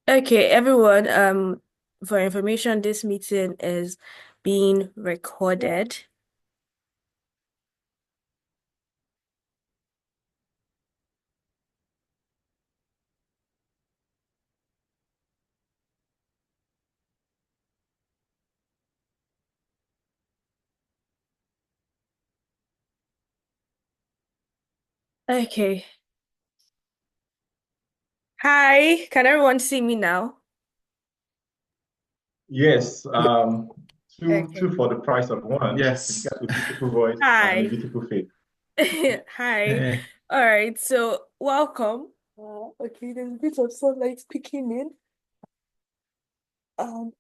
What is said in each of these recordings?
Okay, everyone, for information, this meeting is being recorded. Okay. Hi, can everyone see me now? Yes, two Okay. for the price of one. You Yes. got a beautiful voice and a Hi. beautiful face. Hi. Eh, All right, so welcome. Okay, there's a bit of sunlight peeking in. And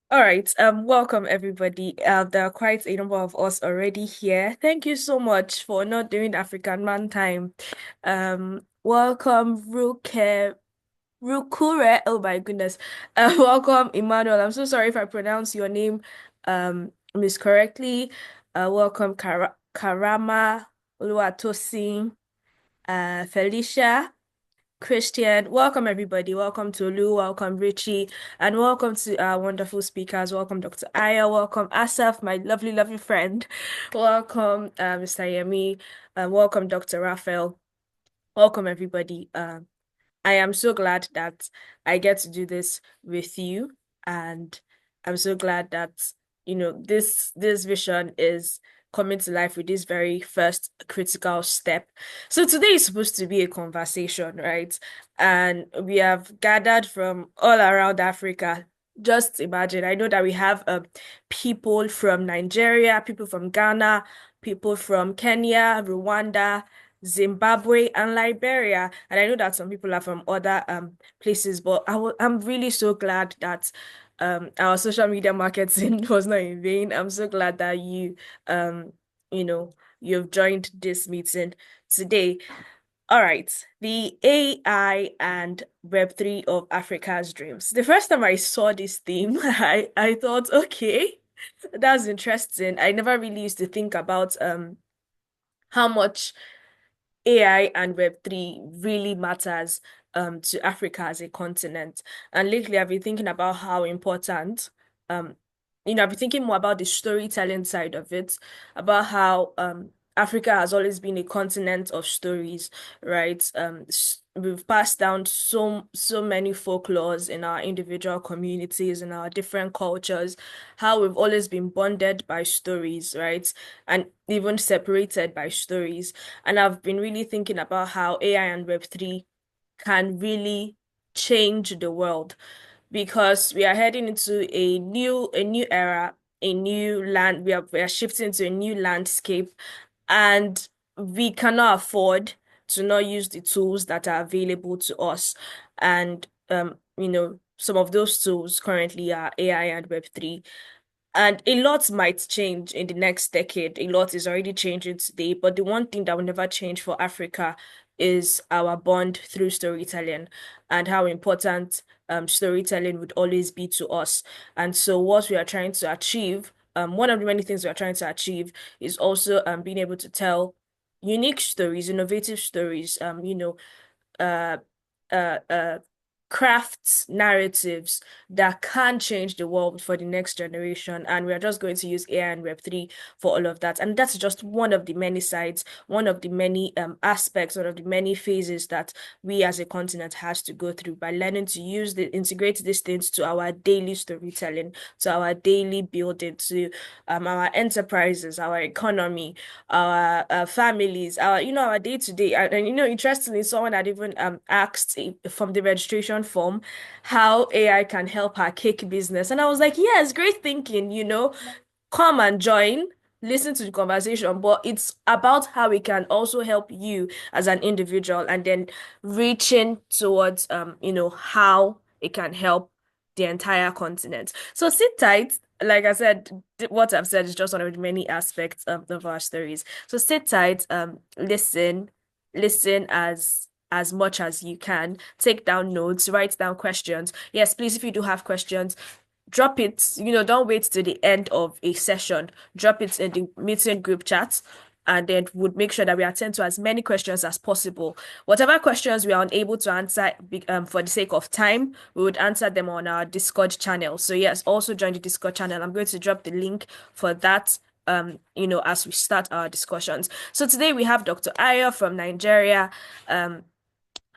all right, welcome everybody. There are quite a number of us already here. Thank you so much for not doing African Man time. Welcome, Rukure. Oh my goodness. Welcome, Emmanuel. I'm so sorry if I pronounce your name miscorrectly. Welcome, Karama, Oluwatosin, Felicia. Christian, welcome everybody. Welcome to Olu, welcome Richie, and welcome to our wonderful speakers. Welcome Dr. Aya, welcome Asaph, my lovely, lovely friend. Welcome Mr. Yemi, welcome Dr. Raphael. Welcome everybody. I am so glad that I get to do this with you, and I'm so glad that this vision is coming to life with this very first critical step. So today is supposed to be a conversation, right? And we have gathered from all around Africa. Just imagine, I know that we have people from Nigeria, people from Ghana, people from Kenya, Rwanda, Zimbabwe and Liberia. And I know that some people are from other places, but I'm really so glad that our social media marketing was not in vain. I'm so glad that um you know you've joined this meeting today. All right, the AI and Web3 of Africa's dreams. The first time I saw this theme, I thought, okay, that's interesting. I never really used to think about how much AI and Web3 really matters to Africa as a continent. And lately I've been thinking about how important um I've been thinking more about the storytelling side of it, about how Africa has always been a continent of stories, right? We've passed down so many folklores in our individual communities, in our different cultures, how we've always been bonded by stories, right? And even separated by stories. And I've been really thinking about how AI and Web3 can really change the world because we are heading into a new era, a new land. We are shifting to a new landscape, and we cannot afford to not use the tools that are available to us. And some of those tools currently are AI and Web3. And a lot might change in the next decade. A lot is already changing today, but the one thing that will never change for Africa is our bond through storytelling and how important storytelling would always be to us. And so, what we are trying to achieve, one of the many things we are trying to achieve is also being able to tell unique stories, innovative stories, uh, uh, uh, crafts narratives that can change the world for the next generation. And we are just going to use AI and Web3 for all of that. And that's just one of the many sides, one of the many aspects, one of the many phases that we as a continent has to go through by learning to integrate these things to our daily storytelling, to our daily building, to our enterprises, our economy, our families, our day to day. And interestingly, someone had even asked from the registration form how AI can help her cake business. And I was like, yes, great thinking, come and join. Listen to the conversation, but it's about how it can also help you as an individual and then reaching towards how it can help the entire continent. So sit tight. Like I said, what I've said is just one of the many aspects of our stories. So sit tight, listen as much as you can. Take down notes, write down questions. Yes, please, if you do have questions, drop it. Don't wait to the end of a session. Drop it in the meeting group chat. and then would make sure that we attend to as many questions as possible. Whatever questions we are unable to answer for the sake of time, we would answer them on our Discord channel. So yes, also join the Discord channel. I'm going to drop the link for that as we start our discussions. So today we have Dr. Ayo from Nigeria,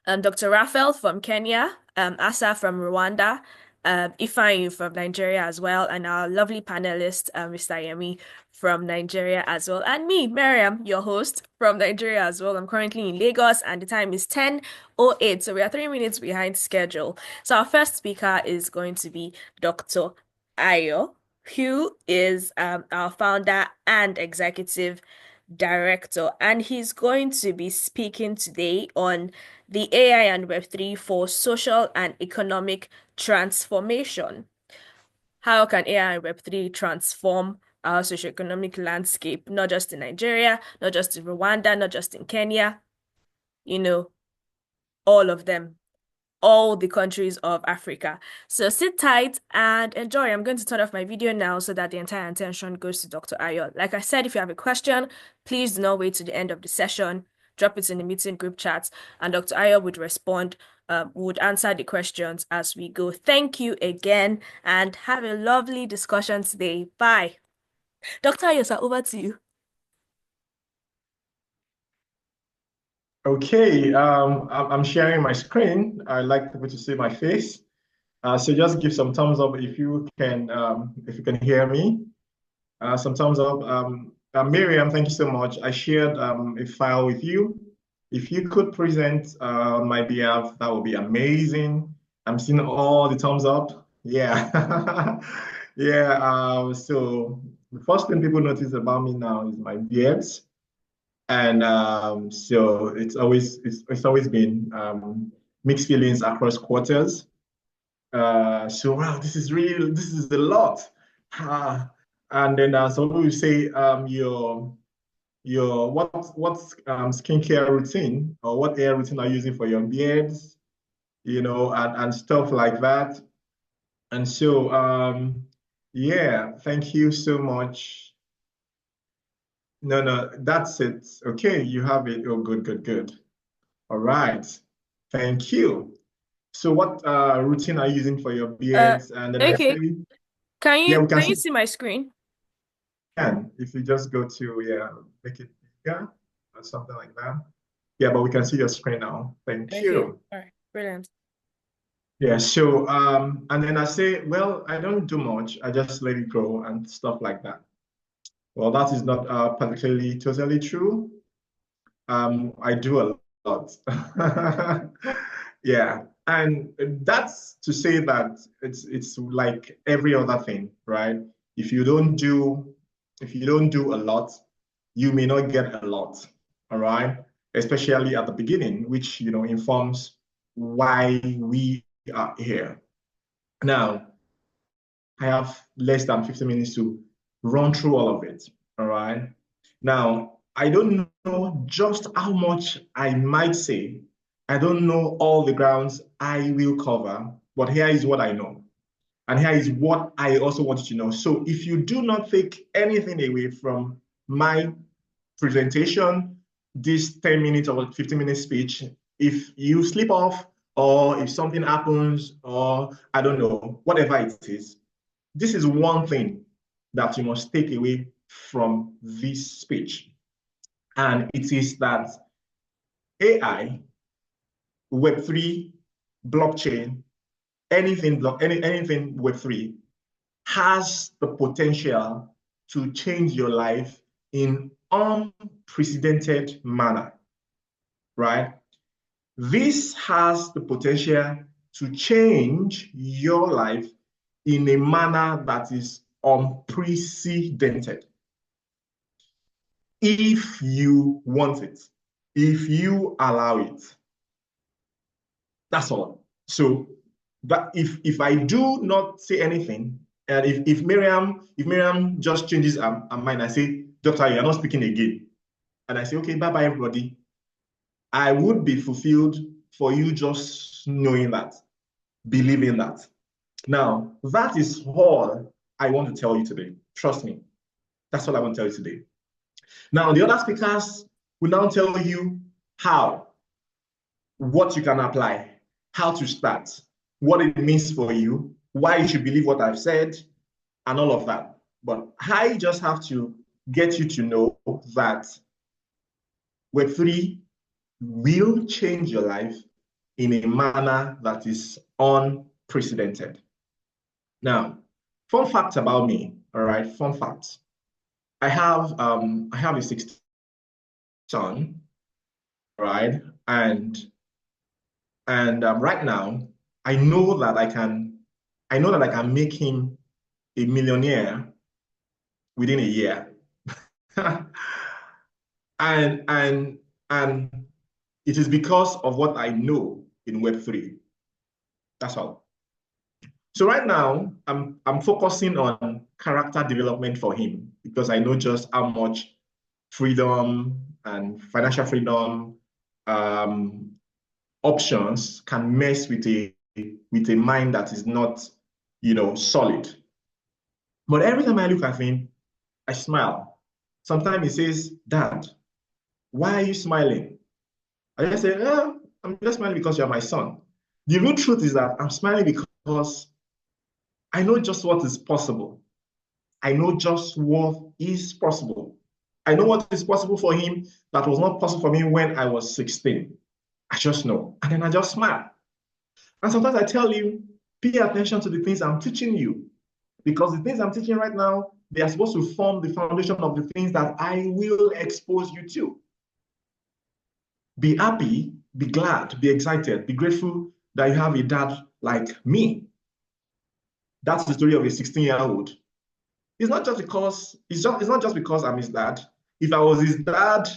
Dr. Raphael from Kenya, Asaph from Rwanda, Ifeanyi from Nigeria as well, and our lovely panelist, Mr. Yemi from Nigeria as well, and me, Miriam, your host from Nigeria as well. I'm currently in Lagos, and the time is 10:08, so we are 3 minutes behind schedule. So our first speaker is going to be Dr. Ayo, who is our founder and executive director, and he's going to be speaking today on the AI and Web3 for social and economic transformation. How can AI and Web3 transform our socioeconomic landscape, not just in Nigeria, not just in Rwanda, not just in Kenya, all of them, all the countries of Africa. So sit tight and enjoy. I'm going to turn off my video now so that the entire attention goes to Dr. Ayo. Like I said, if you have a question, please do not wait to the end of the session. Drop it in the meeting group chat, and Dr. Ayo would respond, would answer the questions as we go. Thank you again, and have a lovely discussion today. Bye. Dr. Ayo, sir, over to you. Okay, I'm sharing my screen. I like people to see my face. So just give some thumbs up if you can hear me. Some thumbs up. Miriam, thank you so much. I shared a file with you. If you could present on my behalf, that would be amazing. I'm seeing all the thumbs up. Yeah. Yeah. So the first thing people notice about me now is my beards. And so it's always been mixed feelings across quarters. So wow, this is a lot. Ah, and then some people will say your what skincare routine or what hair routine are you using for your beards, and stuff like that. And so yeah, thank you so much. No, that's it. Okay, you have it. Oh, good, good, good. All right. Thank you. So what routine are you using for your Uh, beards? And then I okay. say, Can yeah, you we can can you see. see my screen? Can if you just go to, yeah, make it bigger or something like that. Yeah, but we can see your screen now. Thank Okay. you. All right. Brilliant. Yeah, so and then I say, well, I don't do much. I just let it grow and stuff like that. Well, that is not particularly totally true. I do a lot. Yeah, and that's to say that it's like every other thing, right? If you don't do if you don't do a lot, you may not get a lot, all right? Especially at the beginning, which informs why we are here. Now, I have less than 50 minutes to run through all of it, all right? Now, I don't know just how much I might say. I don't know all the grounds I will cover, but here is what I know. And here is what I also want you to know. So if you do not take anything away from my presentation, this 10 minutes or 15-minute speech, if you slip off or if something happens or I don't know, whatever it is, this is one thing that you must take away from this speech. And it is that AI, Web3, blockchain, anything Web3 has the potential to change your life in unprecedented manner, right? This has the potential to change your life in a manner that is unprecedented. If you want it, if you allow it. That's all. So that if I do not say anything, and if Miriam just changes her mind, I say, Doctor, you're not speaking again. And I say, okay, bye-bye, everybody. I would be fulfilled for you just knowing that, believing that. Now, that is all I want to tell you today. Trust me. That's all I want to tell you today. Now, the other speakers will now tell you how, what you can apply, how to start, what it means for you, why you should believe what I've said, and all of that. But I just have to get you to know that Web3 will change your life in a manner that is unprecedented. Now, fun fact about me, all right, fun fact. I have a 16 son, right? And right now, I know that I can make him a millionaire within a year. and and and it is because of what I know in Web3. That's all. So right now, I'm focusing on character development for him because I know just how much freedom and financial freedom um, options can mess with a mind that is not, solid. But every time I look at him, I smile. Sometimes he says, "Dad, why are you smiling?" I just say, "Oh, I'm just smiling because you're my son." The real truth is that I'm smiling because I know just what is possible. I know just what is possible. I know what is possible for him that was not possible for me when I was 16. I just know. And then I just smile. And sometimes I tell him, pay attention to the things I'm teaching you. Because the things I'm teaching right now, they are supposed to form the foundation of the things that I will expose you to. Be happy, be glad, be excited, be grateful that you have a dad like me. That's the story of a 16-year-old. It's not just because I'm his dad. If I was his dad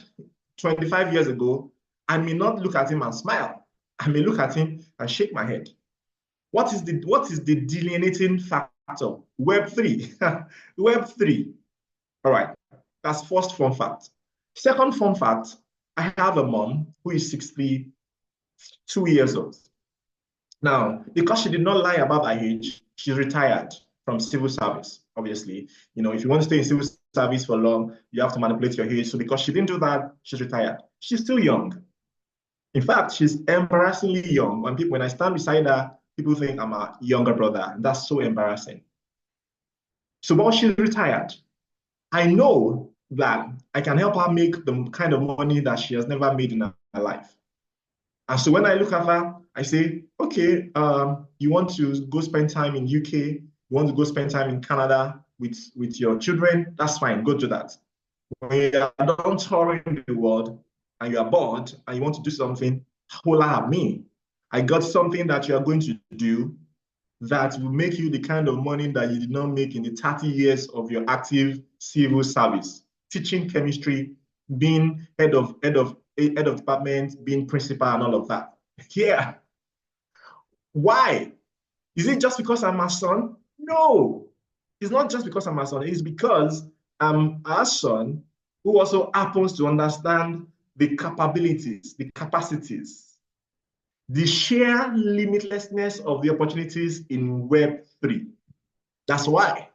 25 years ago, I may not look at him and smile. I may look at him and shake my head. What is the delineating factor? Web3. Web3. All right. That's first fun fact. Second fun fact, I have a mom who is 62 years old. Now, because she did not lie about her age, she's retired from civil service. Obviously, if you want to stay in civil service for long, you have to manipulate your age. So because she didn't do that, she's retired. She's still young. In fact, she's embarrassingly young. When I stand beside her, people think I'm a younger brother. And that's so embarrassing. So while she's retired, I know that I can help her make the kind of money that she has never made in her life. And so when I look at her, I say, okay, you want to go spend time in UK, you want to go spend time in Canada with your children, that's fine, go do that. When you are done touring the world and you are bored and you want to do something, holla at me. I got something that you are going to do that will make you the kind of money that you did not make in the 30 years of your active civil service, teaching chemistry, being head of department, being principal, and all of that. Yeah. Why? Is it just because I'm a son? No. It's not just because I'm a son. It's because I'm a son who also happens to understand the capabilities, the capacities, the sheer limitlessness of the opportunities in Web3. That's why.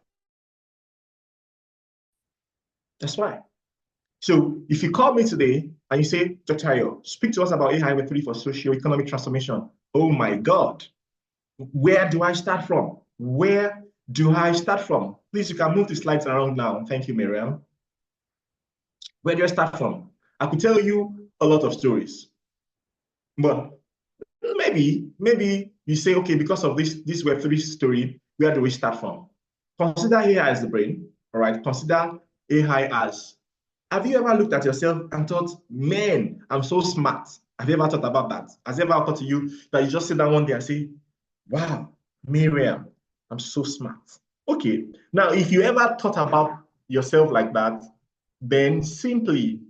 That's why. So if you call me today and you say, Dr. Ayo, speak to us about AI Web3 for socio-economic transformation. Oh my God. Where do I start from? Where do I start from? Please, you can move the slides around now. Thank you, Miriam. Where do I start from? I could tell you a lot of stories, but maybe you say, okay, because of this Web3 story, where do we start from? Consider AI as the brain, all right? Consider AI as, have you ever looked at yourself and thought, man, I'm so smart? Have you ever thought about that? Has it ever occurred to you that you just sit down one day and say, wow, Miriam, I'm so smart? Okay, now if you ever thought about yourself like that, then simply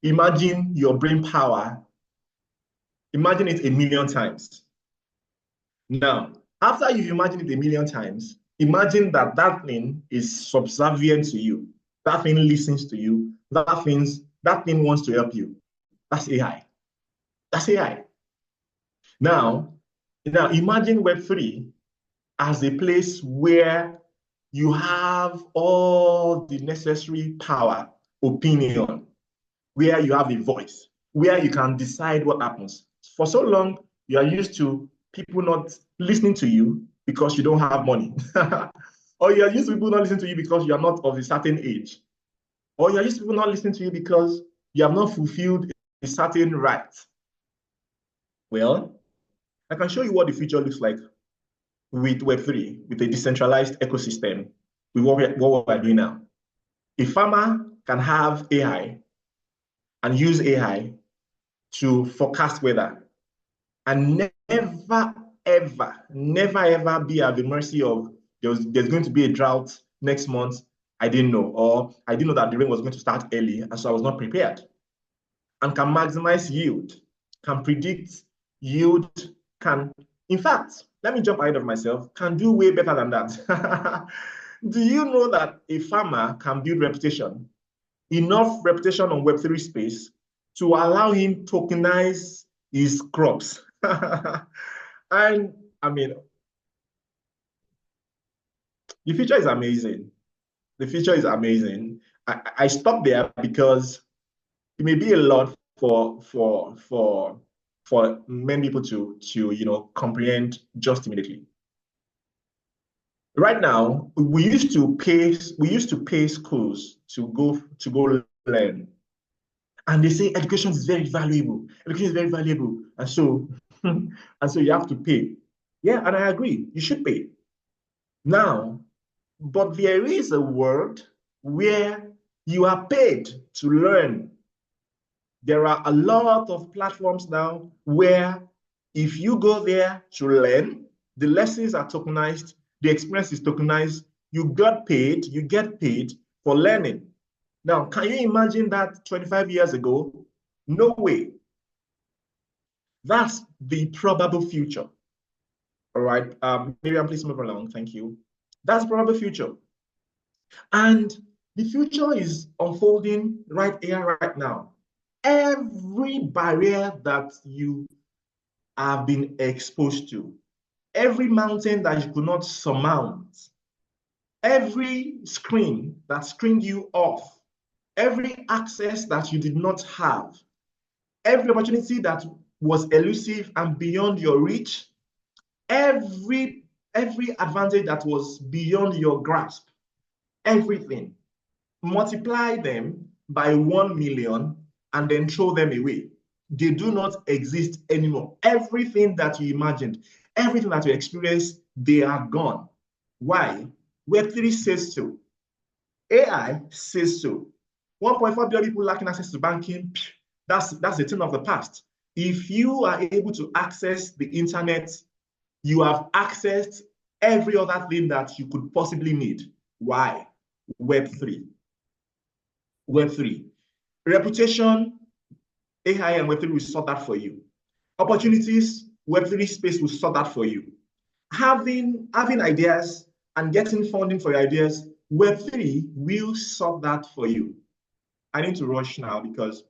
imagine your brain power. Imagine it a million times. Now, after you imagine it a million times, imagine that that thing is subservient to you. That thing listens to you. That thing wants to help you. That's AI. That's AI. Now imagine Web3 as a place where you have all the necessary power, opinion, where you have a voice, where you can decide what happens. For so long, you are used to people not listening to you because you don't have money. Or you are used to people not listening to you because you are not of a certain age. Or you are used to people not listening to you because you have not fulfilled a certain right. Well, I can show you what the future looks like with Web3, with a decentralized ecosystem, with what we're doing now. A farmer can have AI and use AI to forecast weather and never, ever be at the mercy of there's going to be a drought next month. I didn't know, or I didn't know that the rain was going to start early, and so I was not prepared. And can maximize yield, can predict yield, can, in fact, let me jump ahead of myself, can do way better than that. Do you know that a farmer can build reputation, enough reputation on Web3 space to allow him tokenize his crops? And I mean, the future is amazing. The future is amazing. I stopped there because it may be a lot for many people to comprehend just immediately. Right now, we used to pay schools to go learn, and they say education is very valuable. Education is very valuable, and so and so you have to pay. Yeah, and I agree. You should pay now, but there is a world where you are paid to learn. There are a lot of platforms now where if you go there to learn, the lessons are tokenized, the experience is tokenized, you get paid for learning. Now, can you imagine that 25 years ago? No way. That's the probable future. All right. Miriam, please move along. Thank you. That's probable future. And the future is unfolding right here, right now. Every barrier that you have been exposed to, every mountain that you could not surmount, every screen that screened you off, every access that you did not have, every opportunity that was elusive and beyond your reach, every advantage that was beyond your grasp, everything, multiply them by 1 million and then throw them away. They do not exist anymore. Everything that you imagined, everything that you experienced, they are gone. Why? Web3 says so. AI says so. 1.4 billion people lacking access to banking, that's a thing of the past. If you are able to access the internet, you have accessed every other thing that you could possibly need. Why? Web3. Web3. Reputation, AI and Web3 will sort that for you. Opportunities, Web3 space will sort that for you. Having ideas and getting funding for your ideas, Web3 will sort that for you. I need to rush now because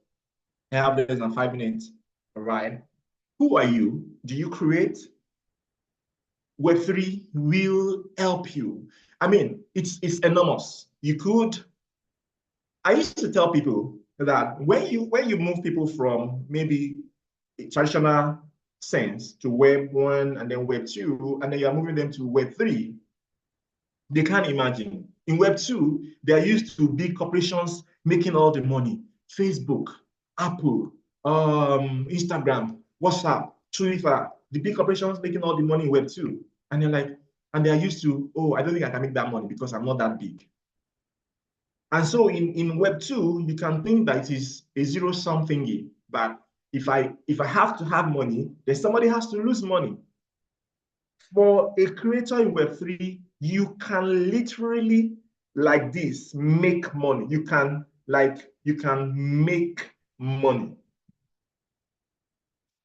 I have less than 5 minutes. All right. Who are you? Do you create? Web3 will help you. I mean, it's enormous. I used to tell people that when you move people from maybe a traditional sense to Web 1 and then Web 2, and then you're moving them to Web 3, they can't imagine. In Web 2, they're used to big corporations making all the money. Facebook, Apple, Instagram, WhatsApp, Twitter, the big corporations making all the money in Web 2. And they're like, and they're used to, oh, I don't think I can make that money because I'm not that big. And so in Web 2, you can think that it is a zero-sum thingy. But if I have to have money, then somebody has to lose money. For a creator in Web 3, you can literally, like this, make money. You can make money.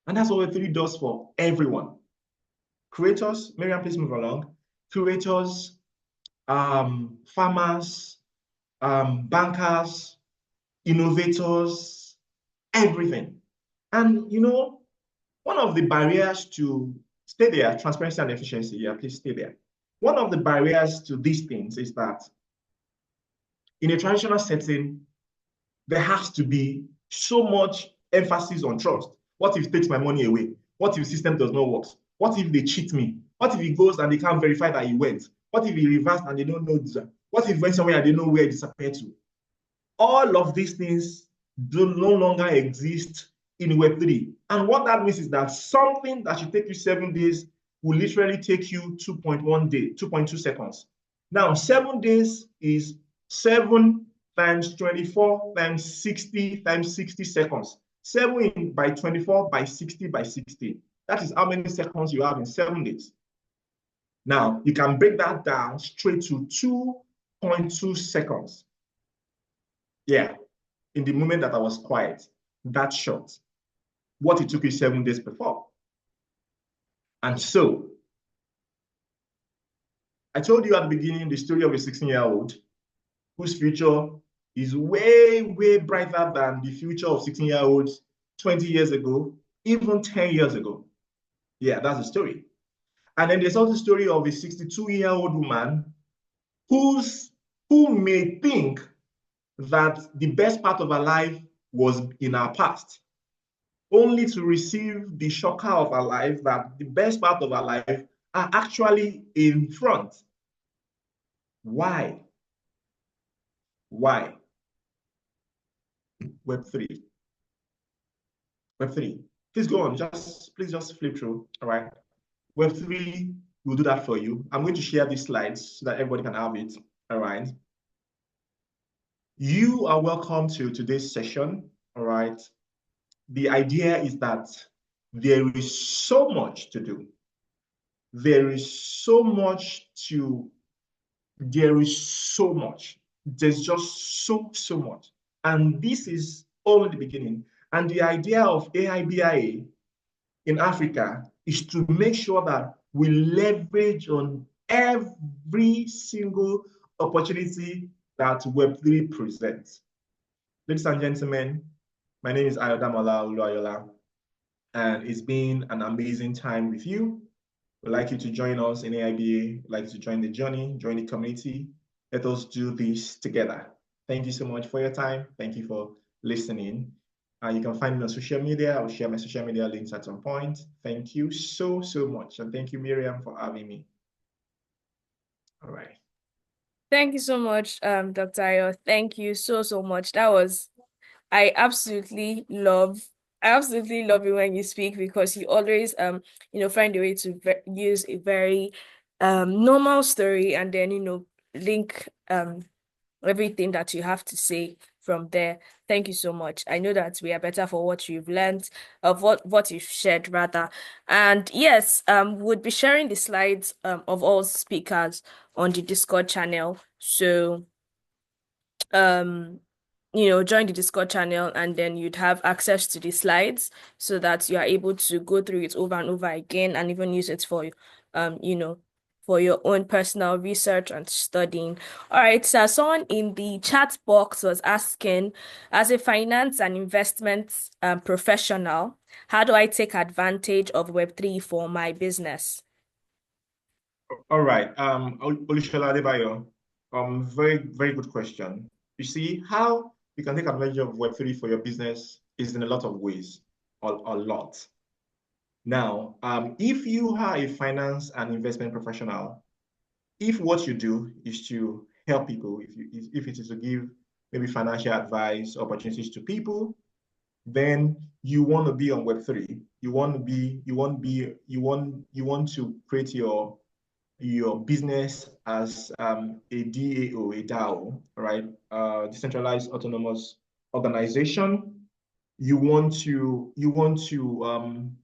And that's what Web 3 does for everyone. Creators, Miriam, please move along. Creators, farmers, bankers, innovators, everything. And one of the barriers to stay there, transparency and efficiency. Yeah, please stay there. one of the barriers to these things is that in a traditional setting, there has to be so much emphasis on trust. What if it takes my money away? What if the system does not work? What if they cheat me? What if he goes and they can't verify that he went? What if he reversed and they don't know? What if he went somewhere and they know where he disappeared to? All of these things do no longer exist in Web3. And what that means is that something that should take you 7 days will literally take you 2.1 day, 2.2 seconds. Now, 7 days is 7 times 24 times 60 times 60 seconds. 7 by 24 by 60 by 60. That is how many seconds you have in 7 days. Now, you can break that down straight to 2.2 seconds. Yeah, in the moment that I was quiet, that short, what it took you 7 days before. And so, I told you at the beginning the story of a 16-year-old whose future is way, way brighter than the future of 16-year-olds 20 years ago, even 10 years ago. Yeah, that's the story. And then there's also the story of a 62-year-old woman who may think that the best part of her life was in her past, only to receive the shocker of her life that the best part of her life are actually in front. Why? Why? Web3. Web3. Please go on. Please just flip through. All right. Web3 will do that for you. I'm going to share these slides so that everybody can have it. All right. You are welcome to today's session. All right. The idea is that there is so much to do. There is so much. There's just so much. And this is only the beginning. And the idea of AIBIA in Africa is to make sure that we leverage on every single opportunity that Web3 presents. Ladies and gentlemen, my name is Ayodamola, Olu-Ayoola, and it's been an amazing time with you. We'd like you to join us in AIBA. We'd like you to join the journey, join the community. Let us do this together. Thank you so much for your time. Thank you for listening. You can find me on social media. I'll share my social media links at some point. Thank you so much. And thank you, Miriam, for having me. All right. Thank you so much, Dr. Ayo. Thank you so much. I absolutely love it when you speak because you always find a way to use a very normal story and then link everything that you have to say from there. Thank you so much. I know that we are better for what you've learned, of what you've shared rather. And yes, we'll be sharing the slides of all speakers on the Discord channel. So join the Discord channel and then you'd have access to the slides so that you are able to go through it over and over again and even use it for for your own personal research and studying. All right, so someone in the chat box was asking, as a finance and investment professional, how do I take advantage of Web3 for my business? All right. Olusola Adebayo, very, very good question. You see, how you can take advantage of Web3 for your business is in a lot of ways, a lot. Now, if you are a finance and investment professional, if what you do is to help people, if it is to give maybe financial advice, opportunities to people, then you want to be on Web3. You want to create your business as a DAO, a DAO, right? Decentralized autonomous organization. You want to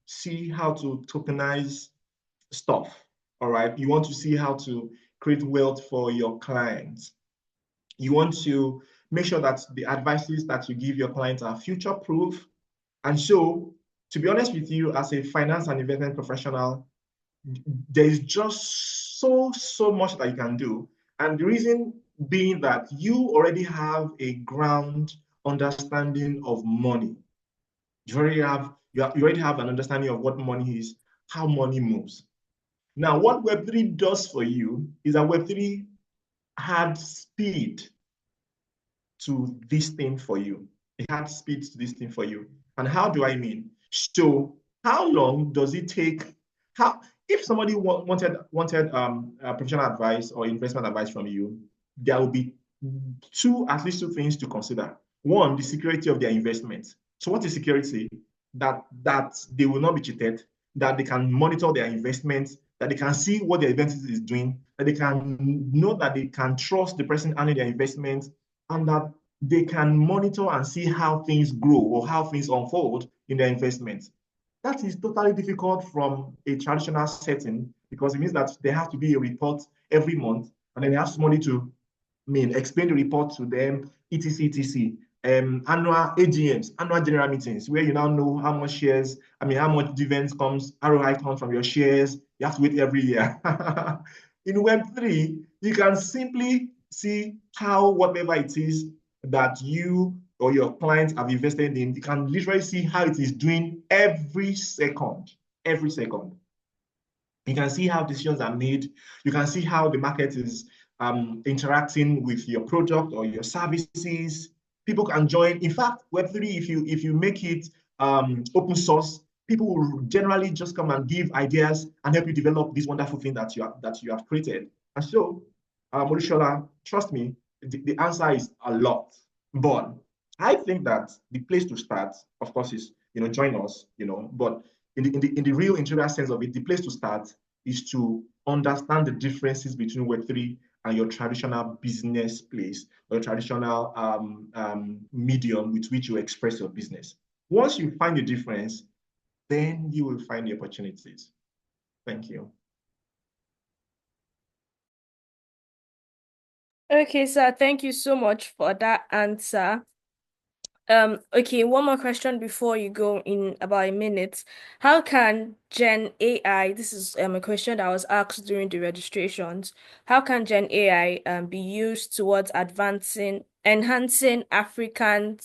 see how to tokenize stuff, all right? You want to see how to create wealth for your clients. You want to make sure that the advices that you give your clients are future-proof. And so, to be honest with you, as a finance and investment professional, there's just so much that you can do. And the reason being that you already have a ground understanding of money. You already have an understanding of what money is, how money moves. Now, what Web3 does for you is that Web3 had speed to this thing for you. It had speed to this thing for you. And how do I mean? So, how long does it take? How if somebody wanted professional advice or investment advice from you, there will be at least two things to consider. One, the security of their investment. So, what is security? That they will not be cheated, that they can monitor their investments, that they can see what their investment is doing, that they can know that they can trust the person handling their investments, and that they can monitor and see how things grow or how things unfold in their investments. That is totally difficult from a traditional setting because it means that there has to be a report every month, and then they have somebody to explain the report to them, etc., etc. Annual AGMs, annual general meetings, where you now know how much shares, how much dividends comes, ROI comes from your shares. You have to wait every year. In Web3, you can simply see how whatever it is that you or your clients have invested in, you can literally see how it is doing every second. Every second. You can see how decisions are made. You can see how the market is interacting with your product or your services. People can join. In fact, Web3, if you make it open source, people will generally just come and give ideas and help you develop this wonderful thing that you have created. And so, Olu-Ayoola, trust me, the answer is a lot. But I think that the place to start, of course, is join us. But in the real interior sense of it, the place to start is to understand the differences between Web3 and your traditional business place or your traditional medium with which you express your business. Once you find the difference, then you will find the opportunities. Thank you. Okay, sir, thank you so much for that answer. Okay, one more question before you go in about a minute. How can Gen AI, this is a question that was asked during the registrations, how can Gen AI be used towards enhancing African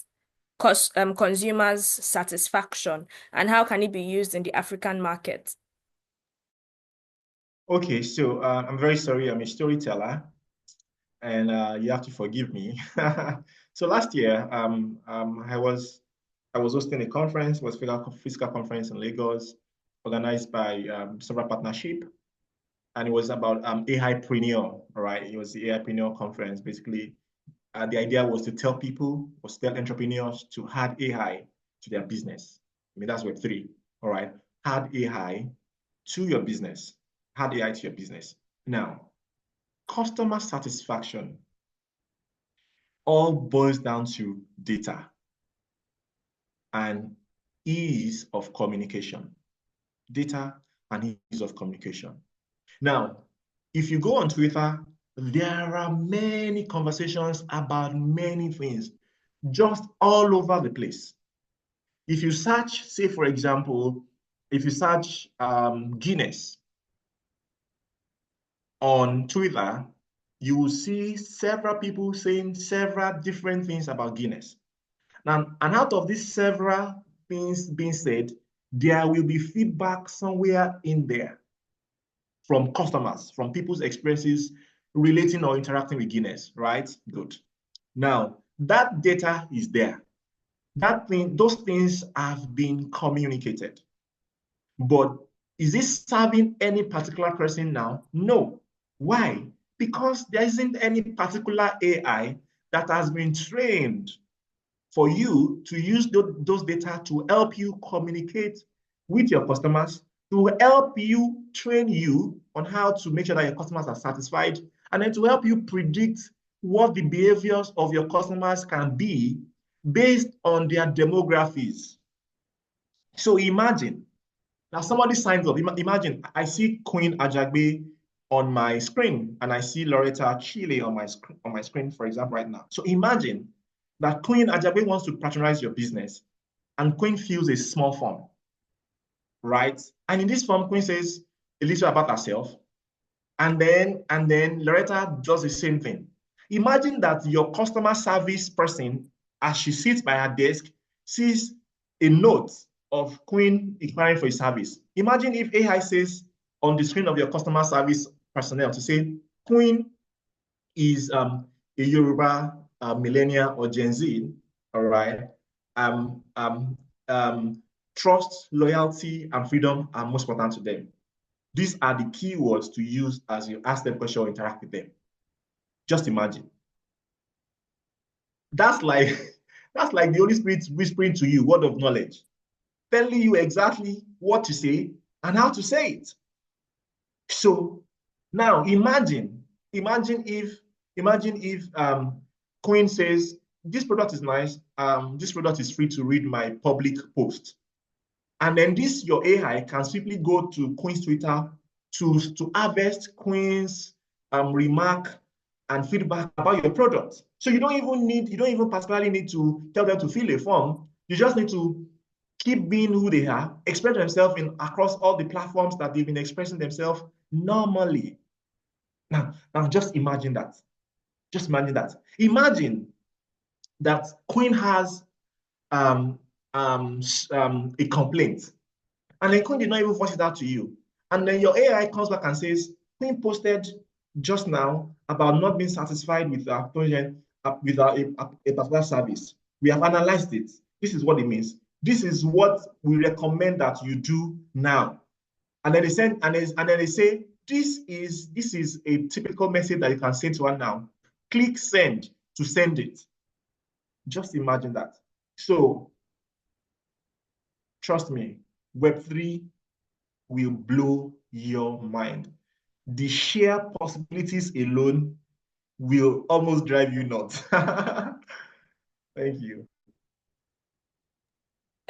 consumers' satisfaction, and how can it be used in the African market? Okay, so I'm very sorry, I'm a storyteller, and you have to forgive me. So last year, I was hosting a conference, was physical conference in Lagos, organized by several partnership, and it was about AIpreneur, all right? It was the AIpreneur conference. Basically, the idea was to tell people, was tell entrepreneurs to add AI to their business. That's Web3, all right? Add AI to your business. Add AI to your business. Now, customer satisfaction all boils down to data and ease of communication. Data and ease of communication. Now, if you go on Twitter, there are many conversations about many things, just all over the place. If you search, say, for example, if you search Guinness on Twitter, you will see several people saying several different things about Guinness. Now, and out of these several things being said, there will be feedback somewhere in there from customers, from people's experiences relating or interacting with Guinness, right? Good. Now, that data is there. Those things have been communicated. But is it serving any particular person now? No. Why? Because there isn't any particular AI that has been trained for you to use those data to help you communicate with your customers, to help you train you on how to make sure that your customers are satisfied, and then to help you predict what the behaviors of your customers can be based on their demographics. So imagine, now somebody signs up. Imagine I see Queen Ajagbe on my screen and I see Loretta Chile on my screen, for example, right now. So imagine that Queen Ajagbe wants to patronize your business and Queen fills a small form, right? And in this form, Queen says a little about herself, and then Loretta does the same thing. Imagine that your customer service person, as she sits by her desk, sees a note of Queen inquiring for a service. Imagine if AI says, on the screen of your customer service personnel to say, Queen is a Yoruba millennial or Gen Z, all right? Um, um, Trust, loyalty, and freedom are most important to them. These are the keywords to use as you ask them questions or interact with them. Just imagine. That's like that's like the Holy Spirit whispering to you word of knowledge, telling you exactly what to say and how to say it. So now imagine if Queen says, this product is nice, this product is free to read my public post. And then this, your AI can simply go to Queen's Twitter to harvest Queen's remark and feedback about your product. So you don't even particularly need to tell them to fill a form. You just need to keep being who they are, express themselves in across all the platforms that they've been expressing themselves normally. Now just imagine that. Just imagine that. Imagine that Queen has um, a complaint, and then Queen did not even voice it out to you. And then your AI comes back and says, Queen posted just now about not being satisfied with our project, with a particular service. We have analyzed it. This is what it means. This is what we recommend that you do now. And then they send, and then they say, this is a typical message that you can send to her now. Click send to send it. Just imagine that. So trust me, Web3 will blow your mind. The sheer possibilities alone will almost drive you nuts. Thank you.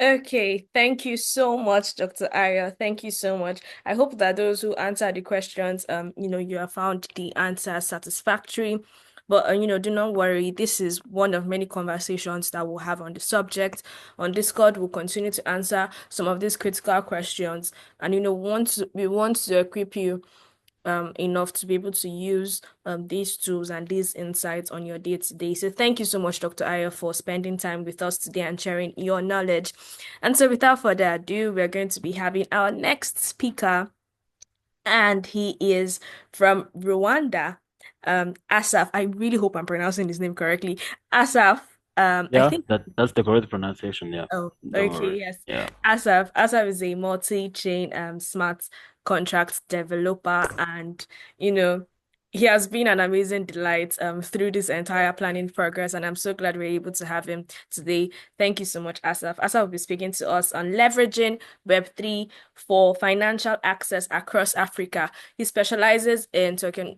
Okay, thank you so much, Dr. Arya. Thank you so much. I hope that those who answered the questions, you have found the answer satisfactory. But do not worry. This is one of many conversations that we'll have on the subject. On Discord, we'll continue to answer some of these critical questions. And once we want to equip you enough to be able to use these tools and these insights on your day to day. So thank you so much, Dr. Aya, for spending time with us today and sharing your knowledge. And so without further ado, we're going to be having our next speaker, and he is from Rwanda. Asaph. I really hope I'm pronouncing his name correctly. Asaph. I Yeah, think. that's the correct pronunciation. Yeah, Oh, don't okay, worry. yes. Yeah. Asaph is a multi-chain smart contract developer, and you know he has been an amazing delight through this entire planning progress, and I'm so glad we're able to have him today. Thank you so much, Asaph. Asaph will be speaking to us on leveraging Web3 for financial access across Africa. He specializes in token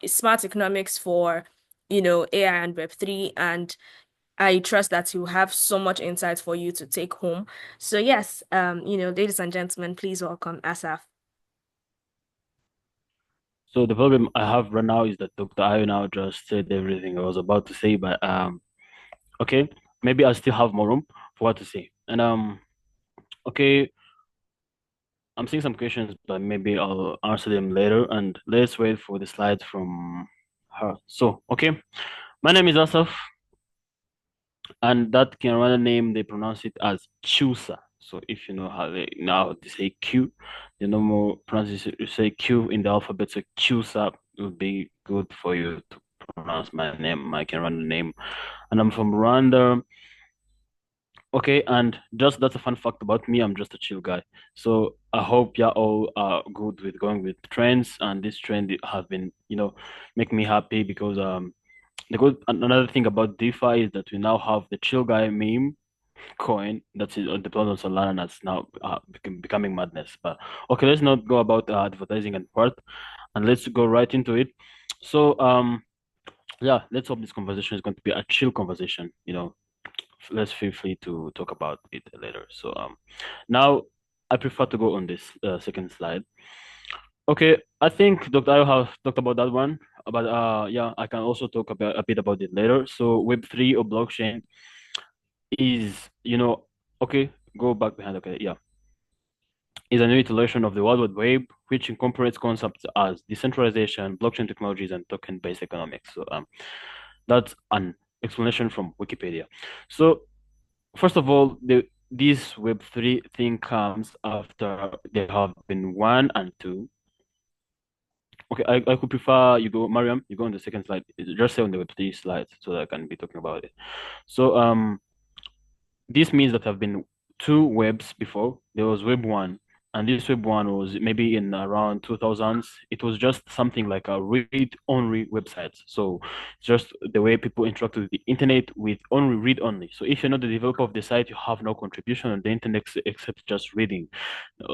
smart economics for AI and Web3, and I trust that you have so much insight for you to take home. So yes, ladies and gentlemen, please welcome Asaph. So the problem I have right now is that Dr. Ayo now just said everything I was about to say, but okay, maybe I still have more room for what to say. And okay, I'm seeing some questions, but maybe I'll answer them later. And let's wait for the slides from her. So okay, my name is Asaph, and that Kinyarwanda name they pronounce it as Cyusa. So if you know how they now they say Q, the normal pronunciation you say Q in the alphabet, so Cyusa would be good for you to pronounce my name, my Kinyarwanda name. And I'm from Rwanda. Okay, and just that's a fun fact about me. I'm just a chill guy. So I hope you all are good with going with trends, and this trend have been, make me happy because the good another thing about DeFi is that we now have the chill guy meme coin that's deployed on Solana and that's now becoming madness. But okay, let's not go about advertising and part, and let's go right into it. So yeah, let's hope this conversation is going to be a chill conversation. Let's feel free to talk about it later. So now I prefer to go on this second slide. Okay, I think Dr. Ayo have talked about that one, but yeah, I can also talk about a bit about it later. So Web3 or blockchain is, okay, go back behind. Okay, yeah, is a new iteration of the World Wide Web, which incorporates concepts as decentralization, blockchain technologies, and token-based economics. So that's an explanation from Wikipedia. So first of all, this Web3 thing comes after there have been 1 and 2. Okay, I could prefer you go, Mariam, you go on the second slide. Just say on the Web3 slide so that I can be talking about it. So this means that there have been two webs before. There was Web 1, and this Web 1 was maybe in around 2000s. It was just something like a read-only website. So it's just the way people interact with the internet with only read-only. So if you're not the developer of the site, you have no contribution on the internet except just reading.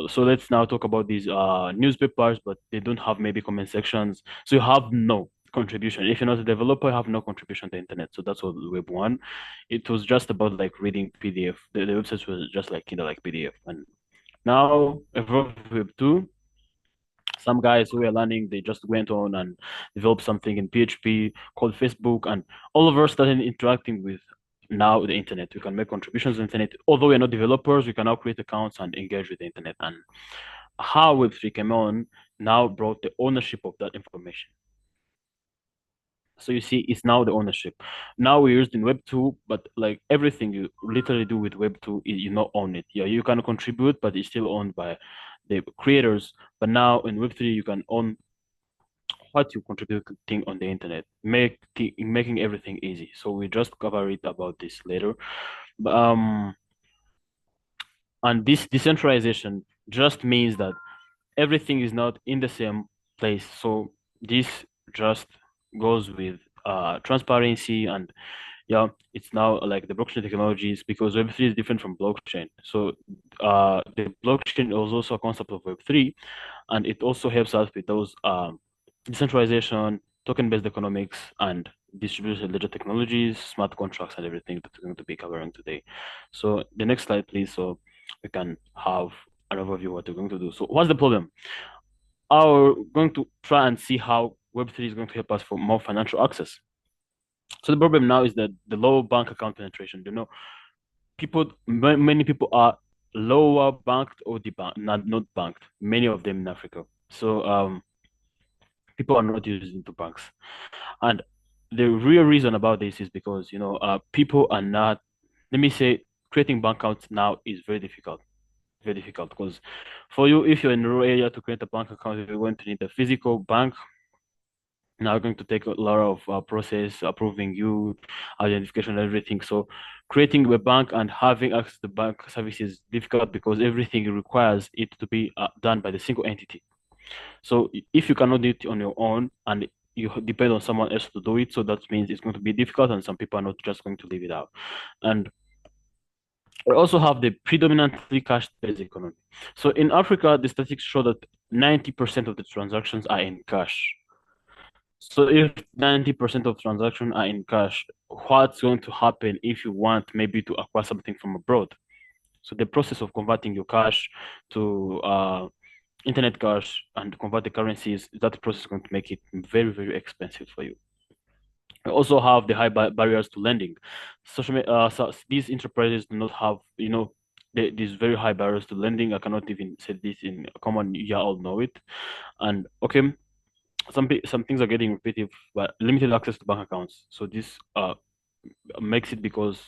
So let's now talk about these newspapers, but they don't have maybe comment sections. So you have no contribution. If you're not a developer, you have no contribution to the internet. So that's what Web 1. It was just about like reading PDF. The website was just like like PDF. And now evolved Web 2, some guys who were learning, they just went on and developed something in PHP called Facebook, and all of us started interacting with now the internet. We can make contributions on the internet. Although we're not developers, we can now create accounts and engage with the internet. And how Web3 came on now brought the ownership of that information. So you see, it's now the ownership. Now we're used in Web 2, but like everything you literally do with Web 2, you not own it. Yeah, you can contribute, but it's still owned by the creators. But now in Web 3, you can own what you contributing on the internet, making everything easy. So we just cover it about this later. But, and this decentralization just means that everything is not in the same place. So this just goes with transparency, and yeah, it's now like the blockchain technologies, because Web3 is different from blockchain. So the blockchain is also a concept of Web3, and it also helps us with those decentralization, token-based economics, and distributed ledger technologies, smart contracts, and everything that we're going to be covering today. So the next slide, please, so we can have an overview of what we're going to do. So what's the problem? We're going to try and see how Web3 is going to help us for more financial access. So the problem now is that the low bank account penetration. Many people are lower banked or debanked, not banked. Many of them in Africa. So people are not using the banks, and the real reason about this is because people are not. Let me say, creating bank accounts now is very difficult, because for you, if you're in a rural area, to create a bank account, you're going to need a physical bank. Now going to take a lot of process approving you, identification, and everything. So creating a bank and having access to bank service is difficult, because everything requires it to be done by the single entity. So if you cannot do it on your own and you depend on someone else to do it, so that means it's going to be difficult, and some people are not just going to leave it out. And we also have the predominantly cash-based economy. So in Africa, the statistics show that 90% of the transactions are in cash. So if 90% of transactions are in cash, what's going to happen if you want maybe to acquire something from abroad? So the process of converting your cash to internet cash and convert the currencies, that process is going to make it very, very expensive for you. We also have the high barriers to lending. So these enterprises do not have, these very high barriers to lending. I cannot even say this in common, you all know it. And okay, some things are getting repetitive, but limited access to bank accounts. So this makes it because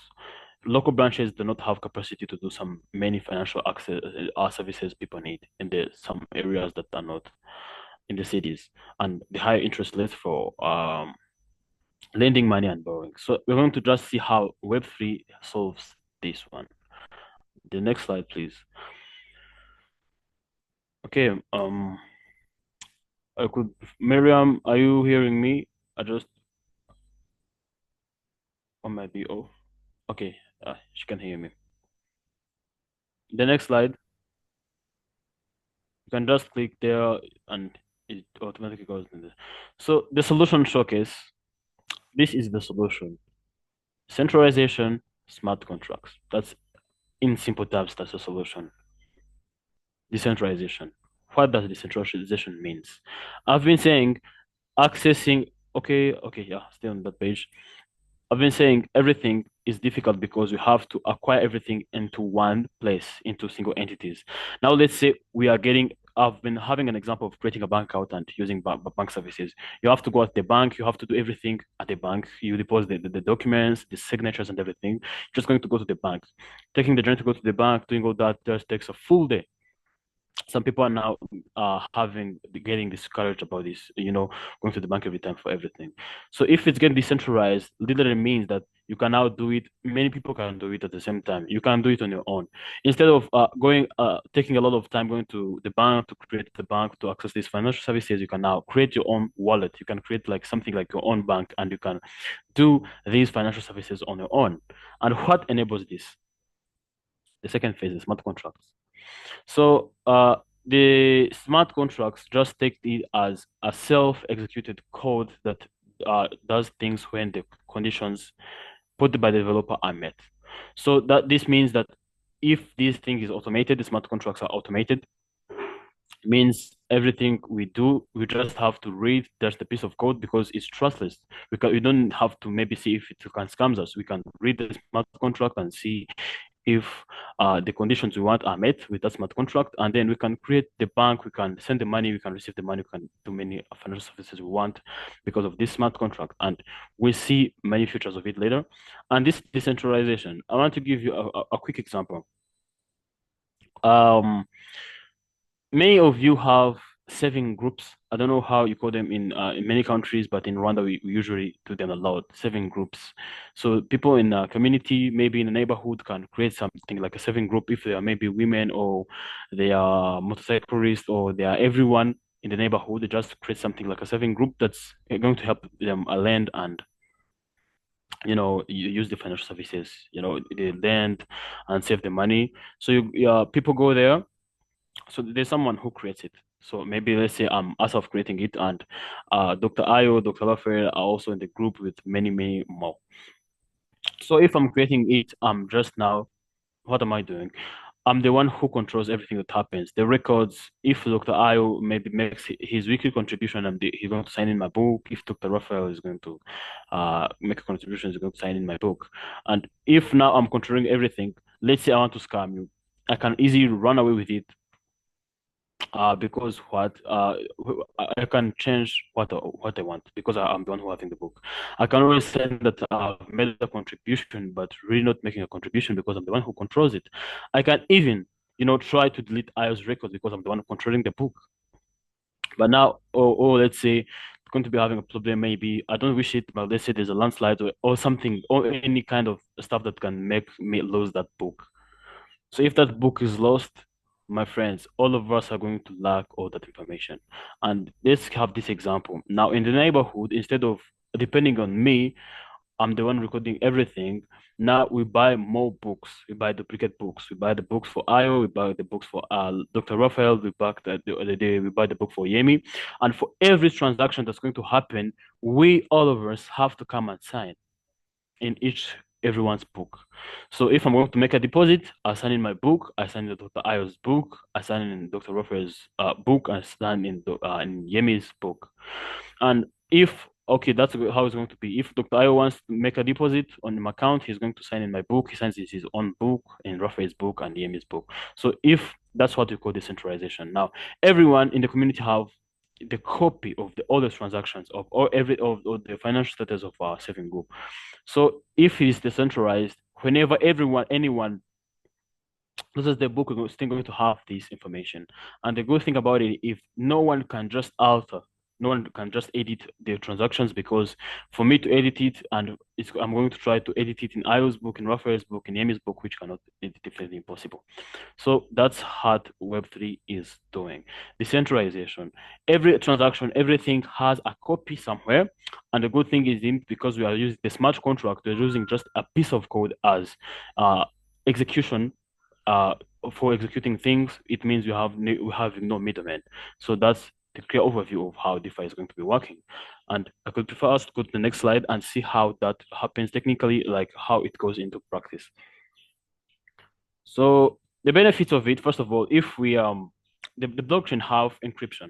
local branches do not have capacity to do some many financial access services people need in some areas that are not in the cities, and the high interest rates for lending money and borrowing. So we're going to just see how Web3 solves this one. The next slide, please. Okay, Miriam, are you hearing me? I might be off. Okay, she can hear me. The next slide, you can just click there and it automatically goes in there. So the solution showcase, this is the solution. Centralization, smart contracts. That's in simple terms, that's a solution. Decentralization. What does decentralization means? I've been saying accessing, okay, yeah, stay on that page. I've been saying everything is difficult because we have to acquire everything into one place, into single entities. Now let's say we are getting I've been having an example of creating a bank account and using bank services. You have to go at the bank. You have to do everything at the bank. You deposit the documents, the signatures, and everything. You're just going to go to the bank. Taking the journey to go to the bank, doing all that just takes a full day. Some people are now getting discouraged about this, going to the bank every time for everything. So if it's getting decentralized, literally means that you can now do it. Many people can do it at the same time. You can do it on your own instead of taking a lot of time going to the bank to create the bank to access these financial services. You can now create your own wallet. You can create like something like your own bank, and you can do these financial services on your own. And what enables this? The second phase is smart contracts. So the smart contracts just take it as a self-executed code that does things when the conditions put by the developer are met. So that this means that if this thing is automated, the smart contracts are automated, means everything we do, we just have to read just a piece of code because it's trustless. We don't have to maybe see if it can scam us. We can read the smart contract and see if the conditions we want are met with that smart contract, and then we can create the bank, we can send the money, we can receive the money, we can do many financial services we want because of this smart contract, and we see many features of it later. And this decentralization, I want to give you a quick example. Many of you have saving groups. I don't know how you call them in many countries, but in Rwanda we usually do them a lot. Saving groups. So people in a community, maybe in a neighborhood, can create something like a saving group if they are maybe women or they are motorcyclists or they are everyone in the neighborhood. They just create something like a saving group that's going to help them lend and you use the financial services. They lend and save the money. So people go there, so there's someone who creates it. So maybe let's say I'm Asaph creating it, and Dr. Ayo, Dr. Raphael are also in the group with many, many more. So if I'm creating it, I'm just now, what am I doing? I'm the one who controls everything that happens. The records, if Dr. Ayo maybe makes his weekly contribution, he's going to sign in my book. If Dr. Raphael is going to make a contribution, he's going to sign in my book. And if now I'm controlling everything, let's say I want to scam you, I can easily run away with it because I can change what I want because I'm the one who having the book. I can always say that I've made a contribution, but really not making a contribution because I'm the one who controls it. I can even, try to delete Ayo's records because I'm the one controlling the book. But now, let's say it's going to be having a problem. Maybe I don't wish it, but let's say there's a landslide or something or any kind of stuff that can make me lose that book. So if that book is lost, my friends, all of us are going to lack all that information. And let's have this example. Now, in the neighborhood, instead of depending on me, I'm the one recording everything. Now we buy more books. We buy duplicate books. We buy the books for Ayo. We buy the books for Dr. Raphael. We buy the other day. We buy the book for Yemi. And for every transaction that's going to happen, we all of us have to come and sign in everyone's book. So if I'm going to make a deposit, I sign in my book, I sign in Dr. Ayo's book, I sign in Dr. Raphael's book, I sign in Yemi's book. And okay, that's how it's going to be. If Dr. Ayo wants to make a deposit on my account, he's going to sign in my book. He signs his own book, in Raphael's book and Yemi's book. So if that's what we call decentralization. Now, everyone in the community have the copy of all the transactions of all the financial status of our saving group. So if it is decentralized, whenever anyone loses their book, we're still going to have this information. And the good thing about it, if no one can just alter, no one can just edit the transactions, because for me to edit it, and I'm going to try to edit it in Ayo's book, in Raphael's book, in Amy's book, which cannot, it's definitely impossible. So that's what Web3 is doing. Decentralization. Every transaction, everything has a copy somewhere. And the good thing is, because we are using the smart contract, we're using just a piece of code as execution for executing things. It means we have no middleman. So that's the clear overview of how DeFi is going to be working. And I could prefer us to go to the next slide and see how that happens technically, like how it goes into practice. So the benefits of it, first of all, if we the blockchain have encryption.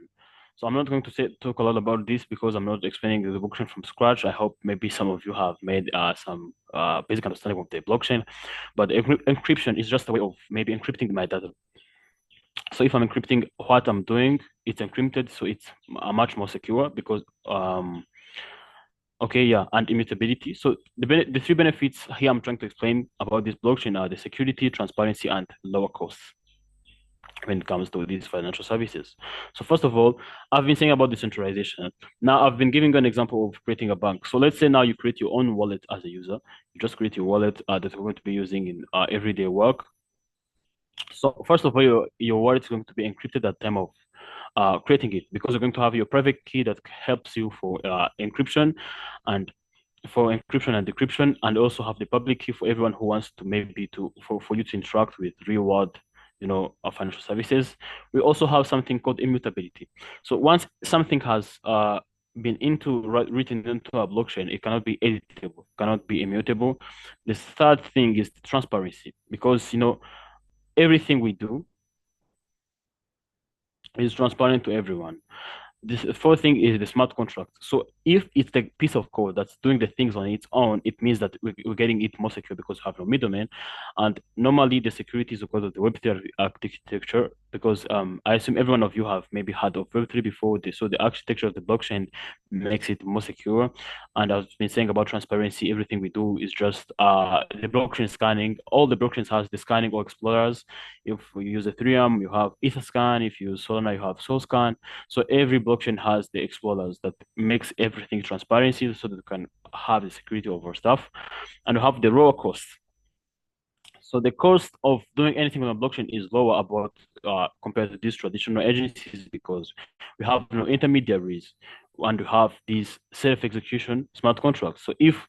So I'm not going to talk a lot about this because I'm not explaining the blockchain from scratch. I hope maybe some of you have made some basic understanding of the blockchain, but encryption is just a way of maybe encrypting my data. So if I'm encrypting what I'm doing, it's encrypted, so it's much more secure because okay, yeah, and immutability. So the three benefits here I'm trying to explain about this blockchain are the security, transparency, and lower costs when it comes to these financial services. So first of all, I've been saying about decentralization. Now I've been giving an example of creating a bank. So let's say now you create your own wallet as a user. You just create your wallet that you're going to be using in everyday work. So first of all, your wallet is going to be encrypted at the time of creating it because you're going to have your private key that helps you for encryption and decryption, and also have the public key for everyone who wants to maybe for you to interact with real world, financial services. We also have something called immutability. So once something has been written into a blockchain, it cannot be editable, cannot be immutable. The third thing is transparency, because everything we do is transparent to everyone. This fourth thing is the smart contract. So if it's the piece of code that's doing the things on its own, it means that we're getting it more secure because we have no middleman. And normally the security is because of the Web3 architecture, because I assume every one of you have maybe heard of Web3 before. So the architecture of the blockchain makes it more secure. And I've been saying about transparency, everything we do is just the blockchain scanning. All the blockchains has the scanning or explorers. If we use Ethereum, you have Etherscan. If you use Solana, you have SolScan. So every blockchain has the explorers that makes everything transparency so that you can have the security of our stuff. And you have the lower cost. So the cost of doing anything on a blockchain is lower about compared to these traditional agencies, because we have no intermediaries and we have these self-execution smart contracts. So if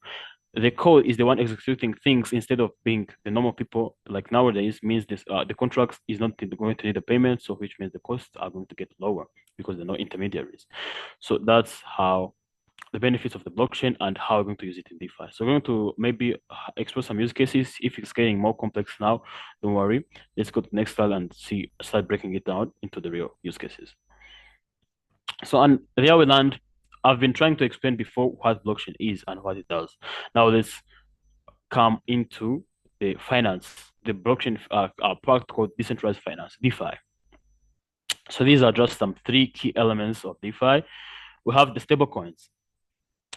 the code is the one executing things instead of being the normal people like nowadays, means this the contracts is not going to need a payment, so which means the costs are going to get lower because there are no intermediaries. So that's how the benefits of the blockchain and how we're going to use it in DeFi. So we're going to maybe explore some use cases. If it's getting more complex now, don't worry. Let's go to the next slide and start breaking it down into the real use cases. So on there we land. I've been trying to explain before what blockchain is and what it does. Now let's come into the finance, the blockchain product called decentralized finance, DeFi. So these are just some three key elements of DeFi. We have the stable coins.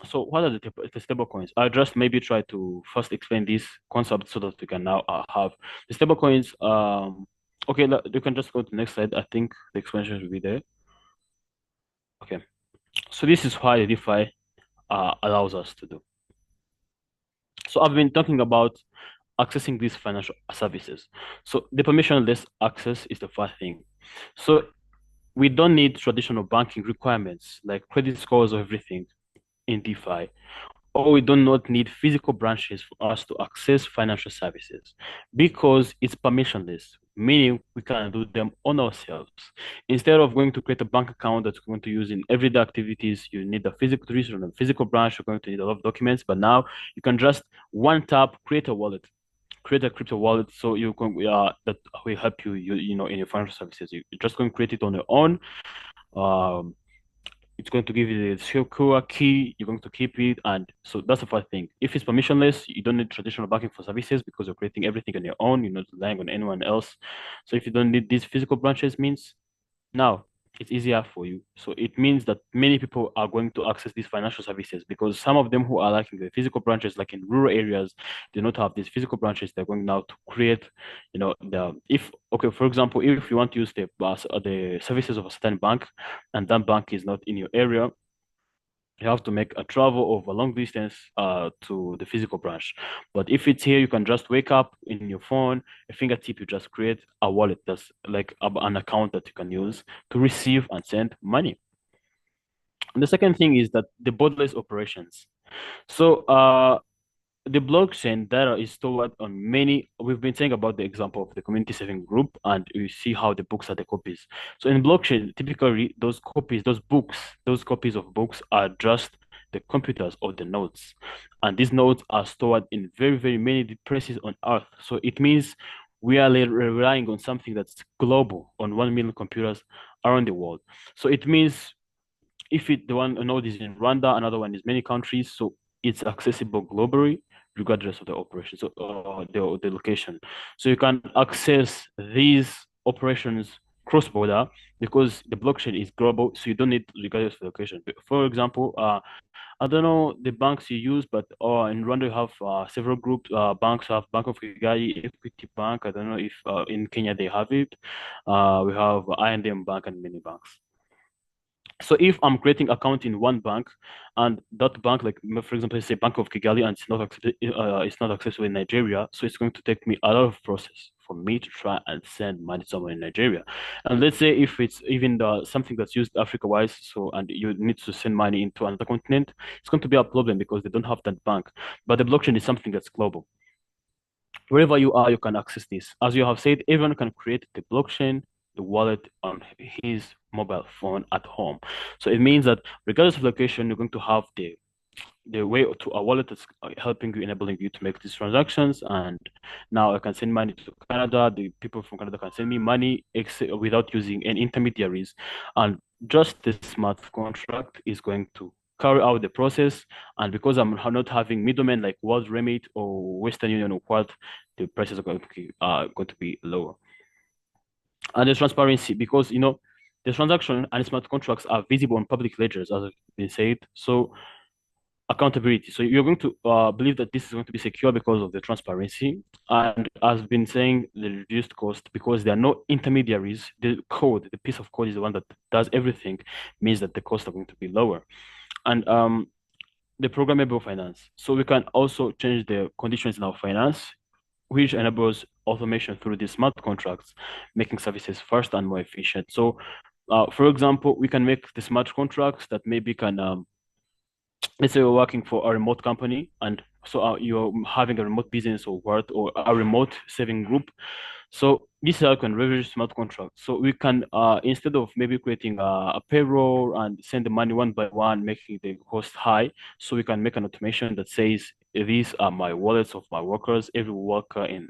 So what are the stable coins? I'll just maybe try to first explain this concept so that we can now have the stable coins. Okay, you can just go to the next slide. I think the explanation will be there. Okay, so this is why the DeFi allows us to do. So I've been talking about accessing these financial services. So the permissionless access is the first thing. So we don't need traditional banking requirements like credit scores or everything in DeFi, or we do not need physical branches for us to access financial services because it's permissionless, meaning we can do them on ourselves. Instead of going to create a bank account that you're going to use in everyday activities, you need a physical reason, a physical branch, you're going to need a lot of documents, but now you can just one tap, create a wallet, create a crypto wallet, so you can that will help you in your financial services. You're just going to create it on your own. It's going to give you the secure key. You're going to keep it, and so that's the first thing. If it's permissionless, you don't need traditional banking for services because you're creating everything on your own. You're not relying on anyone else. So if you don't need these physical branches, means now it's easier for you. So it means that many people are going to access these financial services because some of them who are lacking the physical branches, like in rural areas, do not have these physical branches. They're going now to create, for example, if you want to use the services of a certain bank and that bank is not in your area, you have to make a travel of a long distance to the physical branch. But if it's here, you can just wake up in your phone, a fingertip, you just create a wallet that's like an account that you can use to receive and send money. And the second thing is that the borderless operations. So the blockchain data is stored on many. We've been saying about the example of the community saving group, and you see how the books are the copies. So in blockchain, typically those copies of books are just the computers or the nodes, and these nodes are stored in very, very many places on Earth. So it means we are relying on something that's global, on 1 million computers around the world. So it means if the one node is in Rwanda, another one is many countries, so it's accessible globally regardless of the operation, so the location. So you can access these operations cross-border because the blockchain is global, so you don't need regardless of location. For example, I don't know the banks you use, but in Rwanda you have several groups. Banks have Bank of Kigali, Equity Bank. I don't know if in Kenya they have it. We have I&M Bank and many banks. So if I'm creating account in one bank, and that bank, like for example, say Bank of Kigali, and it's not accessible in Nigeria, so it's going to take me a lot of process for me to try and send money somewhere in Nigeria. And let's say if it's even something that's used Africa-wise, so and you need to send money into another continent, it's going to be a problem because they don't have that bank. But the blockchain is something that's global. Wherever you are, you can access this. As you have said, everyone can create the blockchain, the wallet on his mobile phone at home. So it means that regardless of location, you're going to have the way to a wallet that's helping you, enabling you to make these transactions. And now I can send money to Canada. The people from Canada can send me money without using any intermediaries. And just the smart contract is going to carry out the process. And because I'm not having middlemen like World Remit or Western Union or Quad, the prices are going to be lower. And the transparency, because the transaction and smart contracts are visible on public ledgers, as I've been said. So accountability. So you're going to believe that this is going to be secure because of the transparency. And as I've been saying, the reduced cost because there are no intermediaries. The code, the piece of code is the one that does everything, means that the costs are going to be lower. And the programmable finance. So we can also change the conditions in our finance, which enables automation through these smart contracts, making services faster and more efficient. So, for example, we can make the smart contracts that maybe can let's say you're working for a remote company and so you're having a remote business or work or a remote saving group. So this is how you can leverage smart contracts. So we can instead of maybe creating a payroll and send the money one by one, making the cost high, so we can make an automation that says these are my wallets of my workers. Every worker in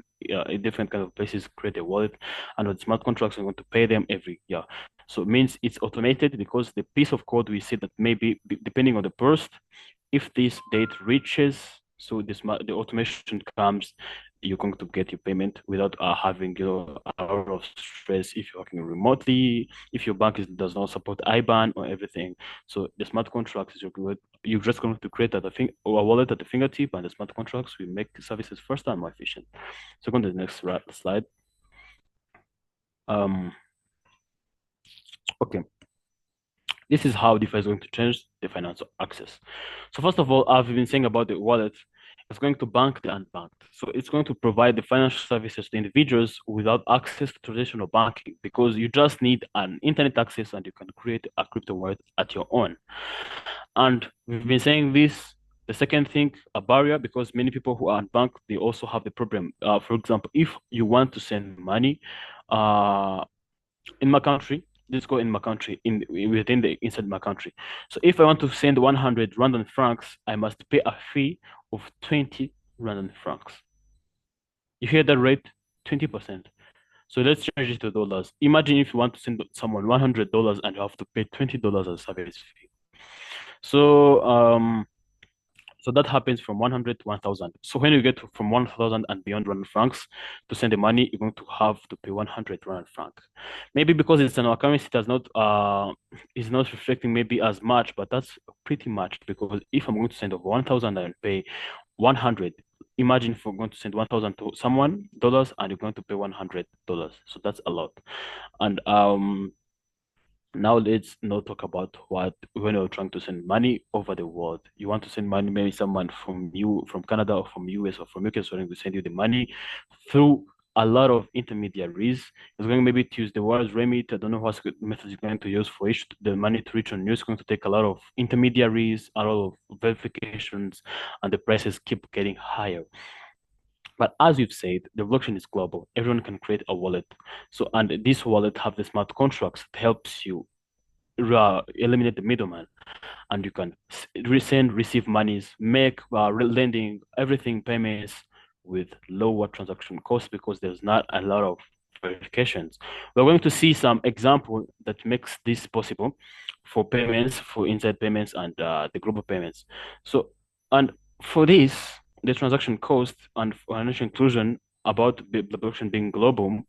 different kind of places create a wallet, and with smart contracts, I'm going to pay them every year. So it means it's automated because the piece of code we see that maybe depending on the burst, if this date reaches, so the automation comes, you're going to get your payment without having a lot of stress if you're working remotely, if your bank does not support IBAN or everything. So the smart contracts is you're just going to create a wallet at the fingertip, and the smart contracts will make services faster and more efficient. So go to the next slide. Okay. This is how DeFi is going to change the financial access. So first of all, I've been saying about the wallet. It's going to bank the unbanked. So it's going to provide the financial services to individuals without access to traditional banking because you just need an internet access and you can create a crypto wallet at your own. And we've been saying this. The second thing, a barrier, because many people who are unbanked, they also have the problem. For example, if you want to send money, in my country, let's go in my country, inside my country. So if I want to send 100 Rwandan francs, I must pay a fee of 20 Rwandan francs. You hear that rate? 20%. So let's change it to dollars. Imagine if you want to send someone $100 and you have to pay $20 as a service fee. So that happens from 100 to 1,000. So when you get from 1,000 and beyond Rwandan francs to send the money, you're going to have to pay 100 Rwandan franc. Maybe because it's in our currency, it does not is not reflecting maybe as much, but that's pretty much because if I'm going to send over 1,000 and pay 100, imagine if we're going to send 1,000 to someone dollars and you're going to pay $100. So that's a lot. And now let's not talk about what when you're trying to send money over the world. You want to send money, maybe someone from Canada or from US or from UK is going to send you the money through a lot of intermediaries. It's going maybe to use the words remit. I don't know what method you're going to use for the money to reach on you. It's going to take a lot of intermediaries, a lot of verifications, and the prices keep getting higher. But as we've said, the blockchain is global. Everyone can create a wallet. So, and this wallet have the smart contracts that helps you eliminate the middleman, and you can resend, receive monies, make lending, everything payments with lower transaction costs because there's not a lot of verifications. We're going to see some example that makes this possible for payments, for inside payments and the global payments. So, and for this, the transaction cost and financial inclusion about the blockchain being global,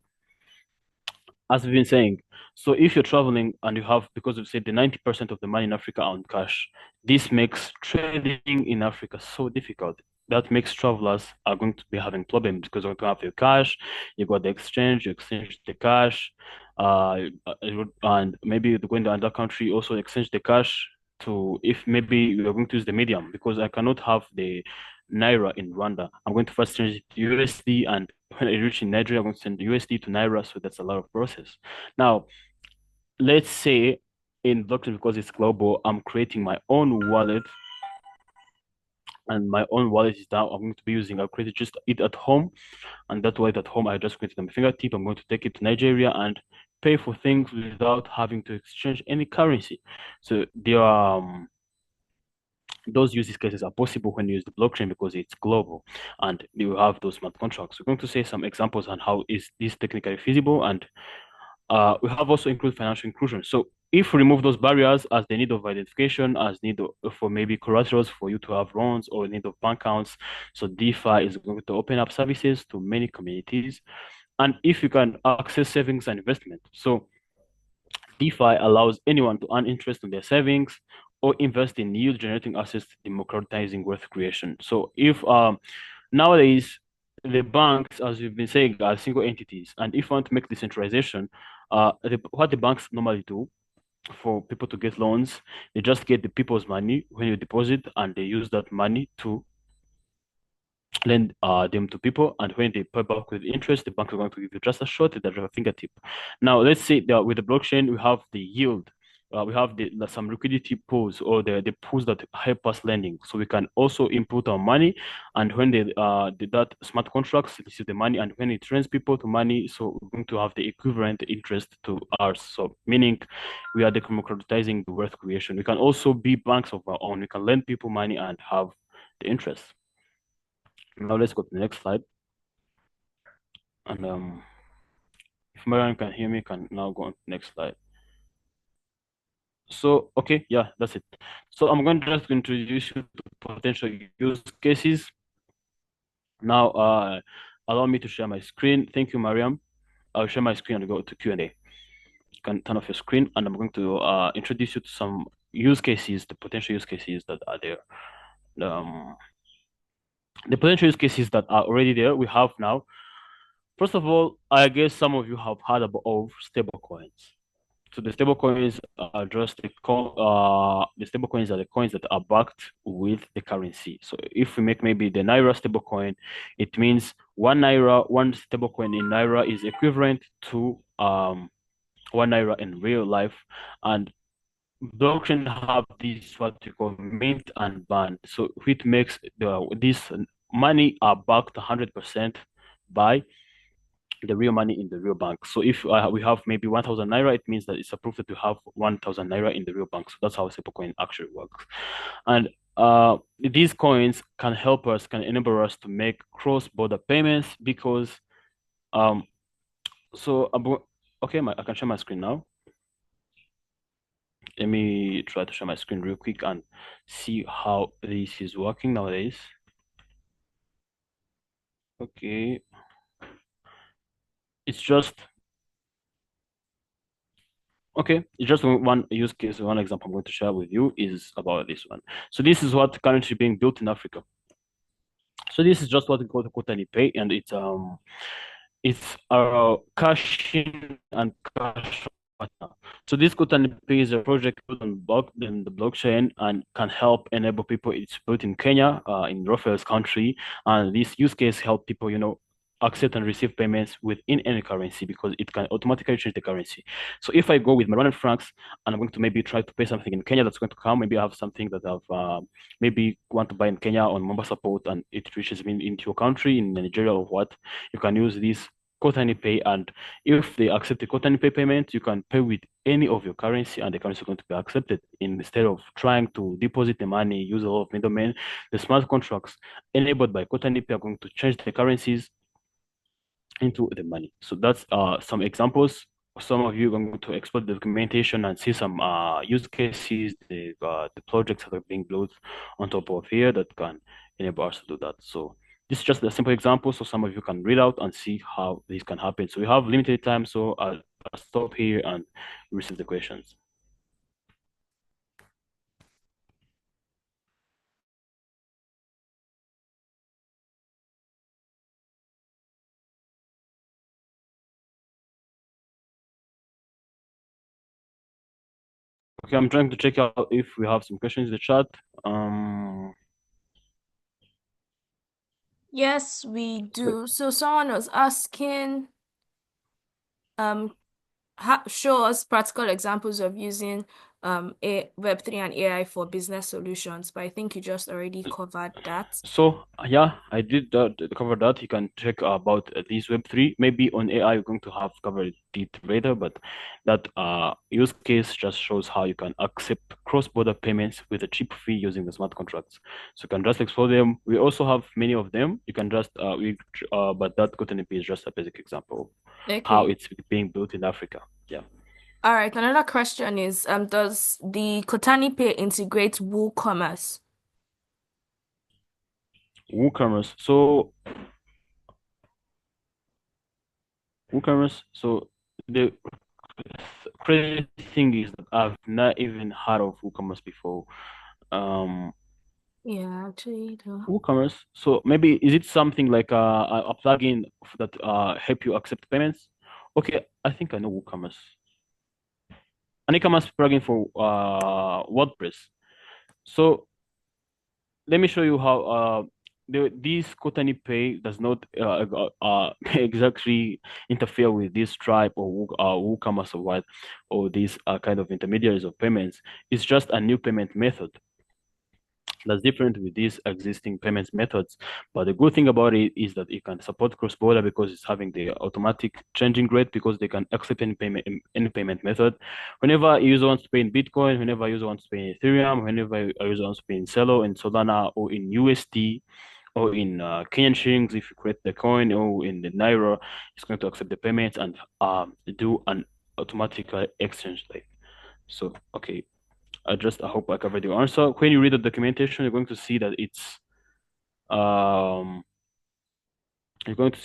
as we've been saying, So if you're traveling and you have, because of say the 90% of the money in Africa are on cash, this makes trading in Africa so difficult. That makes travelers are going to be having problems because you're going to have your cash, you got the exchange, you exchange the cash, and maybe you're going to another country, also exchange the cash to, if maybe you're going to use the medium, because I cannot have the Naira in Rwanda. I'm going to first change it to USD, and when I reach in Nigeria, I'm going to send USD to Naira, so that's a lot of process. Now, let's say in blockchain, because it's global, I'm creating my own wallet, and my own wallet is now I'm going to be using. I'll create it just it at home, and that wallet at home I just created on my fingertip. I'm going to take it to Nigeria and pay for things without having to exchange any currency. So there are those use cases are possible when you use the blockchain because it's global and you have those smart contracts. We're going to say some examples on how is this technically feasible, and we have also included financial inclusion. So if we remove those barriers as the need of identification, as need for maybe collaterals for you to have loans or need of bank accounts, so DeFi is going to open up services to many communities. And if you can access savings and investment, so DeFi allows anyone to earn interest on their savings or invest in yield generating assets, democratizing wealth creation. So if nowadays the banks, as we've been saying, are single entities, and if you want to make decentralization, what the banks normally do for people to get loans, they just get the people's money when you deposit, and they use that money to lend them to people, and when they pay back with interest, the bank is going to give you just a short at your fingertip. Now, let's say that with the blockchain, we have the yield. We have some liquidity pools or the pools that help us lending. So we can also input our money, and when that smart contracts receive the money, and when it turns people to money, so we're going to have the equivalent interest to ours. So meaning we are democratizing the wealth creation. We can also be banks of our own. We can lend people money and have the interest. Now let's go to the next slide. And if Marian can hear me, can now go on to the next slide. So, okay, yeah, that's it. So I'm going to just introduce you to potential use cases. Now, allow me to share my screen. Thank you, Mariam. I'll share my screen and go to Q&A. You can turn off your screen, and I'm going to introduce you to some use cases, the potential use cases that are there. The potential use cases that are already there, we have now. First of all, I guess some of you have heard about of stable coins. So the stable coins are just the stable coins are the coins that are backed with the currency. So if we make maybe the Naira stable coin, it means one stable coin in Naira is equivalent to 1 Naira in real life. And blockchain have this what we call mint and bond. So it makes this money are backed 100% by the real money in the real bank. So if we have maybe 1,000 Naira, it means that it's approved that you have 1,000 Naira in the real bank. So that's how stablecoin actually works. And these coins can help us, can enable us to make cross-border payments because, okay, I can share my screen now. Let me try to share my screen real quick and see how this is working nowadays. Okay. It's just Okay, just one use case, one example I'm going to share with you is about this one. So this is what currently being built in Africa. So this is just what we call the Kotani Pay, and it's cash in and cash out. So this Kotani Pay is a project built on the blockchain and can help enable people. It's built in Kenya, in Raphael's country, and this use case help people, accept and receive payments within any currency because it can automatically change the currency. So if I go with my Rwandan francs and I'm going to maybe try to pay something in Kenya that's going to come, maybe I have something that I've maybe want to buy in Kenya on Mombasa port and it reaches me into your country in Nigeria or what, you can use this Kotani Pay, and if they accept the Kotani Pay payment, you can pay with any of your currency and the currency is going to be accepted. Instead of trying to deposit the money, use a lot of middlemen, the smart contracts enabled by Kotani Pay are going to change the currencies into the money. So that's some examples. Some of you are going to explore the documentation and see some use cases, the projects that are being built on top of here that can enable us to do that. So this is just a simple example, so some of you can read out and see how this can happen. So we have limited time, so I'll stop here and receive the questions. Okay, I'm trying to check out if we have some questions in the chat. Yes, we do. So someone was asking, show us practical examples of using Web3 and AI for business solutions, but I think you just already covered that. So yeah, I did cover that. You can check about this Web3. Maybe on AI, you're going to have covered it later, but that use case just shows how you can accept cross-border payments with a cheap fee using the smart contracts. So you can just explore them. We also have many of them. You can just but that cotton is just a basic example of how Okay. it's being built in Africa. Yeah. All right. Another question is, does the Kotani Pay integrate WooCommerce? WooCommerce. So WooCommerce. So the crazy thing is that I've not even heard of WooCommerce before. Um, Yeah, actually, though. WooCommerce. So maybe is it something like a plugin that help you accept payments? Okay, I think I know WooCommerce. An e-commerce plugin for WordPress. So let me show you how this Kotani Pay does not exactly interfere with this Stripe or WooCommerce or what, or these kind of intermediaries of payments. It's just a new payment method that's different with these existing payments methods. But the good thing about it is that it can support cross-border because it's having the automatic changing rate because they can accept any payment method. Whenever a user wants to pay in Bitcoin, whenever a user wants to pay in Ethereum, whenever a user wants to pay in Celo, in Solana, or in USD, or in Kenyan shillings, if you create the coin, or in the Naira, it's going to accept the payments and do an automatic exchange like. So, okay, I hope I covered your answer. When you read the documentation, um you're going to see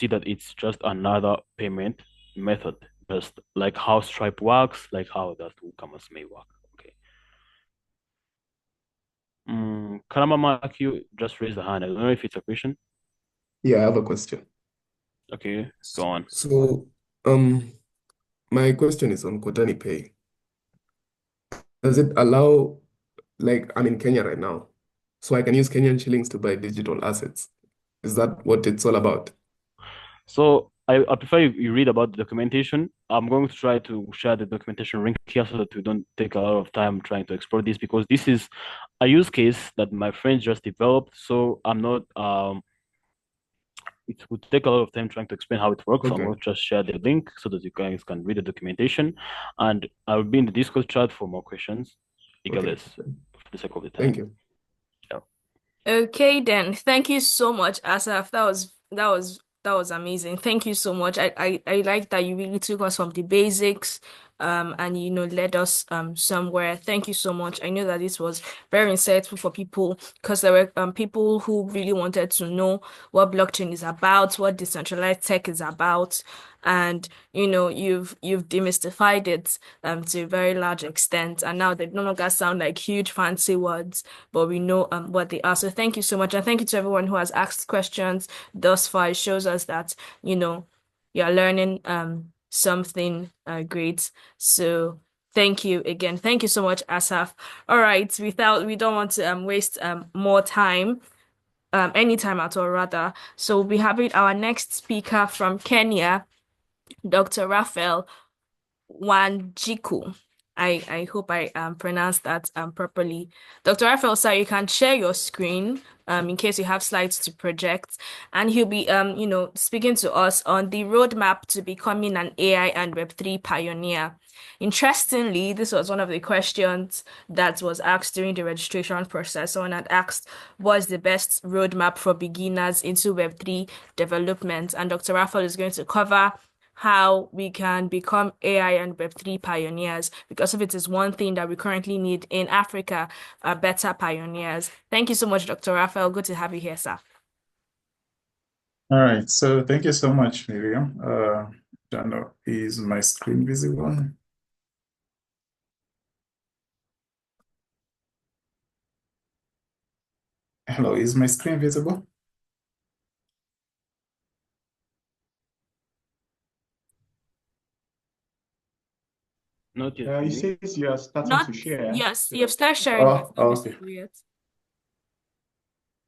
that it's just another payment method, just like how Stripe works, like how that WooCommerce may work. Okay. Karama Mark, you just raised the hand. I don't know if it's a question. Yeah, I have a question. Okay, go on. So, um, my question is on Kotani Pay. Does it allow, like, I'm in Kenya right now, so I can use Kenyan shillings to buy digital assets? Is that what it's all about? So I prefer you read about the documentation. I'm going to try to share the documentation link here so that we don't take a lot of time trying to explore this because this is a use case that my friends just developed. So I'm not it would take a lot of time trying to explain how it works. So I'm Okay. going to just share the link so that you guys can read the documentation. And I'll be in the Discord chat for more questions, Okay. regardless for the sake of the Thank time. you. Yeah. Okay, then. Thank you so much, Asaph. That was amazing. Thank you so much. I like that you really took us from the basics, and led us somewhere. Thank you so much. I know that this was very insightful for people because there were people who really wanted to know what blockchain is about, what decentralized tech is about, and you've demystified it to a very large extent, and now they no longer sound like huge fancy words, but we know what they are. So thank you so much, and thank you to everyone who has asked questions thus far. It shows us that you're learning something great. So thank you again. Thank you so much, Asaph. All right, we don't want to waste more time, any time at all rather. So we'll be having our next speaker from Kenya, Dr. Raphael Wanjiku. I hope I pronounced that properly. Dr. Raphael, sir, you can share your screen in case you have slides to project, and he'll be speaking to us on the roadmap to becoming an AI and Web3 pioneer. Interestingly, this was one of the questions that was asked during the registration process. Someone had asked, what's the best roadmap for beginners into Web3 development? And Dr. Raphael is going to cover how we can become AI and Web3 pioneers, because if it is one thing that we currently need in Africa, are better pioneers. Thank you so much, Dr. Raphael. Good to have you here, sir. All right, so thank you so much, Miriam. Don't know, is my screen visible? Hello, is my screen visible? Not yet for It me. says you are starting Not, to share. yes, So, you've started sharing, but it's not Okay. visible yet.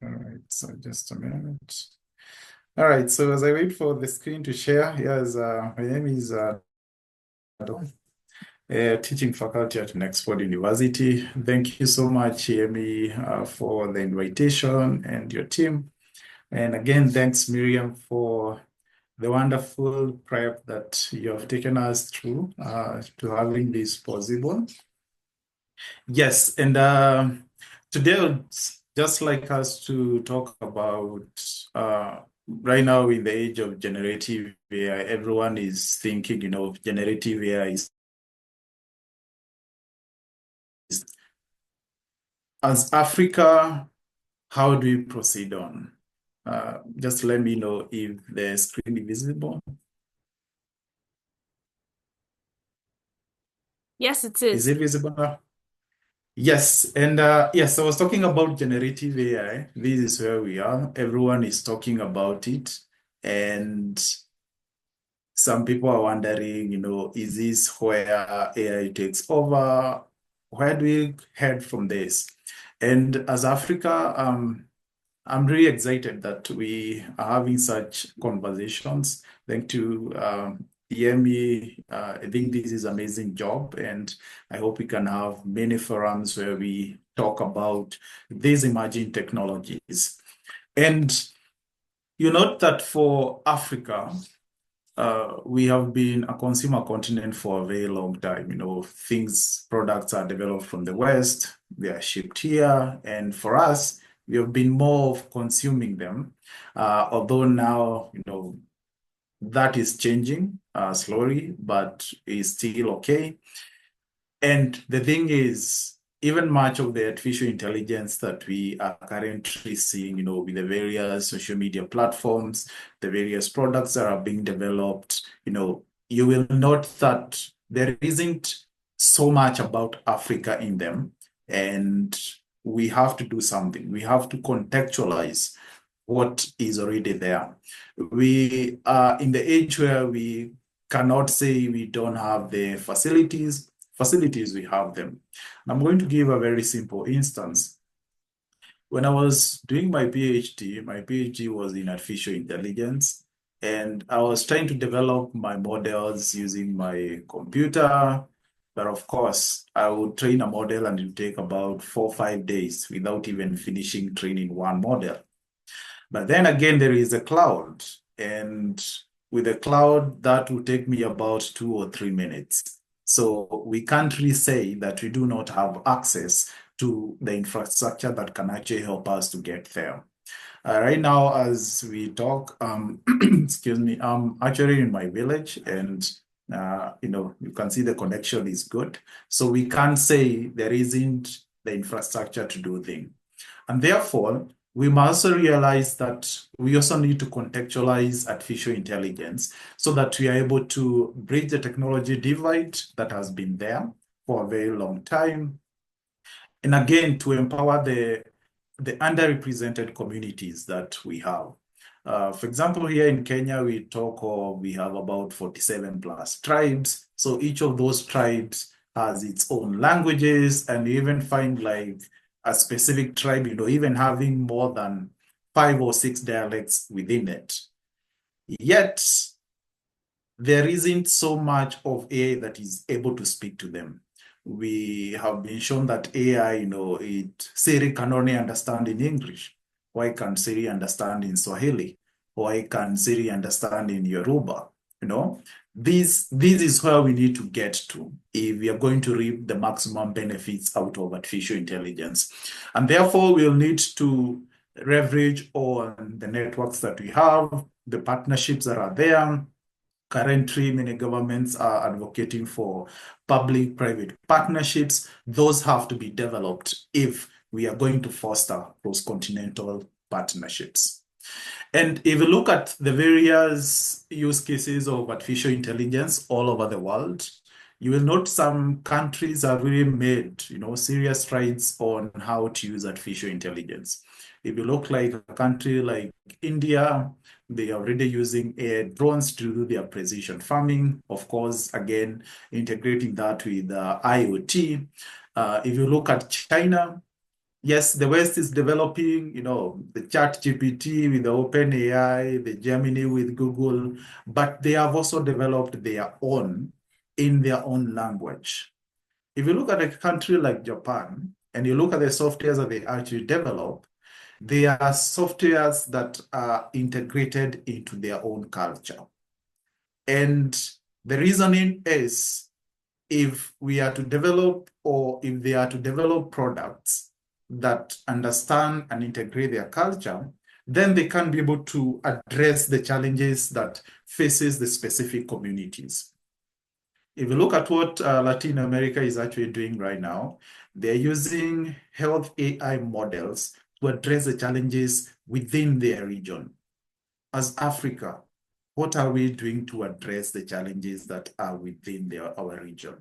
All right, so just a minute. All right, so as I wait for the screen to share, yes, my name is teaching faculty at Oxford University. Thank you so much, Amy, for the invitation and your team. And again, thanks, Miriam, for the wonderful prep that you have taken us through to having this possible. Yes, and today I'd just like us to talk about right now in the age of generative AI, everyone is thinking, generative AI is as Africa, how do we proceed on? Just let me know if the screen is visible. Yes, it Is is. it visible now? Yes, and yes, I was talking about generative AI. This is where we are. Everyone is talking about it, and some people are wondering, is this where AI takes over? Where do we head from this? And as Africa, I'm really excited that we are having such conversations. Thank you, Yemi. I think this is an amazing job, and I hope we can have many forums where we talk about these emerging technologies. And you note that for Africa, we have been a consumer continent for a very long time. Products are developed from the West, they are shipped here, and for us, we have been more of consuming them. Although now, that is changing slowly, but is still okay. And the thing is, even much of the artificial intelligence that we are currently seeing, with the various social media platforms, the various products that are being developed, you will note that there isn't so much about Africa in them. And we have to do something. We have to contextualize what is already there. We are in the age where we cannot say we don't have the facilities. Facilities, we have them. And I'm going to give a very simple instance. When I was doing my PhD was in artificial intelligence, and I was trying to develop my models using my computer. But of course, I would train a model and it would take about 4 or 5 days without even finishing training one model. But then again, there is a cloud, and with a cloud, that will take me about 2 or 3 minutes. So we can't really say that we do not have access to the infrastructure that can actually help us to get there. Right now, as we talk, excuse me, I'm actually in my village, and you can see the connection is good. So we can't say there isn't the infrastructure to do things. And therefore, we must also realize that we also need to contextualize artificial intelligence so that we are able to bridge the technology divide that has been there for a very long time. And again, to empower the underrepresented communities that we have. For example, here in Kenya, we have about 47 plus tribes. So each of those tribes has its own languages, and you even find like a specific tribe, even having more than 5 or 6 dialects within it. Yet, there isn't so much of AI that is able to speak to them. We have been shown that AI, Siri can only understand in English. Why can Siri understand in Swahili? Why can Siri understand in Yoruba? This is where we need to get to if we are going to reap the maximum benefits out of artificial intelligence. And therefore, we'll need to leverage on the networks that we have, the partnerships that are there. Currently, many governments are advocating for public-private partnerships. Those have to be developed if we are going to foster cross-continental partnerships. And if you look at the various use cases of artificial intelligence all over the world, you will note some countries have really made, serious strides on how to use artificial intelligence. If you look like a country like India, they are already using drones to do their precision farming. Of course, again, integrating that with IoT. If you look at China, yes, the West is developing, the Chat GPT with the OpenAI, the Gemini with Google, but they have also developed their own in their own language. If you look at a country like Japan and you look at the softwares that they actually develop, they are softwares that are integrated into their own culture. And the reasoning is if we are to develop or if they are to develop products that understand and integrate their culture, then they can be able to address the challenges that faces the specific communities. If you look at what Latin America is actually doing right now, they're using health AI models to address the challenges within their region. As Africa, what are we doing to address the challenges that are within our region?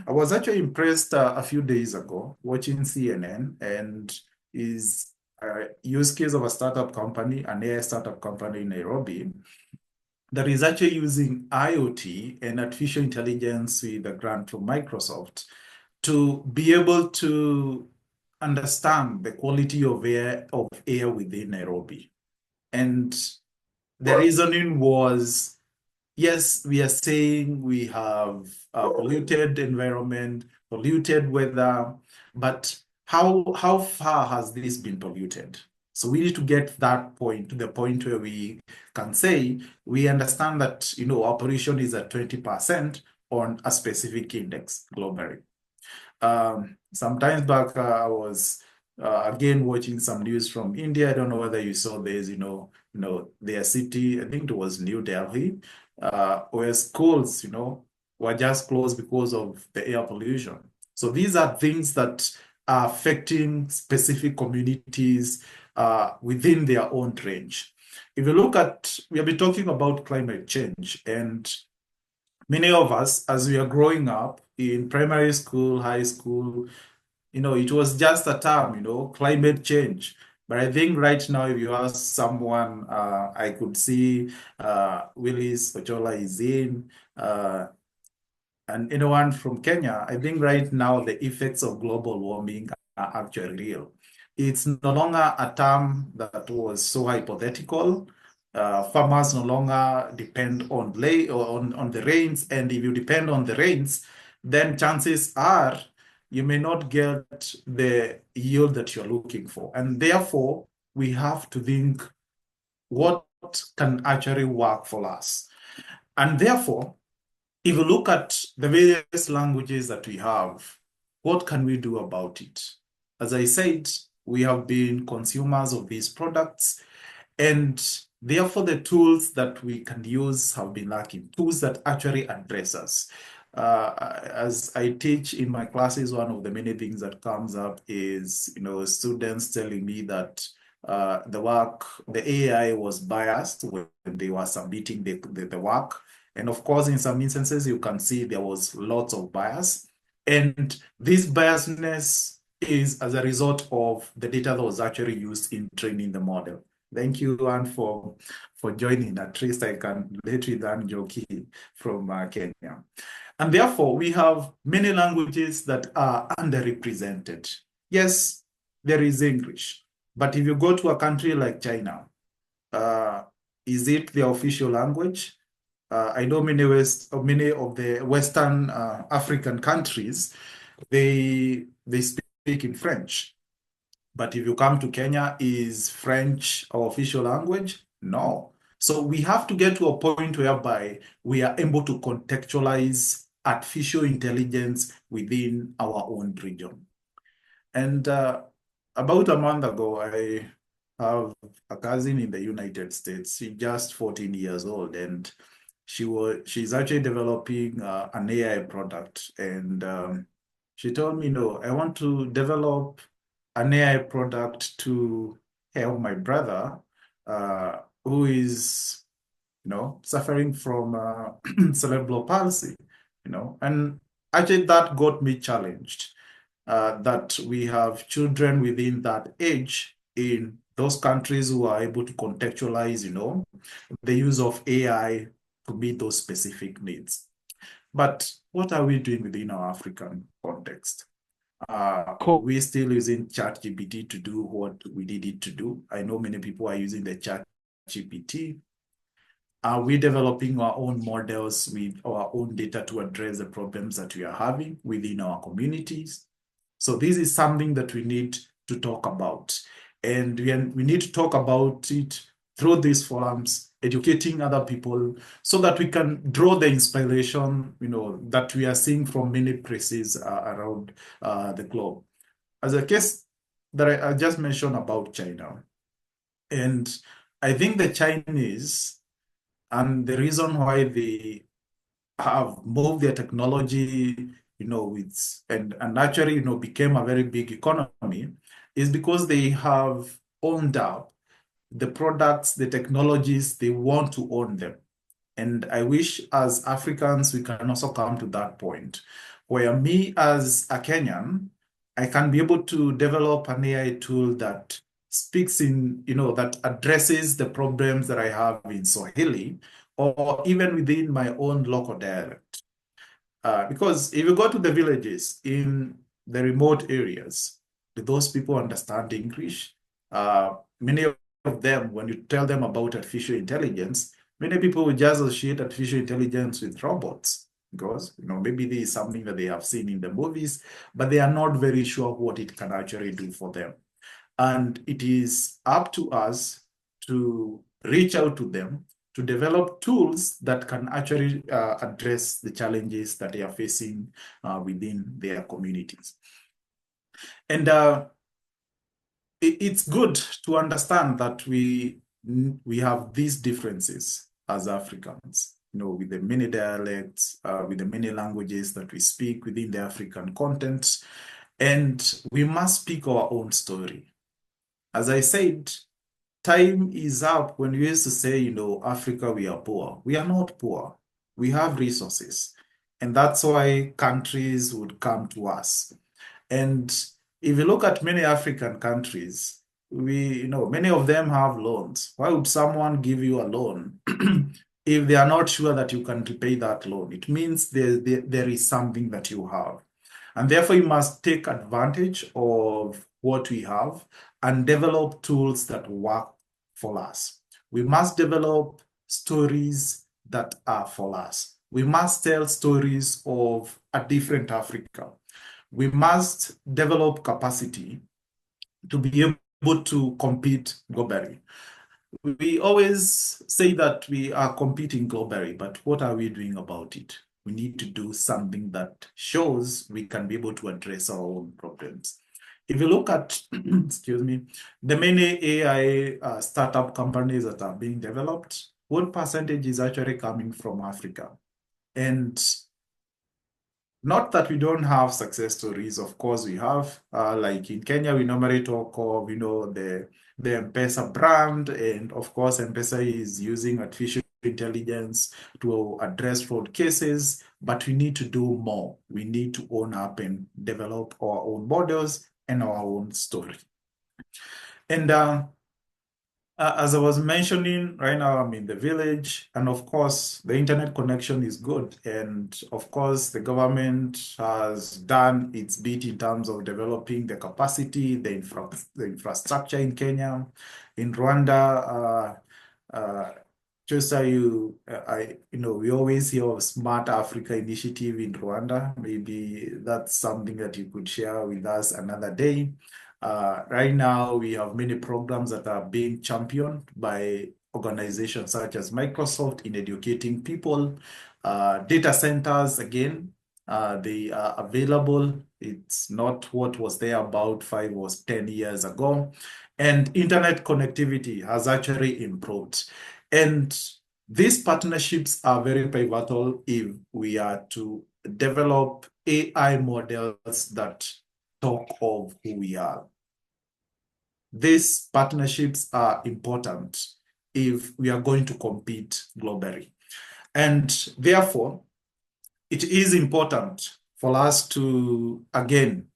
I was actually impressed a few days ago watching CNN and is a use case of a startup company, an AI startup company in Nairobi, that is actually using IoT and artificial intelligence with a grant from Microsoft to be able to understand the quality of air within Nairobi. And the reasoning was, yes, we are saying we have a polluted environment, polluted weather, but how far has this been polluted? So we need to get that point to the point where we can say we understand that our pollution is at 20% on a specific index globally. Sometimes back, I was again watching some news from India. I don't know whether you saw this. Their city, I think it was New Delhi, where schools, were just closed because of the air pollution. So these are things that are affecting specific communities within their own range. If you look at, we have been talking about climate change, and many of us, as we are growing up in primary school, high school, it was just a term, climate change. But I think right now, if you ask someone, I could see Willis Ochola is in, and anyone from Kenya, I think right now the effects of global warming are actually real. It's no longer a term that was so hypothetical. Farmers no longer depend on the rains, and if you depend on the rains, then chances are you may not get the yield that you're looking for. And therefore, we have to think what can actually work for us. And therefore, if you look at the various languages that we have, what can we do about it? As I said, we have been consumers of these products, and therefore the tools that we can use have been lacking, tools that actually address us. As I teach in my classes, one of the many things that comes up is, students telling me that the AI was biased when they were submitting the work. And of course, in some instances, you can see there was lots of bias. And this biasness is as a result of the data that was actually used in training the model. Thank you, Anne, for joining. At least I can relate with Anne Joki from Kenya. And therefore, we have many languages that are underrepresented. Yes, there is English. But if you go to a country like China, is it the official language? I know many of the Western African countries, they speak in French. But if you come to Kenya, is French our official language? No. So we have to get to a point whereby we are able to contextualize artificial intelligence within our own region. And about a month ago, I have a cousin in the United States. She's just 14 years old, and she's actually developing an AI product. And she told me, I want to develop an AI product to help my brother who is, suffering from cerebral palsy, and actually that got me challenged, that we have children within that age in those countries who are able to contextualize, the use of AI to meet those specific needs. But what are we doing within our African context? Cool. We're still using ChatGPT to do what we need it to do. I know many people are using the ChatGPT. Are we developing our own models with our own data to address the problems that we are having within our communities? So this is something that we need to talk about. And we need to talk about it through these forums, educating other people so that we can draw the inspiration, that we are seeing from many places around the globe. As a case that I just mentioned about China. And I think the Chinese, and the reason why they have moved their technology, and actually, became a very big economy, is because they have owned up the products, the technologies, they want to own them. And I wish as Africans, we can also come to that point where me as a Kenyan, I can be able to develop an AI tool that speaks in, that addresses the problems that I have in Swahili, or even within my own local dialect. Because if you go to the villages in the remote areas, do those people understand English? Many of them, when you tell them about artificial intelligence, many people will just associate artificial intelligence with robots because, maybe this is something that they have seen in the movies, but they are not very sure what it can actually do for them. And it is up to us to reach out to them, to develop tools that can actually address the challenges that they are facing within their communities. And it's good to understand that we have these differences as Africans, with the many dialects, with the many languages that we speak within the African content, and we must speak our own story. As I said, time is up when we used to say, Africa, we are poor. We are not poor. We have resources. And that's why countries would come to us. And if you look at many African countries, many of them have loans. Why would someone give you a loan if they are not sure that you can repay that loan? It means there is something that you have. And therefore, you must take advantage of what we have and develop tools that work for us. We must develop stories that are for us. We must tell stories of a different Africa. We must develop capacity to be able to compete globally. We always say that we are competing globally, but what are we doing about it? We need to do something that shows we can be able to address our own problems. If you look at, excuse me, the many AI startup companies that are being developed, what percentage is actually coming from Africa? And not that we don't have success stories, of course we have. Like in Kenya, we normally talk of, the M-Pesa brand, and of course M-Pesa is using artificial intelligence to address fraud cases, but we need to do more. We need to own up and develop our own models and our own story. And as I was mentioning, right now I'm in the village, and of course the internet connection is good, and of course the government has done its bit in terms of developing the capacity, the infrastructure in Kenya. In Rwanda, Cyusa, we always hear of Smart Africa Initiative in Rwanda. Maybe that's something that you could share with us another day. Right now, we have many programs that are being championed by organizations such as Microsoft in educating people. Data centers, again, they are available. It's not what was there about 5 or 10 years ago. And internet connectivity has actually improved. And these partnerships are very pivotal if we are to develop AI models that talk of who we are. These partnerships are important if we are going to compete globally. And therefore, it is important for us to, again,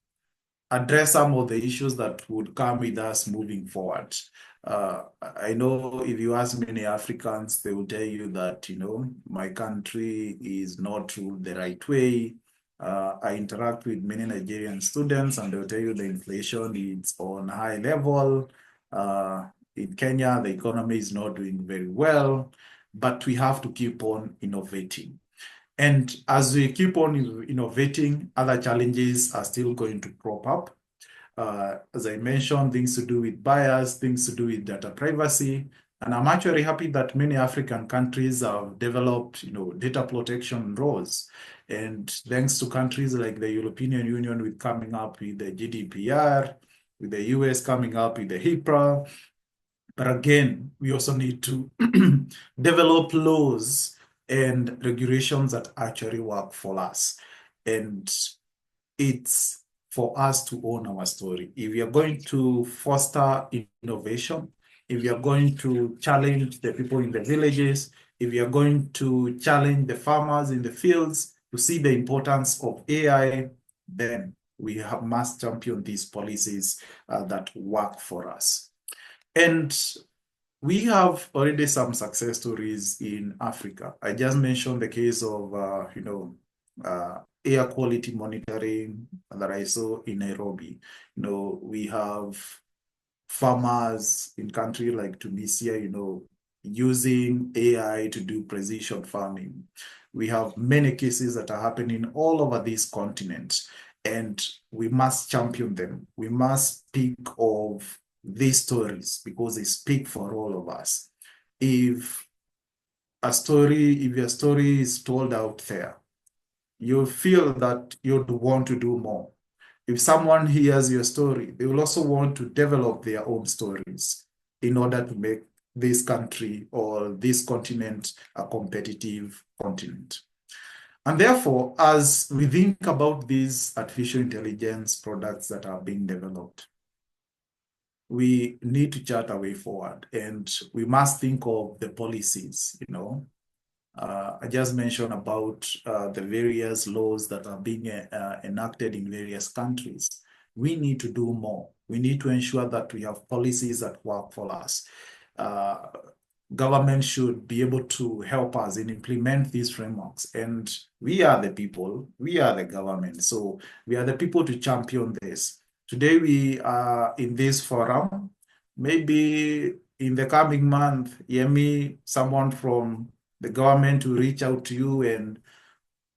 address some of the issues that would come with us moving forward. I know if you ask many Africans, they will tell you that, my country is not ruled the right way. I interact with many Nigerian students and they'll tell you the inflation is on high level. In Kenya, the economy is not doing very well, but we have to keep on innovating. And as we keep on innovating, other challenges are still going to crop up. As I mentioned, things to do with bias, things to do with data privacy. And I'm actually happy that many African countries have developed, data protection laws. And thanks to countries like the European Union with coming up with the GDPR, with the US coming up with the HIPAA. But again, we also need to develop laws and regulations that actually work for us. And it's for us to own our story. If we are going to foster innovation, if we are going to challenge the people in the villages, if we are going to challenge the farmers in the fields to see the importance of AI, then we must champion these policies that work for us. And we have already some success stories in Africa. I just mentioned the case of, air quality monitoring that I saw in Nairobi. We have farmers in countries like Tunisia, using AI to do precision farming. We have many cases that are happening all over this continent, and we must champion them. We must speak of these stories because they speak for all of us. If your story is told out there, you feel that you'd want to do more. If someone hears your story, they will also want to develop their own stories in order to make this country or this continent a competitive continent. And therefore, as we think about these artificial intelligence products that are being developed, we need to chart a way forward, and we must think of the policies. I just mentioned about the various laws that are being enacted in various countries. We need to do more. We need to ensure that we have policies that work for us. Government should be able to help us in implement these frameworks. And we are the people, we are the government. So we are the people to champion this. Today we are in this forum. Maybe in the coming month, Yemi, someone from the government will reach out to you and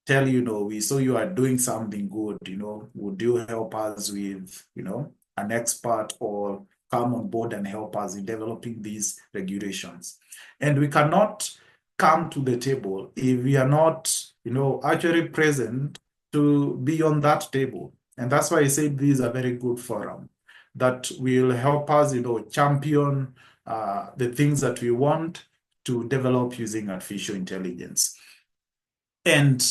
tell you, we saw you are doing something good, would you help us with, an expert, or come on board and help us in developing these regulations. And we cannot come to the table if we are not, actually present to be on that table. And that's why I said this is a very good forum that will help us, champion the things that we want to develop using artificial intelligence. And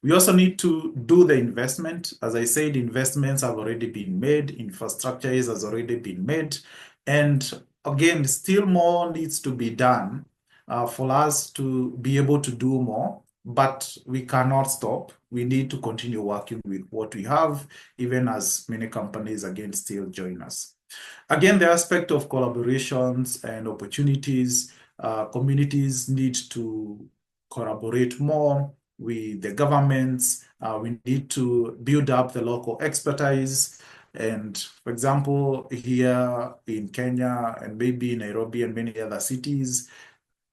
we also need to do the investment. As I said, investments have already been made, infrastructure has already been made. And again, still more needs to be done for us to be able to do more, but we cannot stop. We need to continue working with what we have, even as many companies again still join us. Again, the aspect of collaborations and opportunities, communities need to collaborate more with the governments. We need to build up the local expertise. And for example, here in Kenya and maybe in Nairobi and many other cities,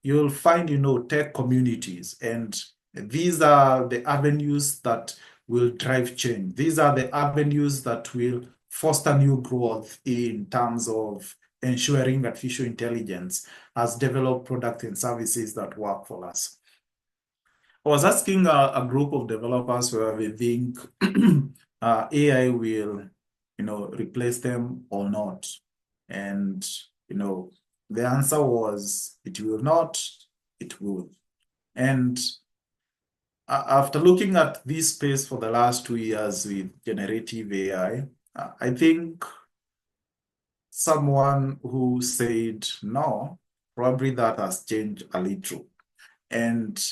you'll find, tech communities. And these are the avenues that will drive change. These are the avenues that will foster new growth in terms of ensuring artificial intelligence has developed products and services that work for us. I was asking a group of developers where we think AI will, replace them or not. And, the answer was, it will not, it will. And after looking at this space for the last 2 years with generative AI, I think someone who said no probably that has changed a little. And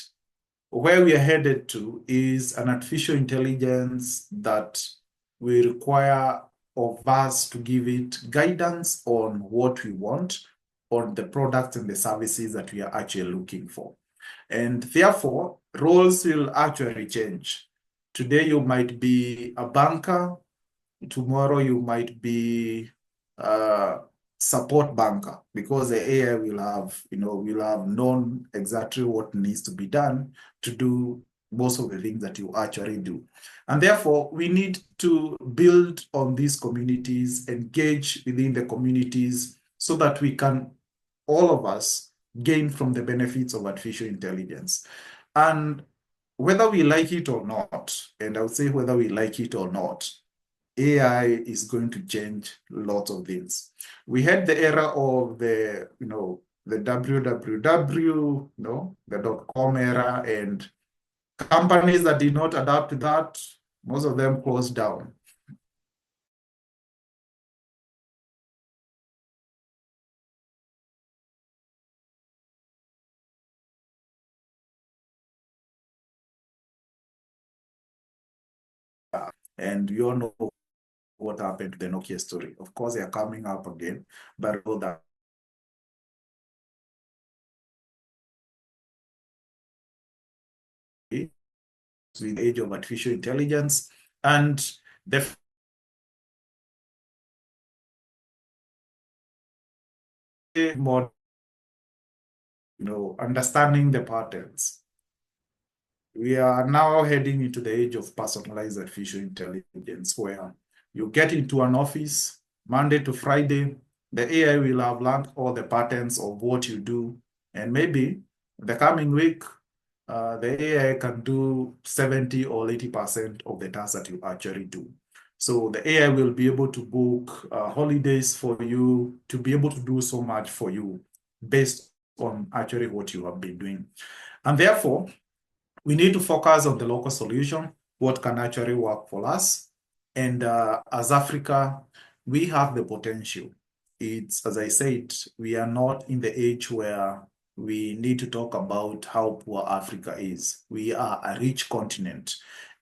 where we are headed to is an artificial intelligence that will require of us to give it guidance on what we want, on the products and the services that we are actually looking for. And therefore, roles will actually change. Today, you might be a banker. Tomorrow, you might be a support banker, because the AI will have known exactly what needs to be done to do most of the things that you actually do. And therefore, we need to build on these communities, engage within the communities, so that we can, all of us, gain from the benefits of artificial intelligence. And whether we like it or not, and I would say whether we like it or not, AI is going to change lots of things. We had the era of the www, the .com era, and companies that did not adapt to that, most of them closed down. And you all know what happened to the Nokia story. Of course, they are coming up again, but all that with the age of artificial intelligence and the more, understanding the patterns. We are now heading into the age of personalized artificial intelligence, where you get into an office Monday to Friday, the AI will have learned all the patterns of what you do. And maybe the coming week, the AI can do 70 or 80% of the tasks that you actually do. So the AI will be able to book holidays for you, to be able to do so much for you based on actually what you have been doing. And therefore, we need to focus on the local solution, what can actually work for us. And as Africa, we have the potential. It's, as I said, we are not in the age where we need to talk about how poor Africa is. We are a rich continent,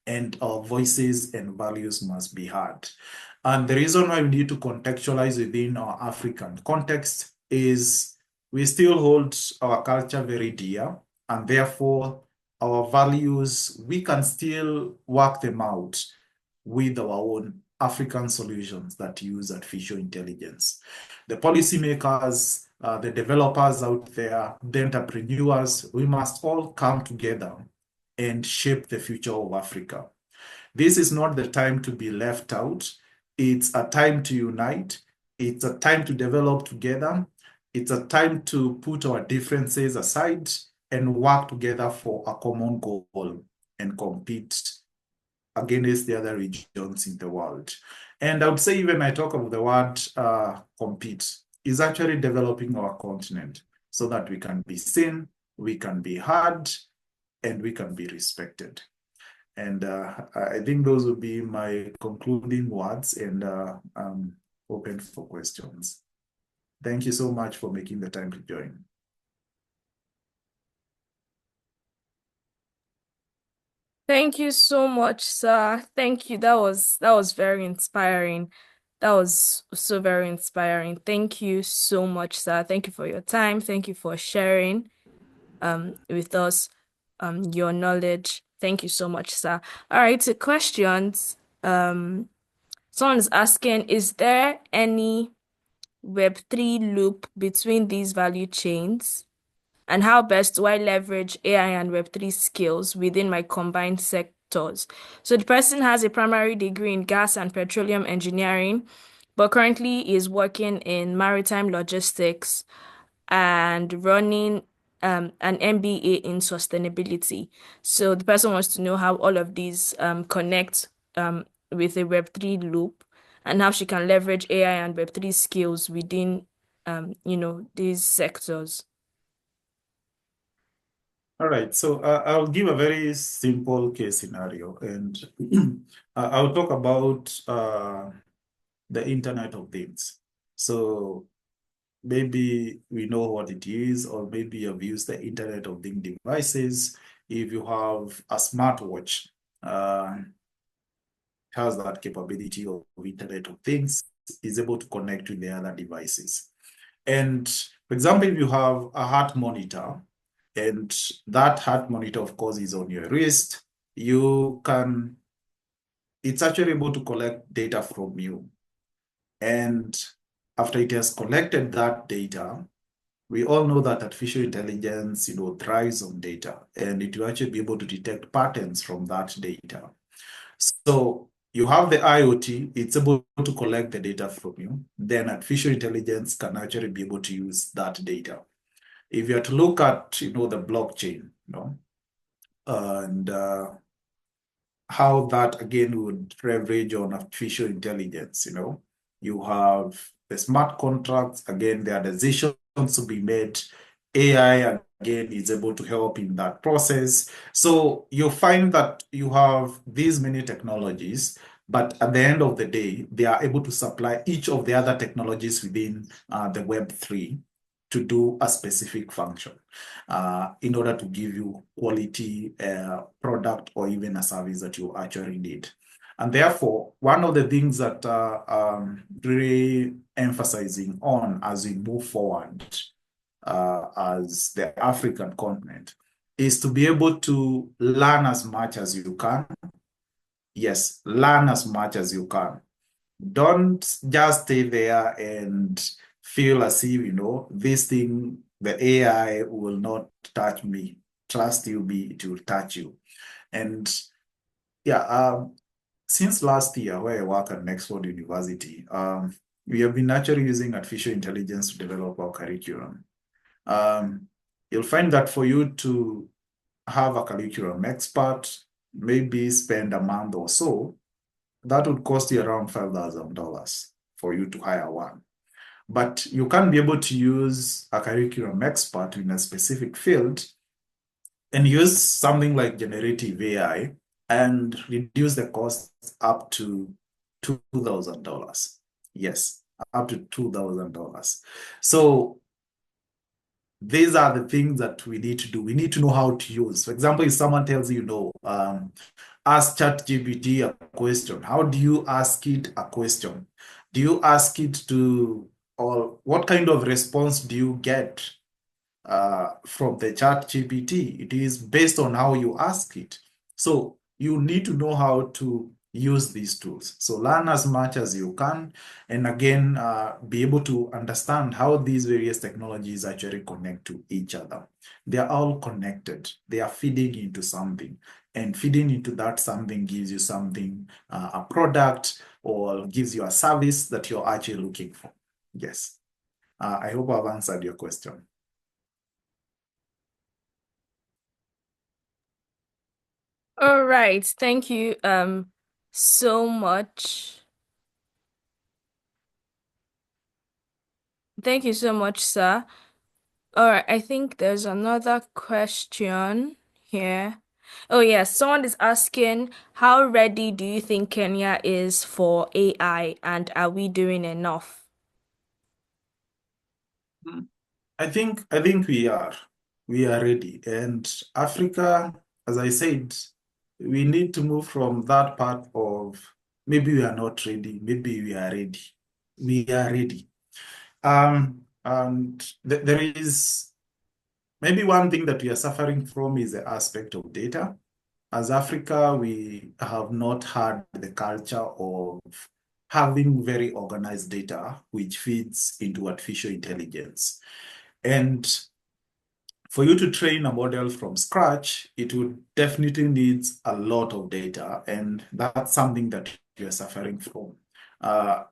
and our voices and values must be heard. And the reason why we need to contextualize within our African context is we still hold our culture very dear, and therefore our values, we can still work them out with our own African solutions that use artificial intelligence. The policymakers, the developers out there, the entrepreneurs, we must all come together and shape the future of Africa. This is not the time to be left out. It's a time to unite. It's a time to develop together. It's a time to put our differences aside and work together for a common goal and compete against the other regions in the world. And I would say, even I talk about the word compete, is actually developing our continent so that we can be seen, we can be heard, and we can be respected. And I think those would be my concluding words, and I'm open for questions. Thank you so much for making the time to join. Thank you so much, sir. Thank you. That was very inspiring. That was so very inspiring. Thank you so much, sir. Thank you for your time. Thank you for sharing with us your knowledge. Thank you so much, sir. All right, so questions. Someone is asking, is there any Web3 loop between these value chains? And how best do I leverage AI and Web3 skills within my combined sectors? So the person has a primary degree in gas and petroleum engineering, but currently is working in maritime logistics and running an MBA in sustainability. So the person wants to know how all of these connect with a Web3 loop, and how she can leverage AI and Web3 skills within these sectors. All right, so I'll give a very simple case scenario, and I'll talk about the Internet of Things. So maybe we know what it is, or maybe you've used the Internet of Things devices. If you have a smartwatch, has that capability of Internet of Things, is able to connect with the other devices. And for example, if you have a heart monitor, and that heart monitor, of course, is on your wrist, it's actually able to collect data from you. And after it has collected that data, we all know that artificial intelligence, thrives on data, and it will actually be able to detect patterns from that data. So you have the IoT, it's able to collect the data from you. Then artificial intelligence can actually be able to use that data. If you are to look at, the blockchain, and how that again would leverage on artificial intelligence, you have the smart contracts, again, there are decisions to be made. AI again is able to help in that process. So you find that you have these many technologies, but at the end of the day, they are able to supply each of the other technologies within the Web3 to do a specific function in order to give you quality product or even a service that you actually need. And therefore, one of the things that really emphasizing on as we move forward as the African continent is to be able to learn as much as you can. Yes, learn as much as you can. Don't just stay there and feel as if, this thing, the AI will not touch me. Trust you, it will touch you. And yeah, since last year, where I work at Oxford University, we have been actually using artificial intelligence to develop our curriculum. You'll find that for you to have a curriculum expert, maybe spend a month or so, that would cost you around $5,000 for you to hire one. But you can be able to use a curriculum expert in a specific field and use something like generative AI and reduce the cost up to $2,000. Yes, up to $2,000. So these are the things that we need to do. We need to know how to use. For example, if someone tells you, ask ChatGPT a question, how do you ask it a question? Do you ask it or what kind of response do you get from the ChatGPT? It is based on how you ask it. So you need to know how to use these tools. So learn as much as you can, and again, be able to understand how these various technologies actually connect to each other. They are all connected. They are feeding into something, and feeding into that something gives you something, a product, or gives you a service that you're actually looking for. Yes. I hope I've answered your question. All right. Thank you so much. Thank you so much, sir. All right, I think there's another question here. Oh, yes, someone is asking, how ready do you think Kenya is for AI, and are we doing enough? I think we are ready. And Africa, as I said, we need to move from that part of maybe we are not ready, maybe we are ready. We are ready. And there is maybe one thing that we are suffering from is the aspect of data. As Africa, we have not had the culture of having very organized data, which feeds into artificial intelligence. And for you to train a model from scratch, it would definitely need a lot of data, and that's something that you're suffering from.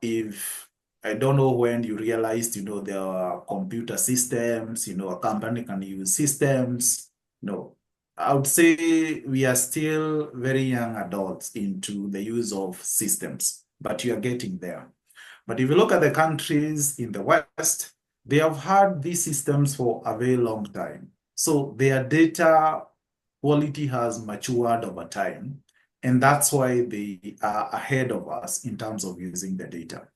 If I don't know when you realized, there are computer systems, a company can use systems. No, I would say we are still very young adults into the use of systems, but you are getting there. But if you look at the countries in the West, they have had these systems for a very long time. So their data quality has matured over time. And that's why they are ahead of us in terms of using the data.